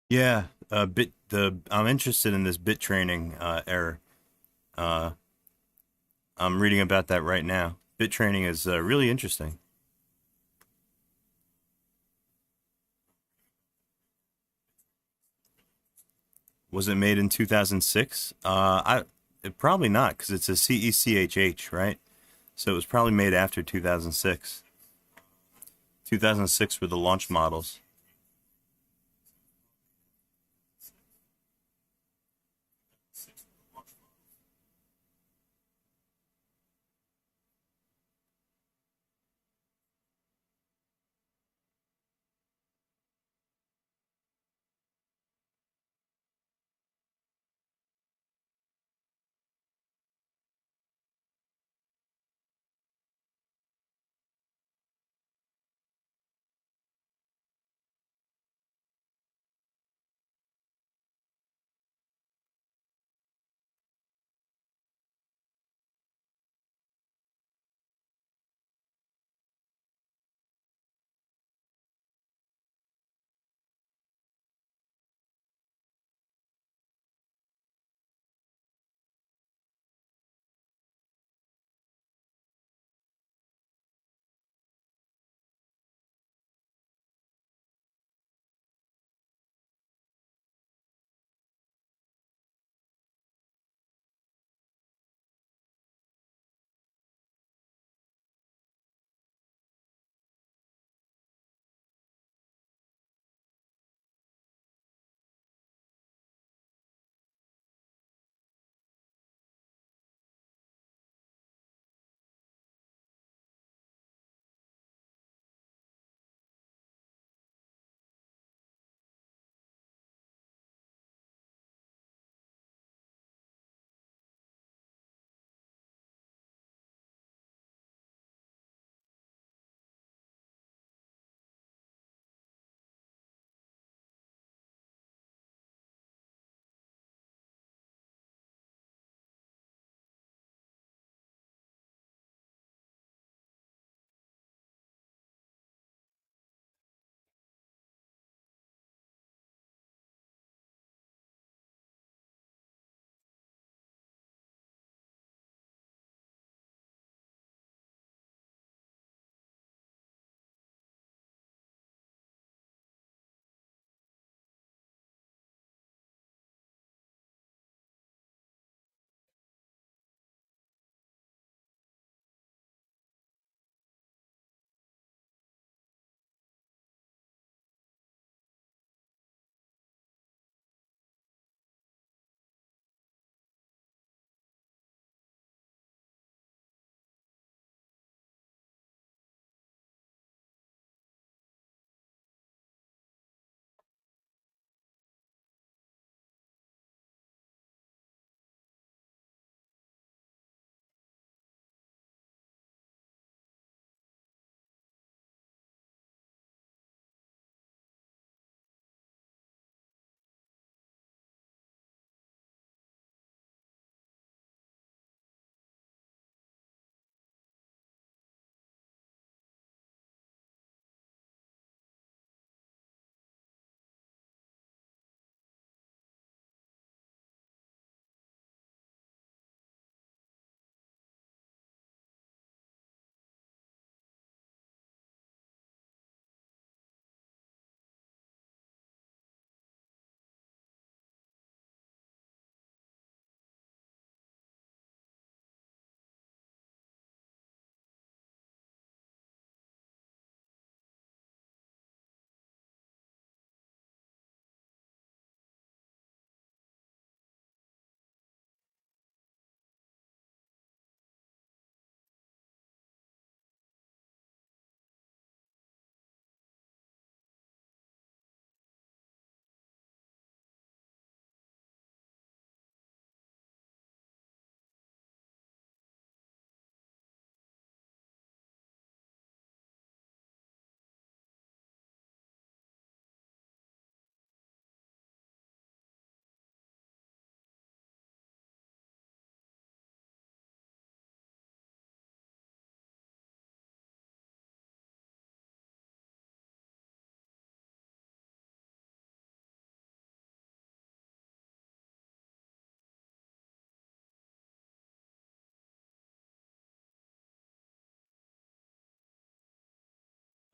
Yeah, I'm interested in this bit training error. Uh, I'm reading about that right now. Bit training is really interesting. Was it made in 2006? Probably not, because it's a CECHH, right? So it was probably made after 2006. 2006 were the launch models.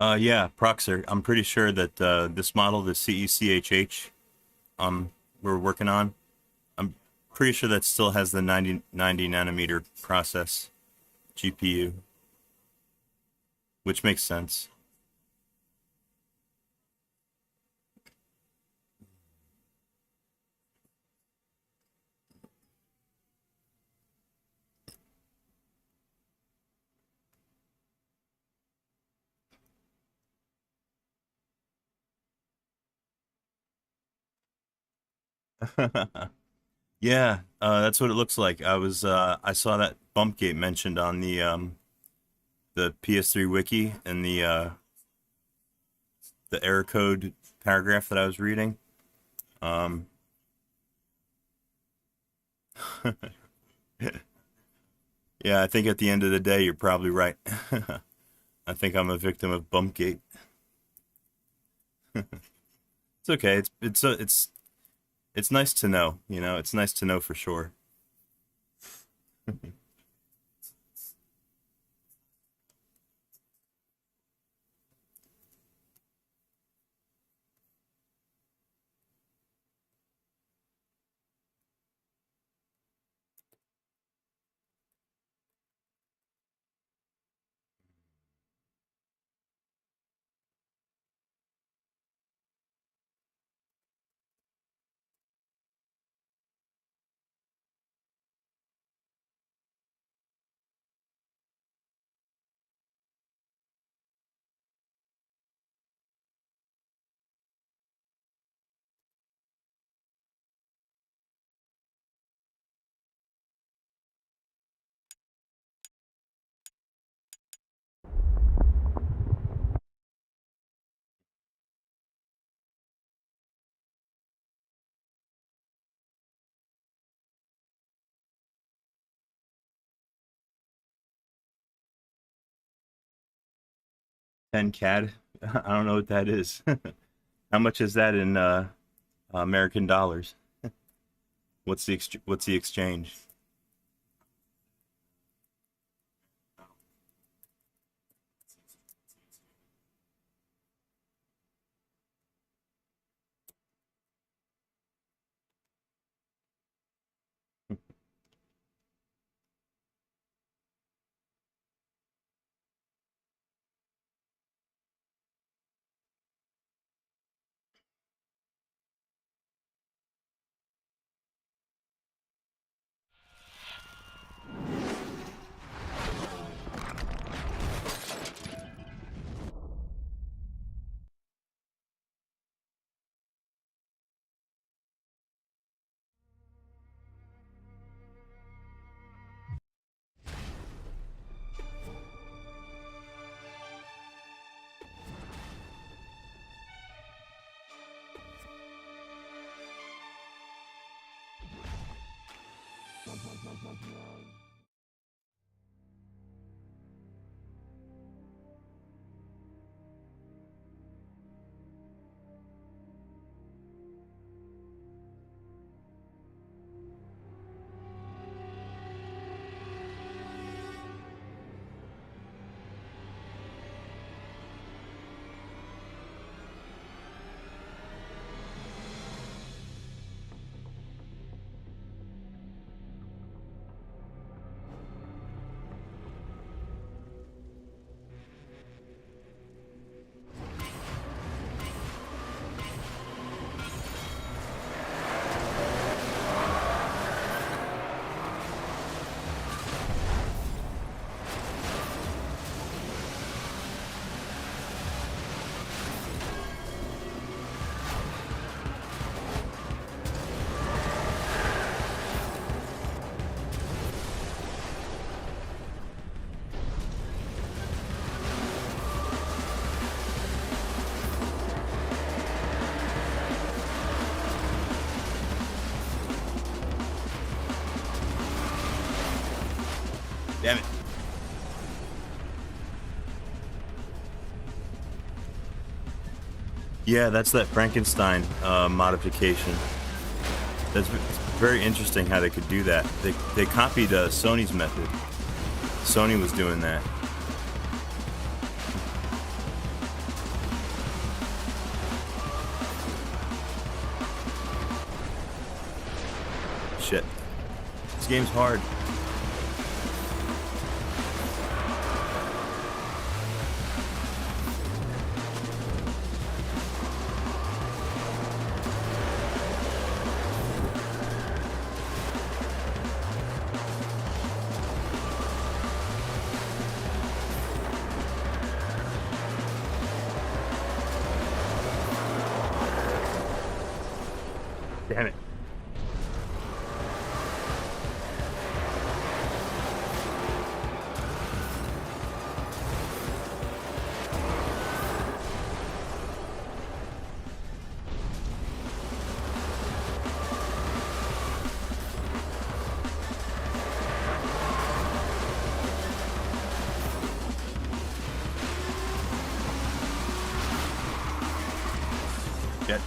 Yeah, Proxer. I'm pretty sure that this model, the CECHH, we're working on, I'm pretty sure that still has the 90 nanometer process GPU, which makes sense. Yeah, that's what it looks like. I saw that bump gate mentioned on the PS3 wiki and the error code paragraph that I was reading. Um, yeah, I think at the end of the day, you're probably right. I think I'm a victim of bump gate. It's okay. It's nice to know. You know, it's nice to know for sure. 10 CAD. I don't know what that is. How much is that in American dollars? What's the exchange? Damn it. Yeah, that's that Frankenstein modification. That's very interesting how they could do that. They copied Sony's method. Sony was doing that. shit. This game's hard. Damn it. Get.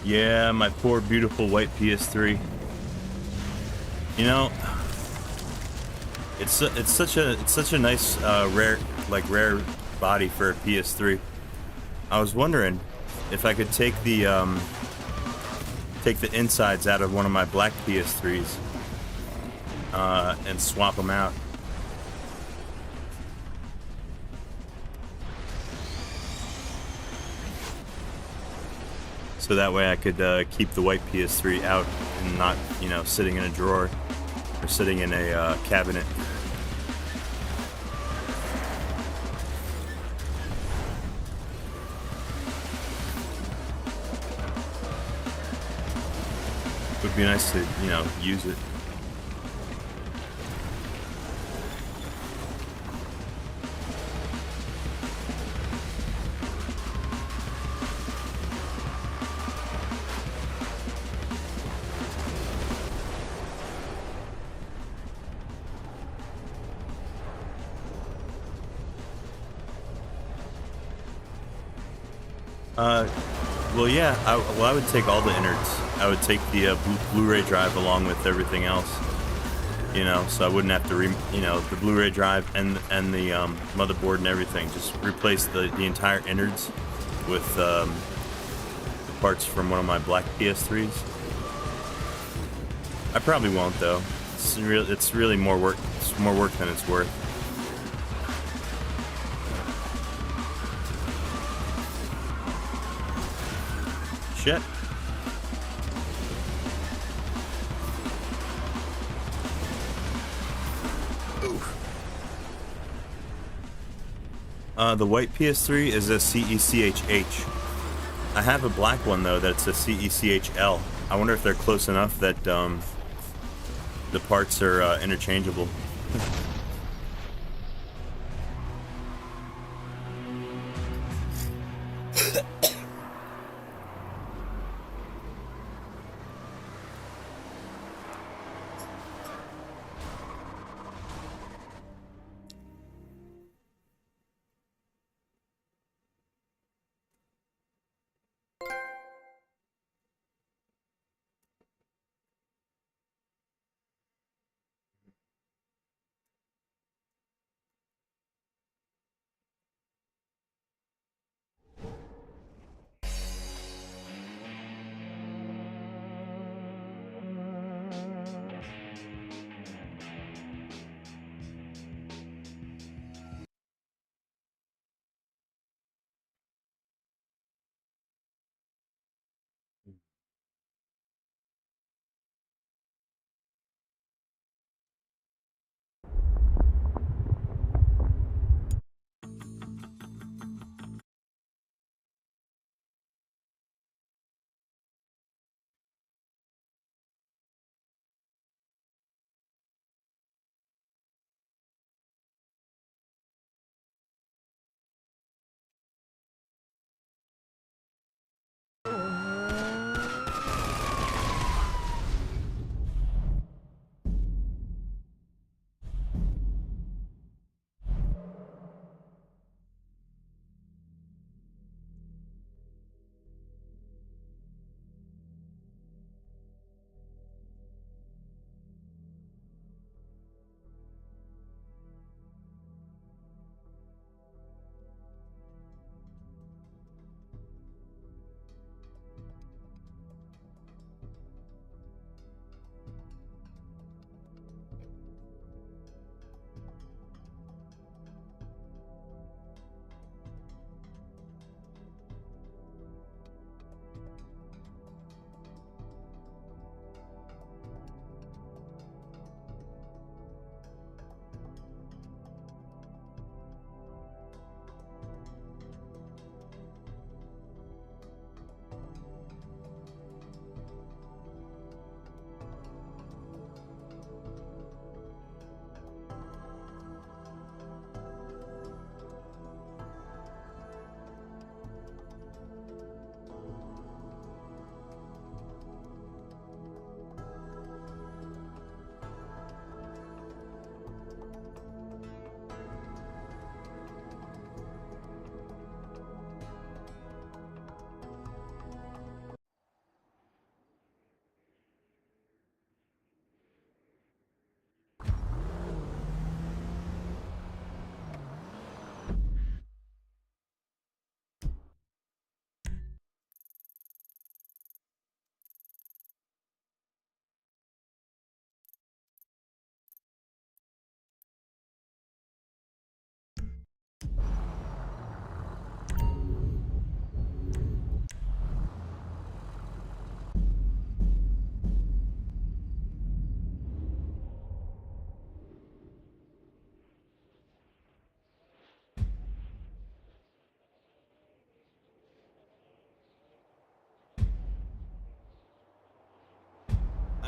Yeah, my poor beautiful white PS3. You know, it's such a nice rare body for a PS3. I was wondering if I could take the insides out of one of my black PS3s and swap them out. So that way I could keep the white PS3 out and not, you know, sitting in a drawer or sitting in a cabinet. Would be nice to, you know, use it. Well, yeah, I would take all the innards. I would take the Blu-ray drive along with everything else, you know, so I wouldn't have to, you know, the Blu-ray drive and the motherboard and everything. Just replace the entire innards with the parts from one of my black PS3s. I probably won't, though. It's really more work. It's more work than it's worth. Shit. Oof. The white PS3 is a CECHH. I have a black one though that's a CECHL. I wonder if they're close enough that the parts are interchangeable.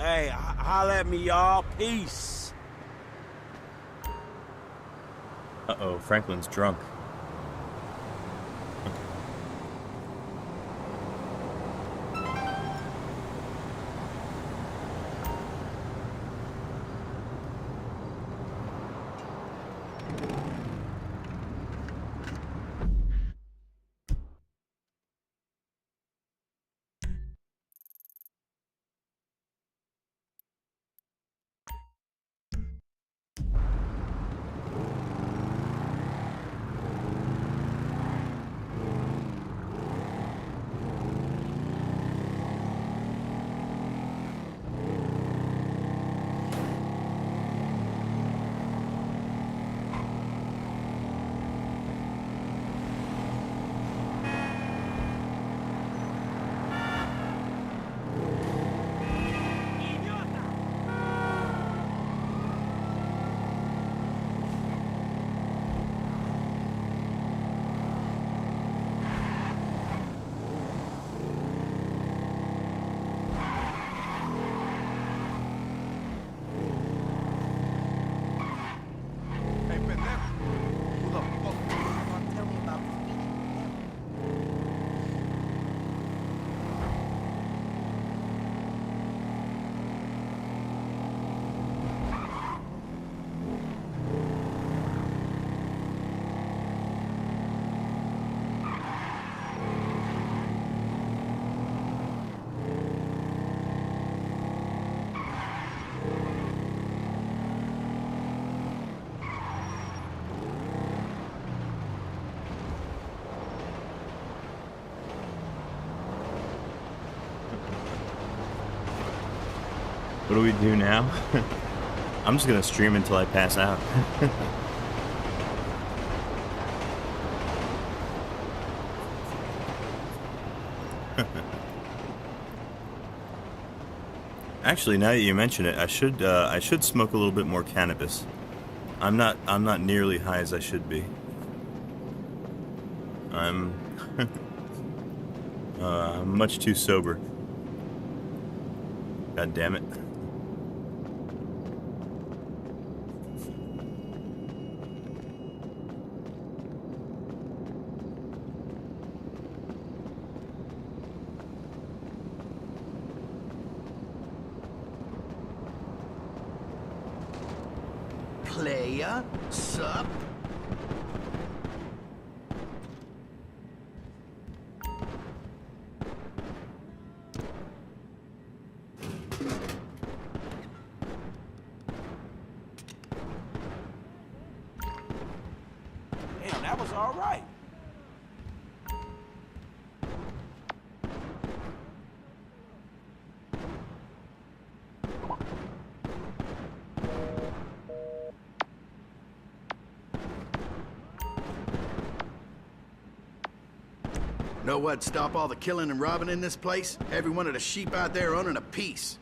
Hey, holla at me, y'all. Peace. Uh-oh, Franklin's drunk. What do we do now? I'm just gonna stream until I pass out. Actually, now that you mention it, I should smoke a little bit more cannabis. I'm not nearly high as I should be. I'm I'm much too sober. God damn it. Playa, sup? Damn, that was all right. Know what'd stop all the killing and robbing in this place? Every one of the sheep out there owning a piece.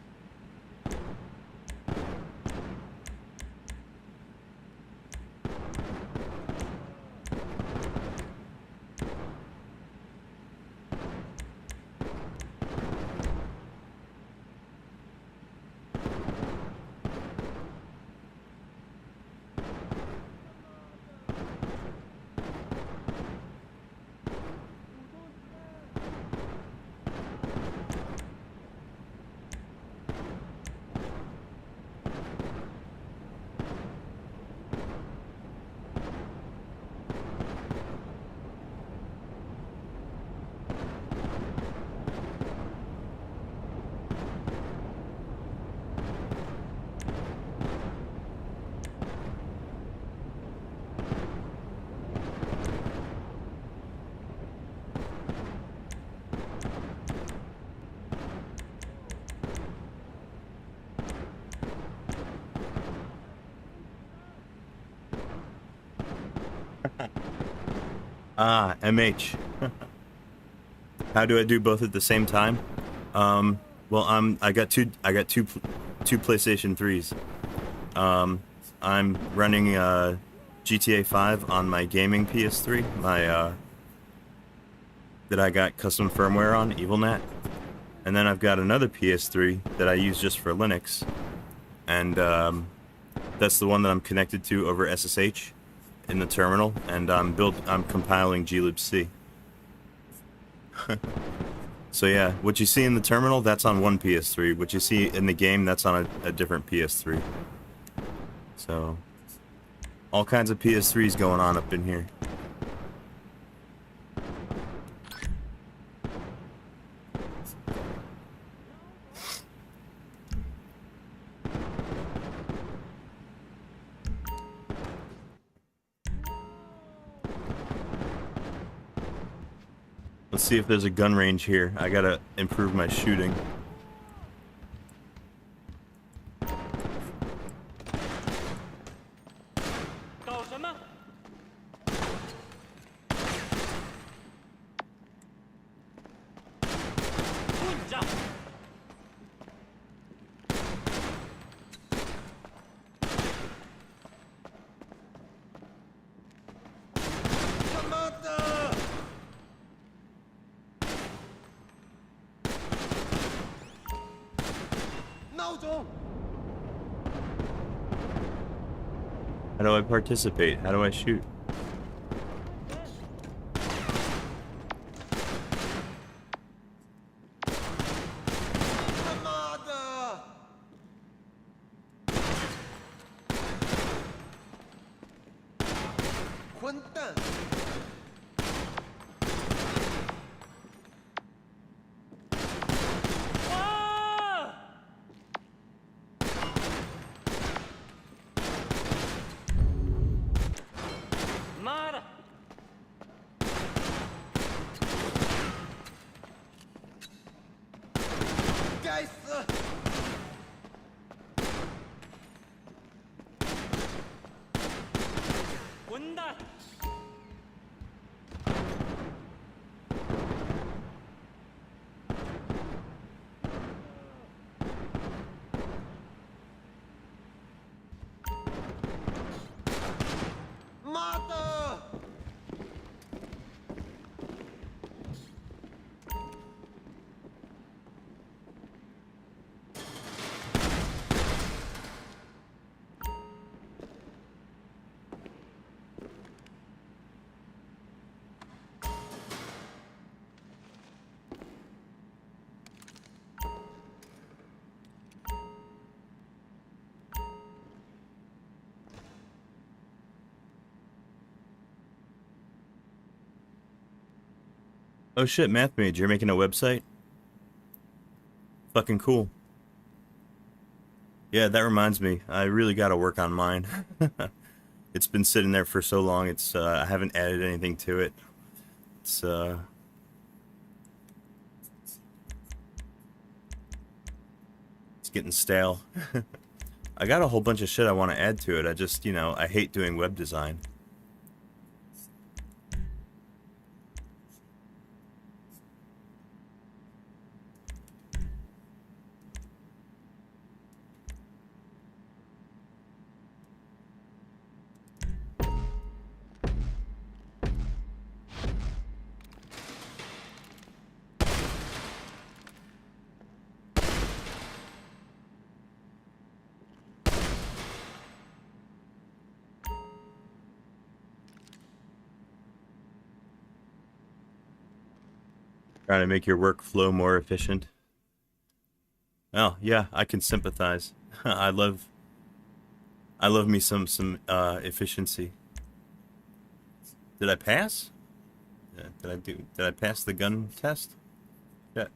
Ah, MH. How do I do both at the same time? Well, I got two PlayStation 3s. I'm running GTA 5 on my gaming PS3, my that I got custom firmware on, EvilNet. And then I've got another PS3 that I use just for Linux. And that's the one that I'm connected to over SSH in the terminal, and I'm compiling glibc. So yeah, what you see in the terminal, that's on one PS3. What you see in the game, that's on a different PS3. So all kinds of PS3s going on up in here. Let's see if there's a gun range here. I gotta improve my shooting. How do I participate? How do I shoot? Oh shit, Math Mage, you're making a website? Fucking cool. Yeah, that reminds me. I really gotta work on mine. It's been sitting there for so long, it's I haven't added anything to it. It's getting stale. I got a whole bunch of shit I want to add to it. I just, you know, I hate doing web design. Trying to make your workflow more efficient. Oh, yeah, I can sympathize. I love me some efficiency. Did I pass? Yeah, did I pass the gun test? Yeah.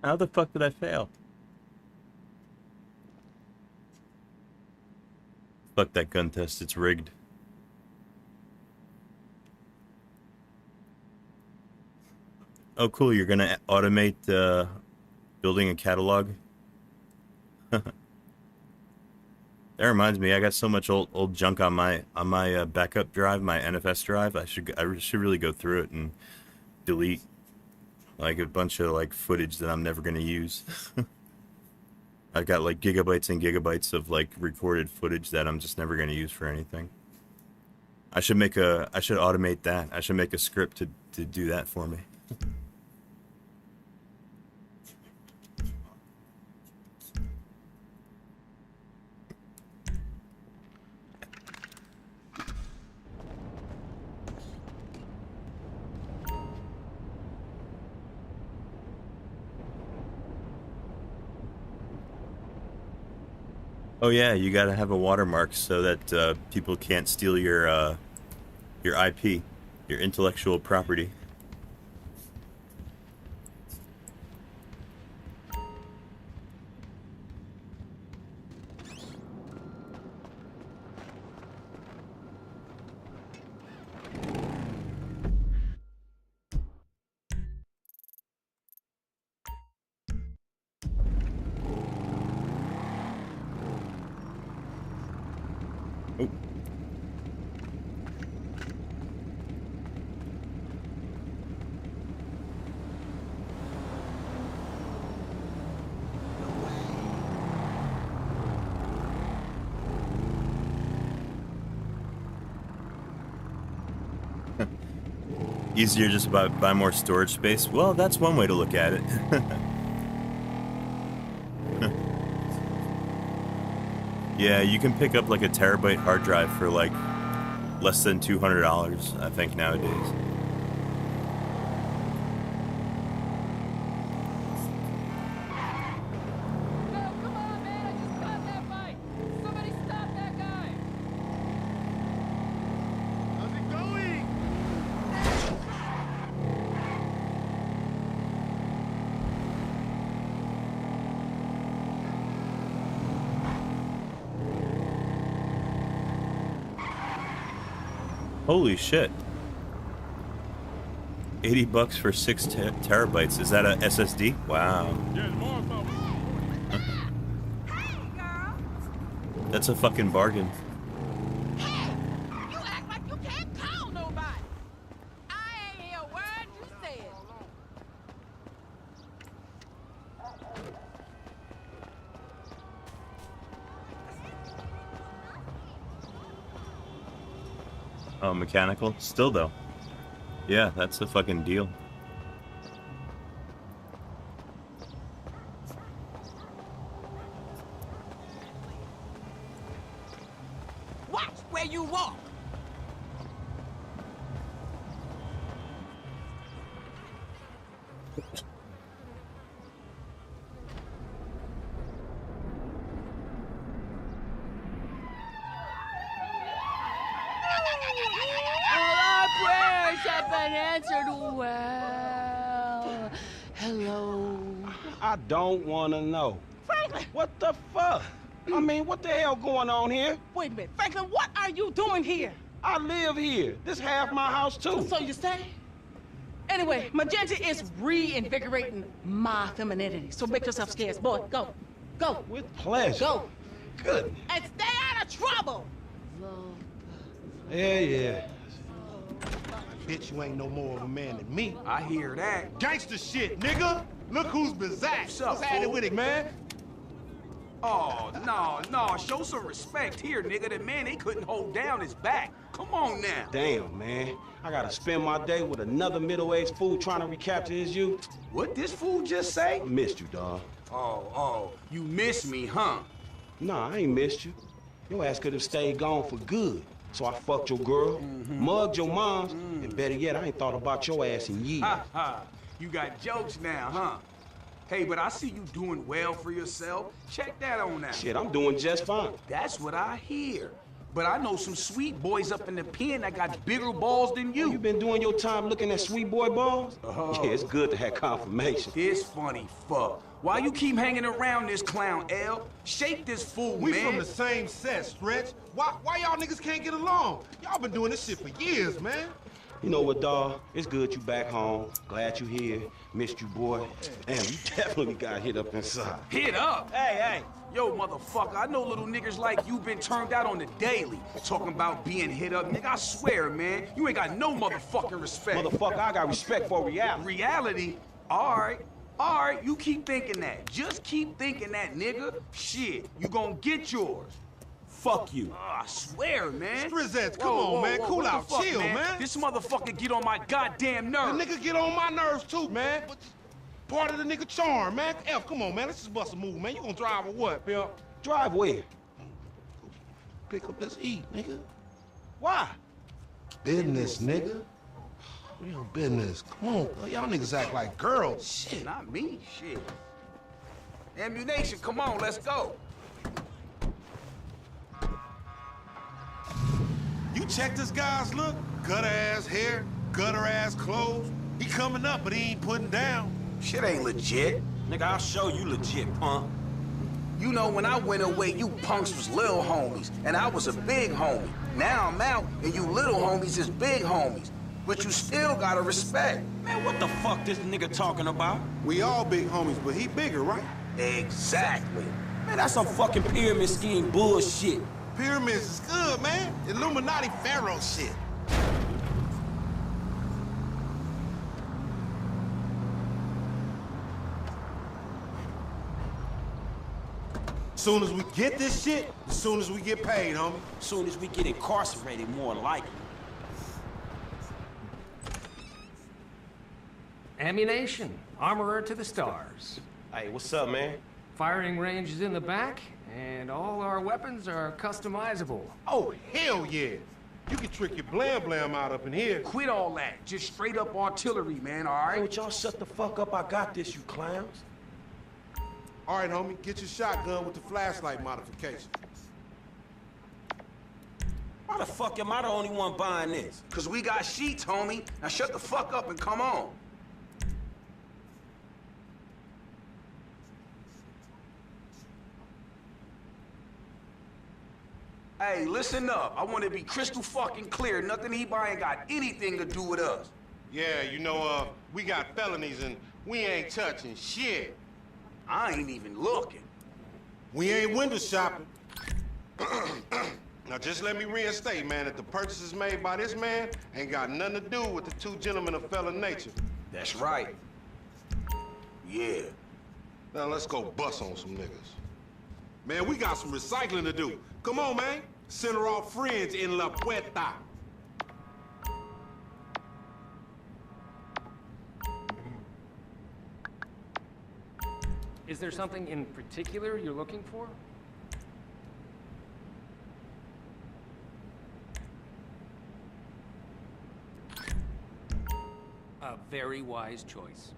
How the fuck did I fail? Fuck that gun test, it's rigged. Oh cool, you're gonna automate building a catalog? That reminds me, I got so much old junk on my backup drive, my NFS drive. I should really go through it and delete like a bunch of like footage that I'm never gonna use. I've got like gigabytes and gigabytes of like recorded footage that I'm just never gonna use for anything. I should automate that. I should make a script to do that for me. Oh yeah, you gotta have a watermark so that people can't steal your IP, your intellectual property. Oh. Easier just about buy more storage space. Well, that's one way to look at it. Yeah, you can pick up like a terabyte hard drive for like less than $200, I think, nowadays. Holy shit. 80 bucks for 6 terabytes. Is that a SSD? Wow. That's a fucking bargain. Hey, you act like you can't call nobody. I ain't hear a word you said. Oh, mechanical? Still though. Yeah, that's a fucking deal. Watch where you walk. Answered well. Hello. I don't want to know. Franklin! What the fuck? I mean, what the hell going on here? Wait a minute. Franklin, what are you doing here? I live here. This half my house, too. So you say? Anyway, Magenta is reinvigorating my femininity. So make yourself scarce. Boy, go. Go. With pleasure. Go. Good. And stay out of trouble. Yeah. Bitch, you ain't no more of a man than me. I hear that. Gangsta shit, nigga. Look who's bizarre. What's at it with it, man? Oh, no. Show some respect here, nigga. That man, they couldn't hold down his back. Come on now. Damn, man. I gotta spend my day with another middle-aged fool trying to recapture his youth. What this fool just say? I missed you, dawg. Oh, you missed me, huh? Nah, I ain't missed you. Your ass could have stayed gone for good. So I fucked your girl, mugged your moms, and better yet, I ain't thought about your ass in years. You got jokes now, huh? Hey, but I see you doing well for yourself. Check that on out. Shit, I'm doing just fine. That's what I hear. But I know some sweet boys up in the pen that got bigger balls than you. You been doing your time looking at sweet boy balls? Yeah, it's good to have confirmation. This funny fuck. Why you keep hanging around this clown, L? Shake this fool, We man. from the same set, Stretch. Why y'all niggas can't get along? Y'all been doing this shit for years, man. You know what, dawg? It's good you back home. Glad you here. Missed you, boy. Damn, you definitely got hit up inside. Hit up? Hey. Yo, motherfucker, I know little niggas like you been turned out on the daily. Talking about being hit up, nigga, I swear, man, you ain't got no motherfucking respect. Motherfucker, I got respect for reality. Reality? All right, you keep thinking that. Just keep thinking that, nigga. Shit, you gonna get yours. Fuck you. I swear, man. Strizzettes, come on, man. Cool what the out, fuck, chill, man. This motherfucker get on my goddamn The nerves. nigga get on my nerves too, man. But part of the nigga charm, man. F, come on, man. Let's just bust a move, man. You gonna drive or what, pimp? Drive where? Pick up this eat, nigga. Why? Business, nigga. Real business. Come on, y'all niggas act like girls. Shit. Not me, shit. Ammunition, come on, let's go. You check this guy's look? Gutter ass hair, gutter ass clothes. He coming up, but he ain't putting down. Shit ain't legit. Nigga, I'll show you legit, punk. You know, when I went away, you punks was little homies, and I was a big homie. Now I'm out, and you little homies is big homies. But you still gotta respect. Man, what the fuck this nigga talking about? We all big homies, but he bigger, right? Exactly. Man, that's some fucking pyramid scheme bullshit. Pyramids is good, man. Illuminati pharaoh shit. Soon as we get this shit, as soon as we get paid, homie. Soon as we get incarcerated, more likely. Ammunition. Armorer to the stars. Hey, what's up, man? Firing range is in the back, and all our weapons are customizable. Oh, hell yeah. You can trick your blam blam out up in here. Quit all that. Just straight up artillery, man, all right? Hey, would y'all shut the fuck up? I got this, you clowns. All right, homie, get your shotgun with the flashlight modification. Why the fuck am I the only one buying this? Cause we got sheets, homie. Now shut the fuck up and come on. Hey, listen up. I want to be crystal fucking clear. Nothing he buying got anything to do with us. Yeah, you know, we got felonies and we ain't touching shit. I ain't even looking. We ain't window shopping. Now just let me reinstate, man, that the purchases made by this man ain't got nothing to do with the two gentlemen of felon nature. That's right. Yeah. Now let's go bust on some niggas. Man, we got some recycling to do. Come on, man. Send her off friends in La Puerta. Is there something in particular you're looking for? A very wise choice.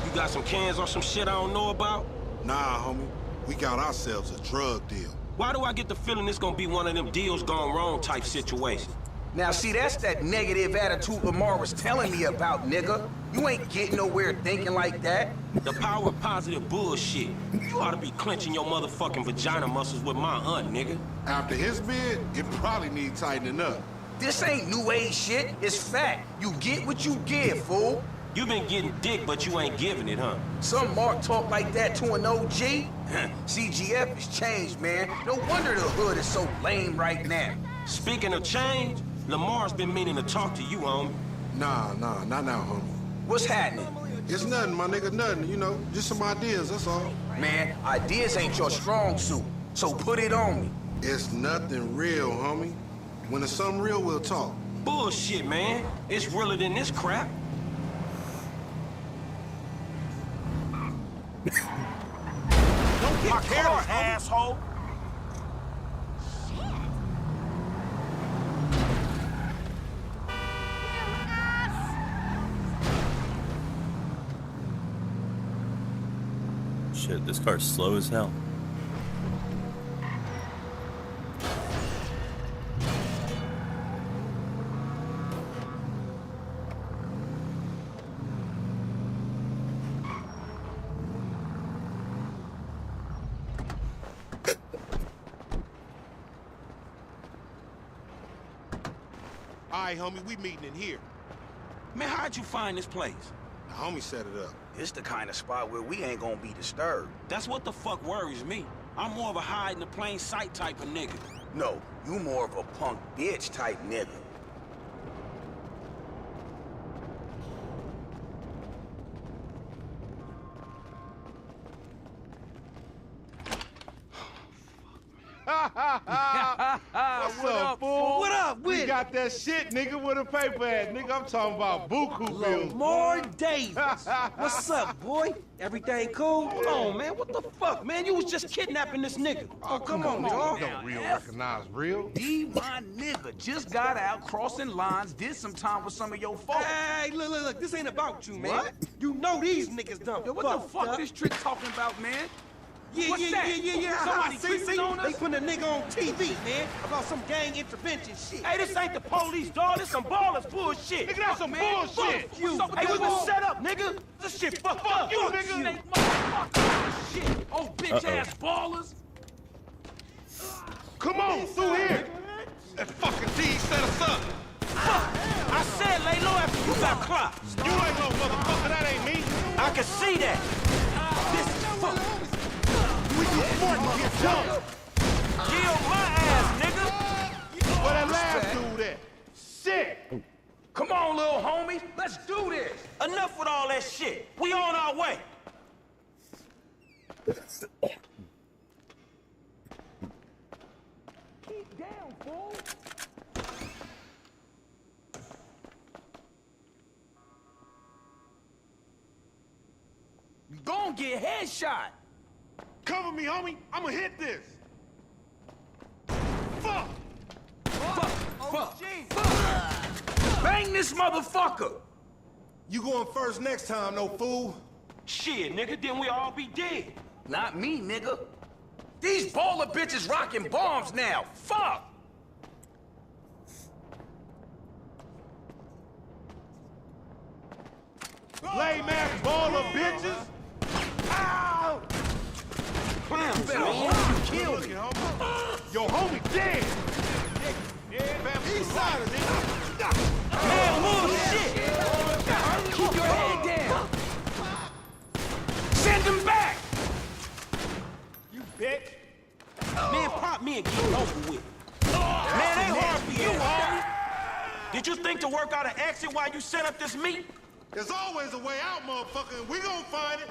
You got some cans or some shit I don't know about? Nah, homie. We got ourselves a drug deal. Why do I get the feeling this gonna be one of them deals gone wrong type situations? Now, see, that's that negative attitude Lamar was telling me about, nigga. You ain't getting nowhere thinking like that. The power of positive bullshit. You ought to be clenching your motherfucking vagina muscles with my aunt, nigga. After his bid, it probably needs tightening up. This ain't new age shit. It's fact. You get what you give, fool. You been getting dick, but you ain't giving it, huh? Some Mark talk like that to an OG? CGF has changed, man. No wonder the hood is so lame right now. Speaking of change, Lamar's been meaning to talk to you, homie. Nah, not now, homie. What's happening? It's nothing, my nigga, nothing, you know. Just some ideas, that's all. Man, ideas ain't your strong suit, so put it on me. It's nothing real, homie. When it's something real, we'll talk. Bullshit, man. It's realer than this crap. Don't My car, asshole. Shit, this car's slow as hell. All right, homie, we meeting in here. Man, how'd you find this place? The homie set it up. It's the kind of spot where we ain't gonna be disturbed. That's what the fuck worries me. I'm more of a hide in the plain sight type of nigga. No, you more of a punk bitch type nigga. What's up, fool? What up with We it? got that shit, nigga, with a paper at. Nigga, I'm talking about buku bills. Lamar Davis. What's up, boy? Everything cool? Hold on, man. What the fuck, man? You was just kidnapping this nigga. Oh, come on, dog. Don't real recognize real. D, my nigga, just got out crossing lines, did some time with some of your folks. Hey, look, this ain't about you, man. What? You know these niggas dumb. Yo, what the fuck this trick talking about, man? What's Yeah. Somebody See, creeping on they us? putting a nigga on TV, man, about some gang intervention shit. Hey, this ain't the police, dog. This some ballers bullshit. Nigga, that's some man. bullshit. Fuck you. Hey, we been set up, nigga. This shit fucked up. You, nigga. Shit. Oh, bitch ass ballers. Come on, through here. That fucking D set us up. I said lay low after you got clocked. You ain't no motherfucker, that ain't me. I can see that. This is fuck. We you smart to get jumped. Kill my ass, nigga. Where that last dude at? Shit. Come on, little homie. Let's do this. Enough with all that shit. We on our way. Keep down, fool. You gon' get headshot. Cover me, homie. I'ma hit this. Fuck. Fuck. Bang this motherfucker. You going first next time, no fool. Shit, nigga, then we all be dead. Not me, nigga. These baller bitches rocking bombs now. Fuck. Lame ass baller bitches. Ow! Clowns, Better man. hope you kill me. Your homie dead. East side of nigga. Man, bullshit. Keep your head down. Send him back. You bitch. Man, pop me and get it over with. Man, ain't hard for you, homie. Did you think to work out an exit while you set up this meet? There's always a way out, motherfucker, and we gonna find it.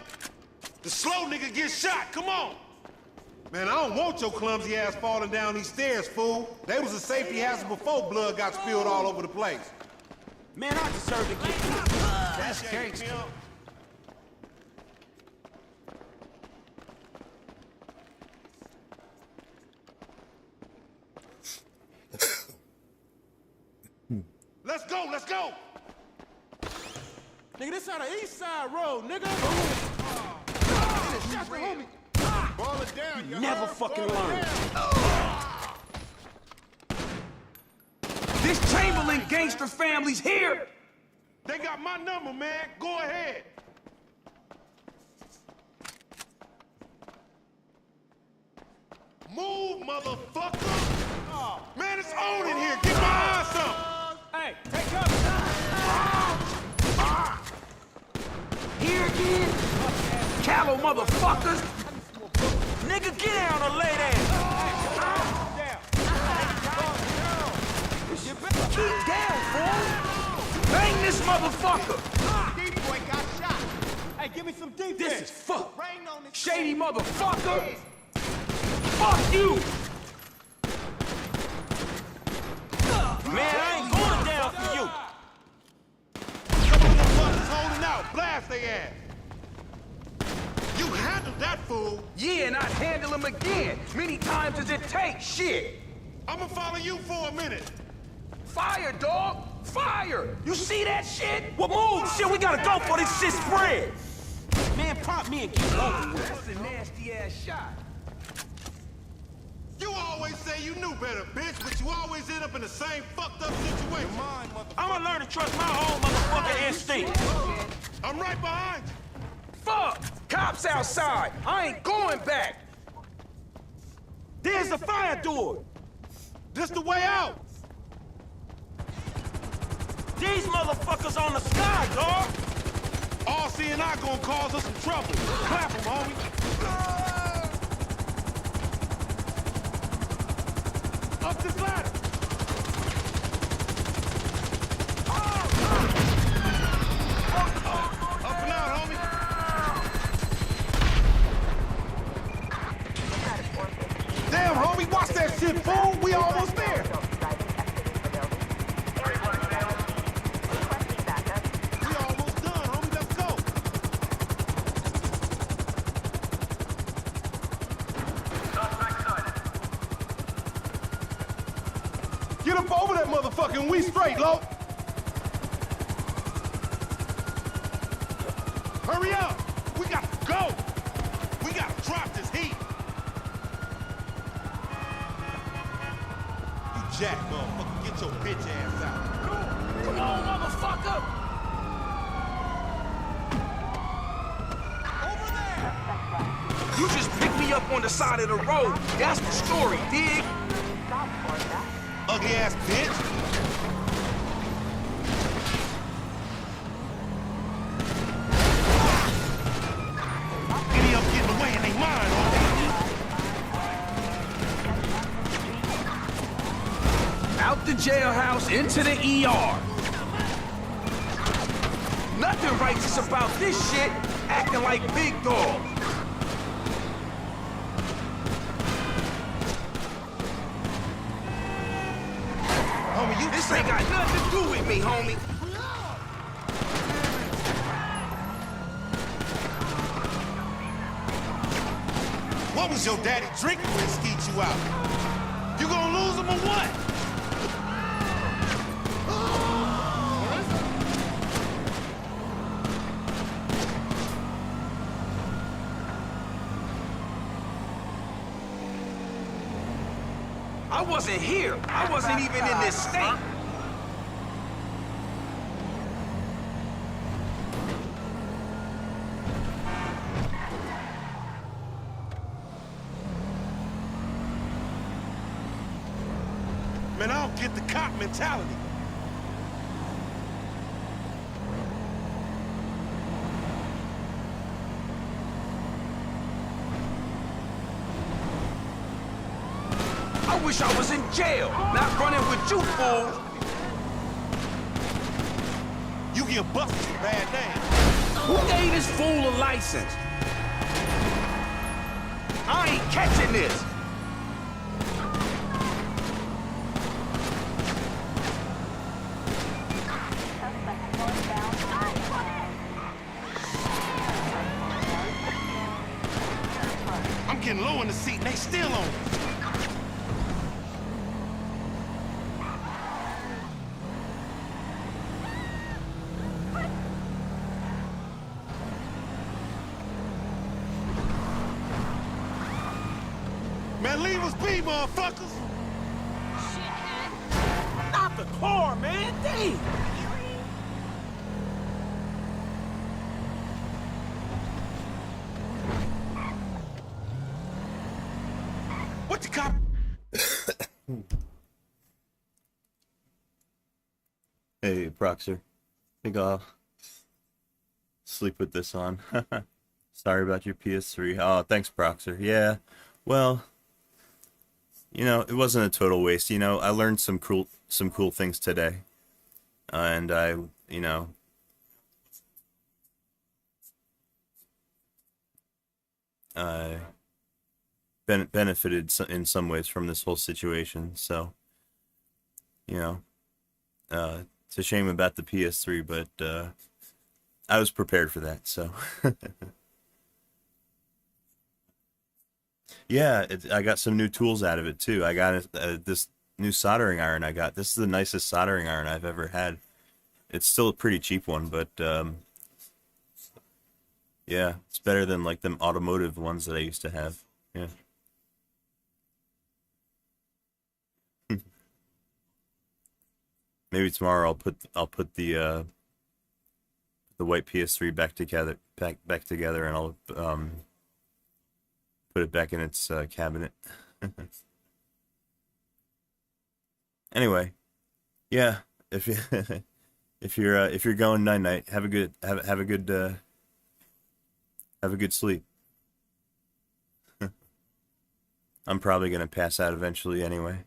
The slow nigga gets shot. Come on. Man, I don't want your clumsy ass falling down these stairs, fool. They was a safety hazard before blood got spilled all over the place. Man, I deserve to get That's gangster. Let's go, let's go. Nigga, this out of East Side Road, nigga. Shot the homie. Ball it down, you never heard? fucking Ball it learn. down. This Chamberlain gangster family's here. They got my number, man. Go ahead. Move, motherfucker. Man, it's on in here. Get behind something. Hey, take cover. Here again? Callow motherfuckers. Nigga, get down or lay down. Keep down, fool. Bang this motherfucker. D-boy got shot. Hey, give me some defense. This is fuck. Rain on this Shady motherfucker. Fuck you. Man, I ain't going down for you. Some of them buttons holding out. Blast they ass. You handled that, fool. Yeah, not him. again. Many times as it takes. Shit. I'ma follow you for a minute. Fire, dog. Fire. You see that shit? Well, move. Shit, we gotta go for this shit spread. Man, pop me and get it over with. That's a nasty ass shot. You always say you knew better, bitch, but you always end up in the same fucked up situation. I'ma learn to trust my own motherfucking instinct. I'm right behind you. Fuck! Cops outside! I ain't going back! There's the fire door. This the way out. These motherfuckers on the sky, dog. RC and I gonna cause us some trouble. Clap 'em, homie. Up this ladder. Up and out, homie. Damn, homie, watch that shit, fool. We almost there. We almost done, homie. Let's go. Get up over that motherfucker and we straight, Lo. Hurry up. We got to go. We got to drop this heat. You jack, motherfucker. Get your bitch ass out. Come on, motherfucker! Over there. You just picked me up on the side of the road. That's the story, dig? Ugly ass bitch. Any of them getting away and they mine, Out the jailhouse, into the ER. Nothing righteous about this shit, acting like big dog. homie. You This ain't got nothing to do with me, homie. What was your daddy drinking when he skeet you out? You gonna lose him or what? I wasn't here. I wasn't even in this state. Man, I don't get the cop mentality. I wish I was in jail, not running with you fools. You get busted for bad name. Who gave this fool a license? I ain't catching this. I'm getting low in the seat and they still on it. Man, leave us be, motherfuckers! Not the car, man. Damn. What the cop? Hey, Proxer. I think I'll sleep with this on. Sorry about your PS3. Oh, thanks, Proxer. Yeah, well, you know, it wasn't a total waste. You know, I learned some cool things today, and I, you know, I benefited in some ways from this whole situation. So, you know, it's a shame about the PS3, but I was prepared for that. So. Yeah, I got some new tools out of it too. I got this new soldering iron I got. This is the nicest soldering iron I've ever had. It's still a pretty cheap one, but yeah, it's better than like them automotive ones that I used to have. Yeah. Maybe tomorrow I'll put the white PS3 back together and I'll put it back in its cabinet. Anyway, yeah, if you if you're going night night, have a good sleep. I'm probably gonna pass out eventually anyway.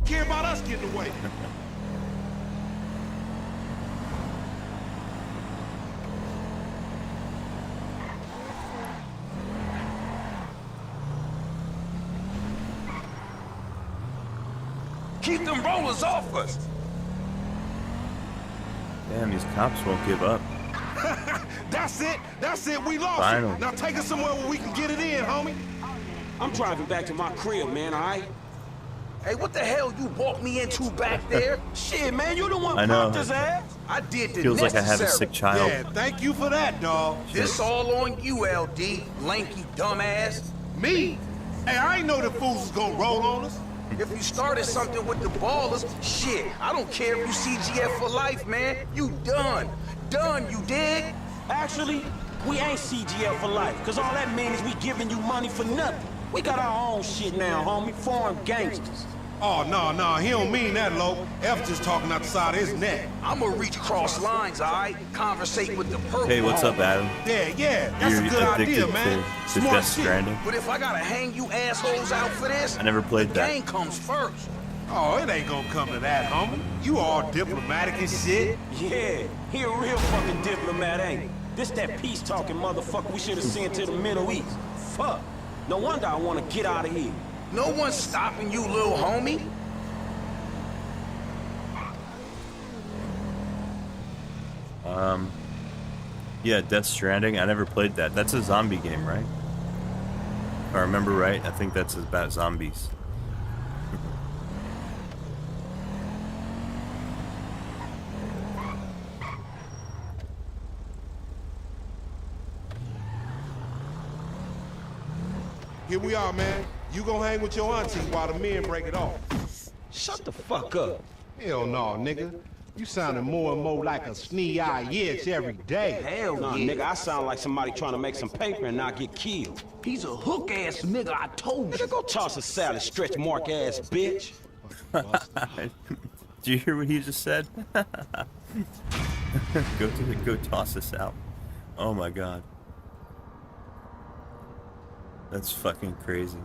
Care about us getting away. Keep them rollers off us. Damn, these cops won't give up. That's it, we lost Finally. it. Now take us somewhere where we can get it in, homie. I'm driving back to my crib, man, all right? Hey, what the hell you walked me into back there? Shit, man, you the one I know. popped his ass. I did the Feels like I have a necessary. sick child. Yeah, thank you for that, dog. This all on YLOD, lanky dumbass. Me? Hey, I ain't know the fools was gonna roll on us. If you started something with the ballers, shit, I don't care if you CGF for life, man. You done. Done, you dig? Actually, we ain't CGL for life, cause all that means is we giving you money for nothing. We got our own shit now, homie. Foreign gangsters. Oh, no, he don't mean that, Lo. F just talking out the side of his neck. I'ma reach cross lines, alright? Conversate with the purple. Hey, what's up, Adam? Yeah, that's You're a good idea, addicted man. to Smart Death shit. Stranding? But if I gotta hang you assholes out for this, I never played the that. game comes first. Oh, it ain't gonna come to that, homie. You all diplomatic and shit. Yeah, he a real fucking diplomat, ain't he? This that peace-talking motherfucker we should have sent to the Middle East. Fuck. No wonder I want to get out of here. No one's stopping you, little homie. Yeah, Death Stranding. I never played that. That's a zombie game, right? If I remember right, I think that's about zombies. Here we are, man. You gonna hang with your auntie while the men break it off. Shut the fuck up. Hell no, nigga. You sounding more and more like a snee-eyed itch every day. Hell no, nigga. I sound like somebody trying to make some paper and not get killed. He's a hook-ass nigga, I told you. Nigga, go toss a salad, stretch mark ass bitch. Do you hear what he just said? Go toss this out. Oh my god. That's fucking crazy.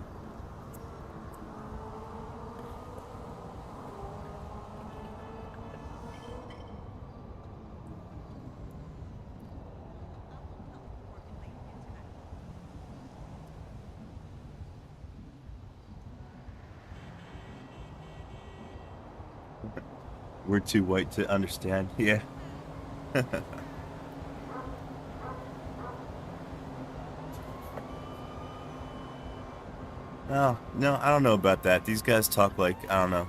We're too white to understand. Yeah. No, I don't know about that. These guys talk like, I don't know.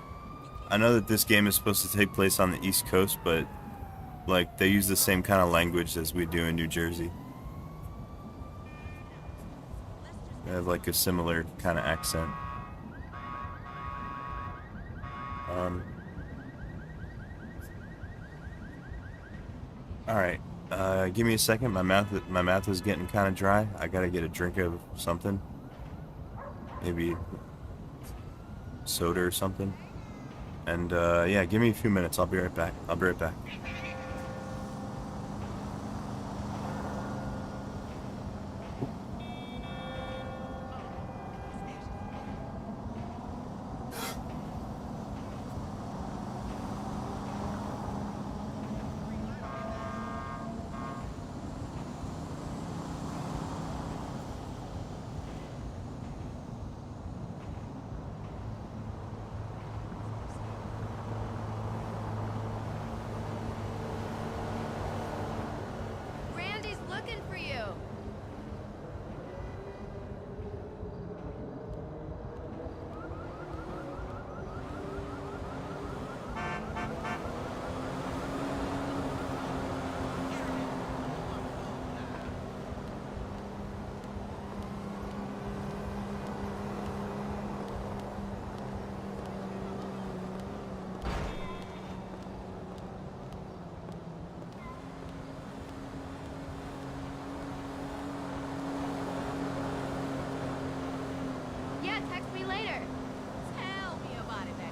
I know that this game is supposed to take place on the East Coast, but like they use the same kind of language as we do in New Jersey. They have like a similar kind of accent. All right, give me a second. My mouth is getting kind of dry. I gotta get a drink of something. Maybe soda or something. And yeah, give me a few minutes. I'll be right back. me later. Tell me about it, baby.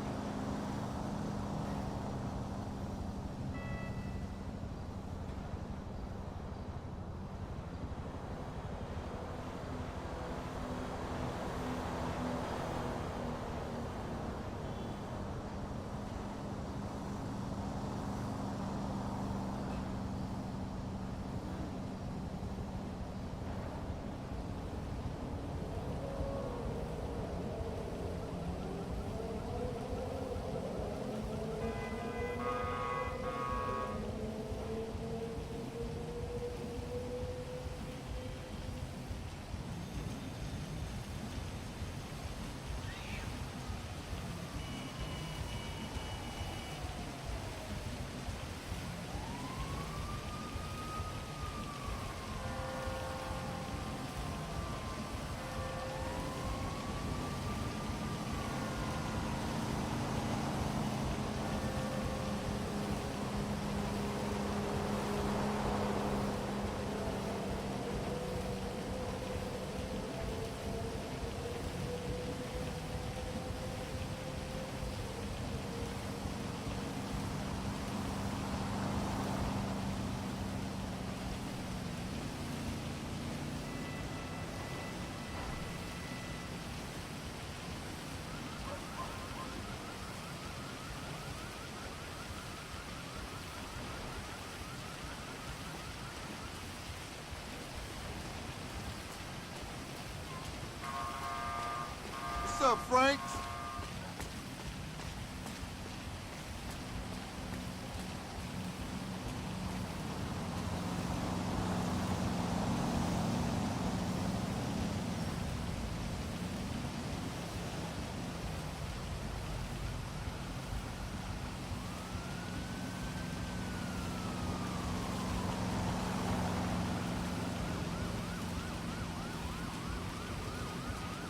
What's up, Franks?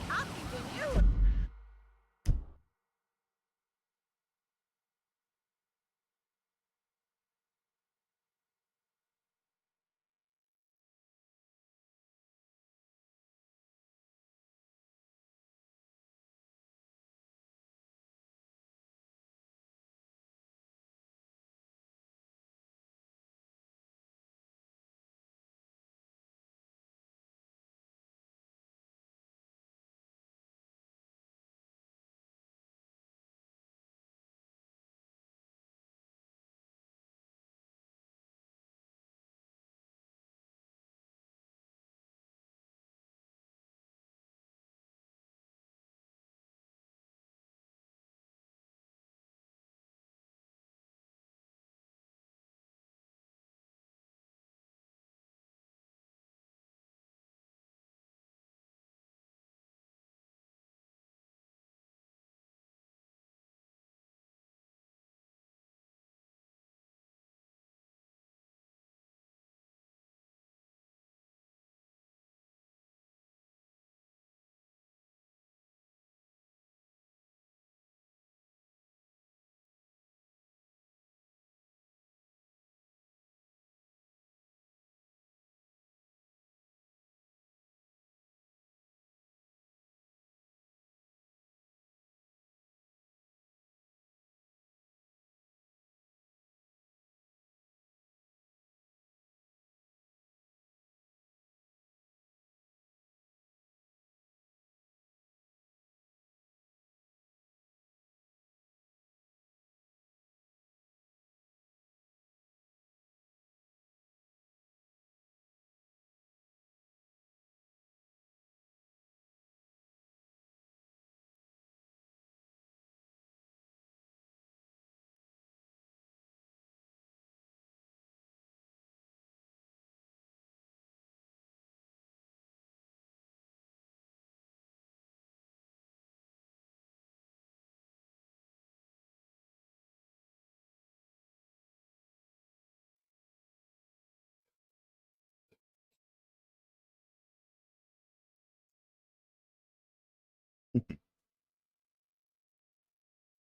I'll keep you.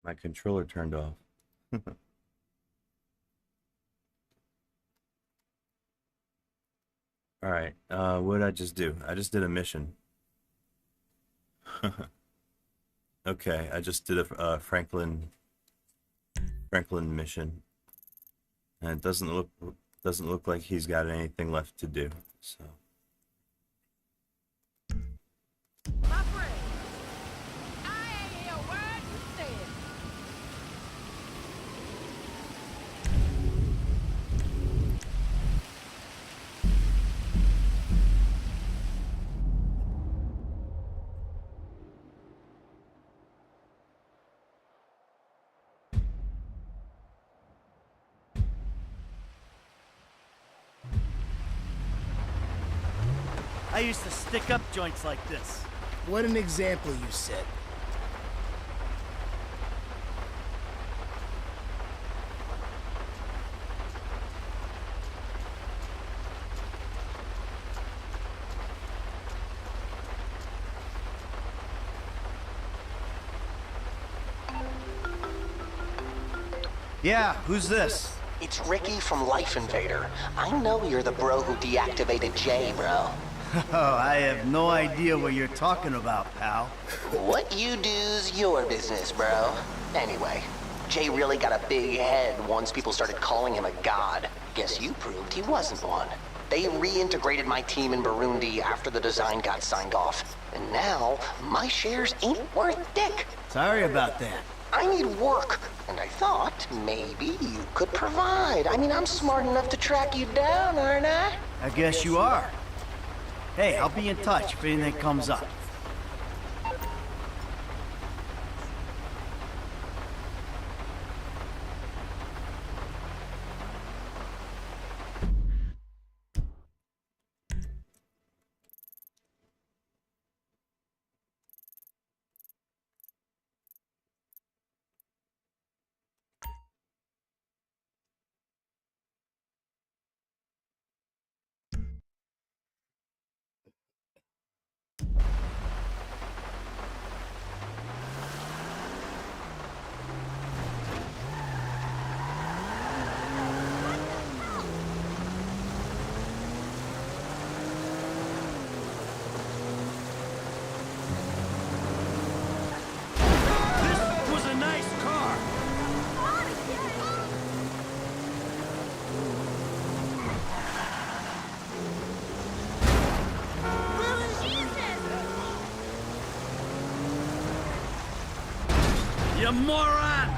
My controller turned off. All right. What did I just do? I just did a mission. Okay, I just did a Franklin mission, and it doesn't look like he's got anything left to do. So. My friend, I ain't hear a word you said. I used to stick up joints like this. What an example you set. Yeah, who's this? It's Ricky from Life Invader. I know you're the bro who deactivated Jay, bro. Oh, I have no idea what you're talking about, pal. What you do's your business, bro. Anyway, Jay really got a big head once people started calling him a god. Guess you proved he wasn't one. They reintegrated my team in Burundi after the design got signed off. And now, my shares ain't worth dick. Sorry about that. I need work, and I thought maybe you could provide. I mean, I'm smart enough to track you down, aren't I? I guess you are. Hey, I'll be in touch if anything comes up. You moron!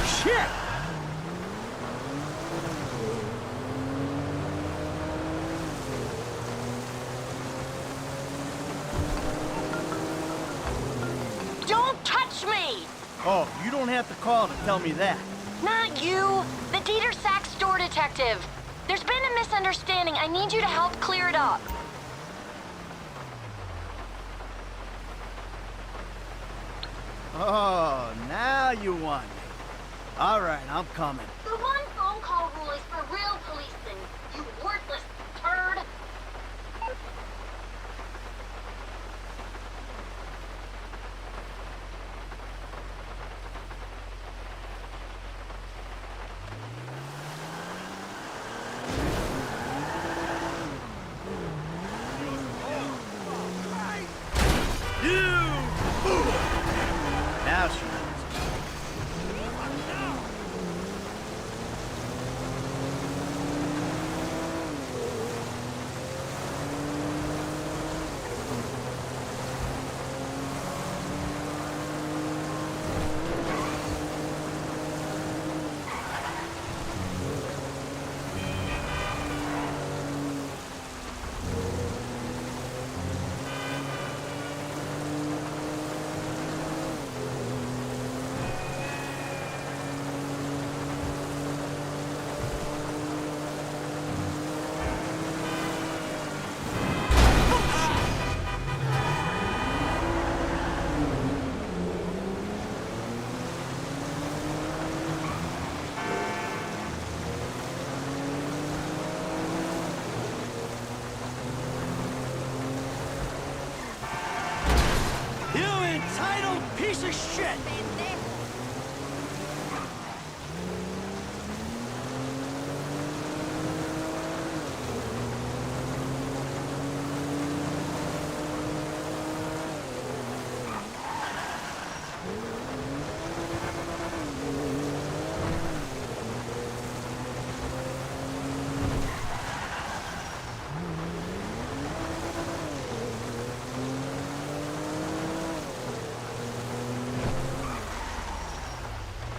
Shit! Don't touch me! Oh, you don't have to call to tell me that. Not you! The Dieter Sack store detective. There's been a misunderstanding. I need you to help clear it up. Oh, now you want me. All right, I'm coming. The one phone call rule is for real policing, you worthless turd. Now she knows. piece of shit!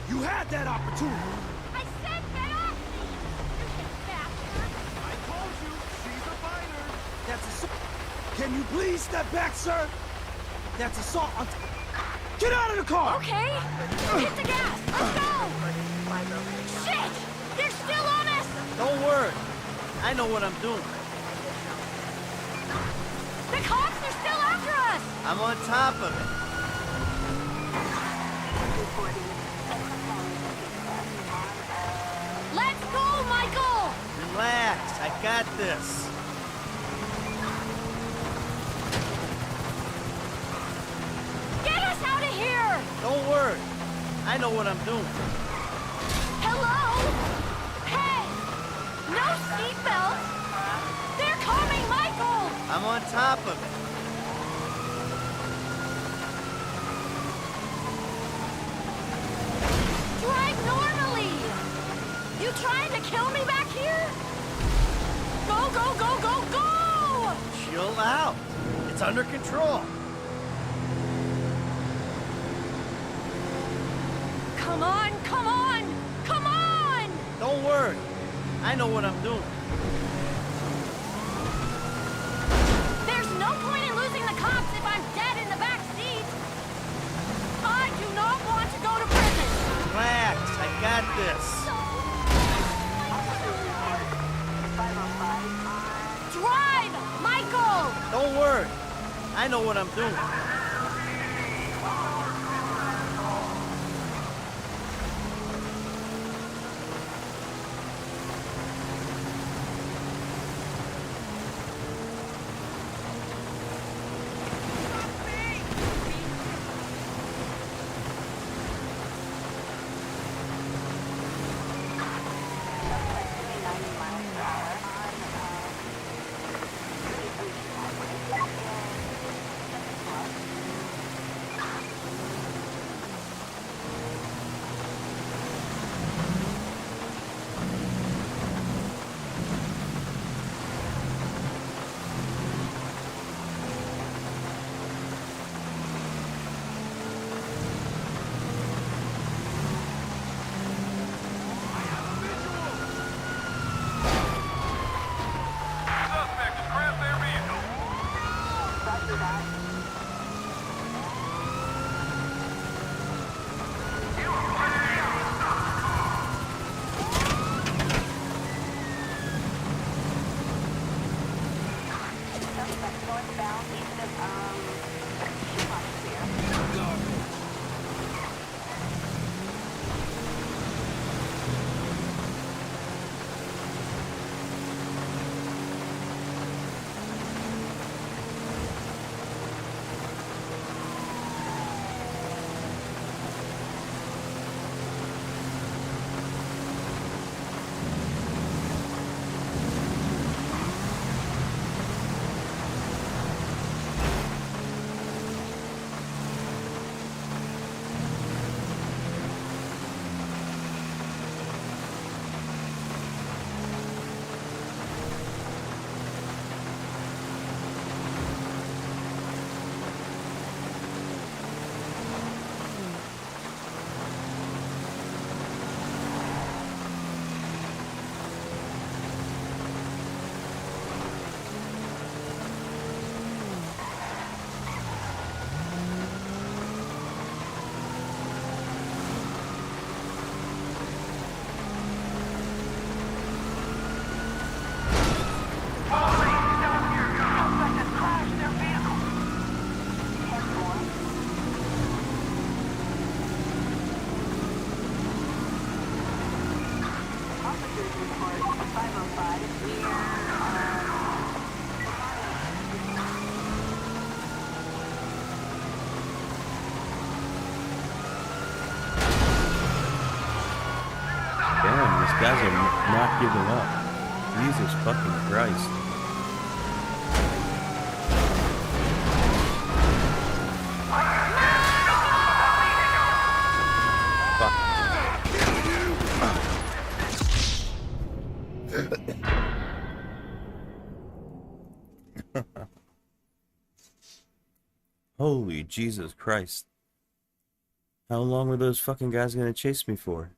You had that opportunity. I said get off me! You bastard! I told you, she's a fighter. That's assault. Can you please step back, sir? That's assault on... Get out of the car! Okay, hit the gas. Let's go! Shit! They're still on us! Don't worry. I know what I'm doing. The cops are still after us! I'm on top of it. Let's go, Michael! Relax. I got this. Get us out of here! Don't worry. I know what I'm doing. Hello? Hey! No seatbelt! They're coming, Michael! I'm on top of it. Drive normally! You trying to kill me back here? Go, go, go, go, go! Chill out. It's under control. Come on, come on, come on! Don't worry. I know what I'm doing. There's no point in losing the cops if I'm dead in the back seat. I do not want to go to prison. Relax. I got this. Drive, Michael! Don't worry. I know what I'm doing. These guys are not giving up. Jesus fucking Christ. Holy Jesus Christ. How long were those fucking guys gonna chase me for?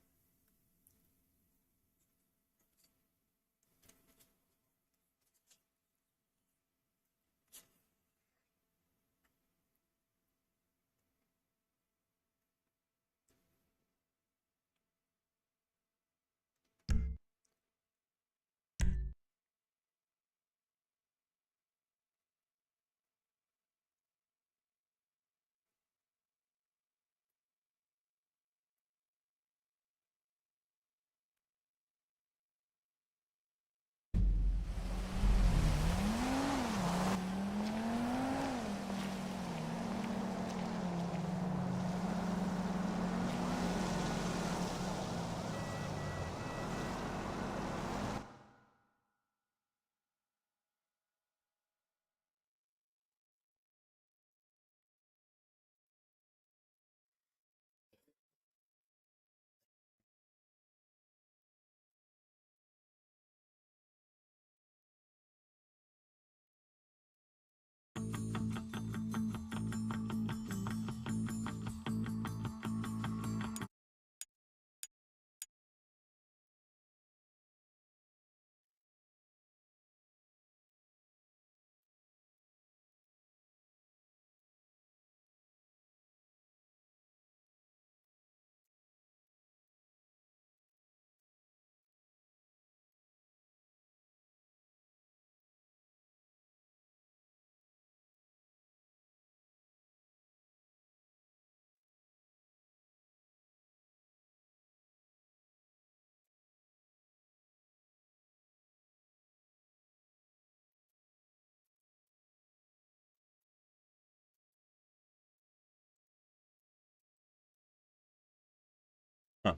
Huh.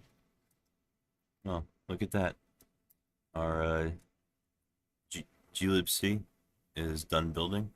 Oh, look at that. Our glibc is done building.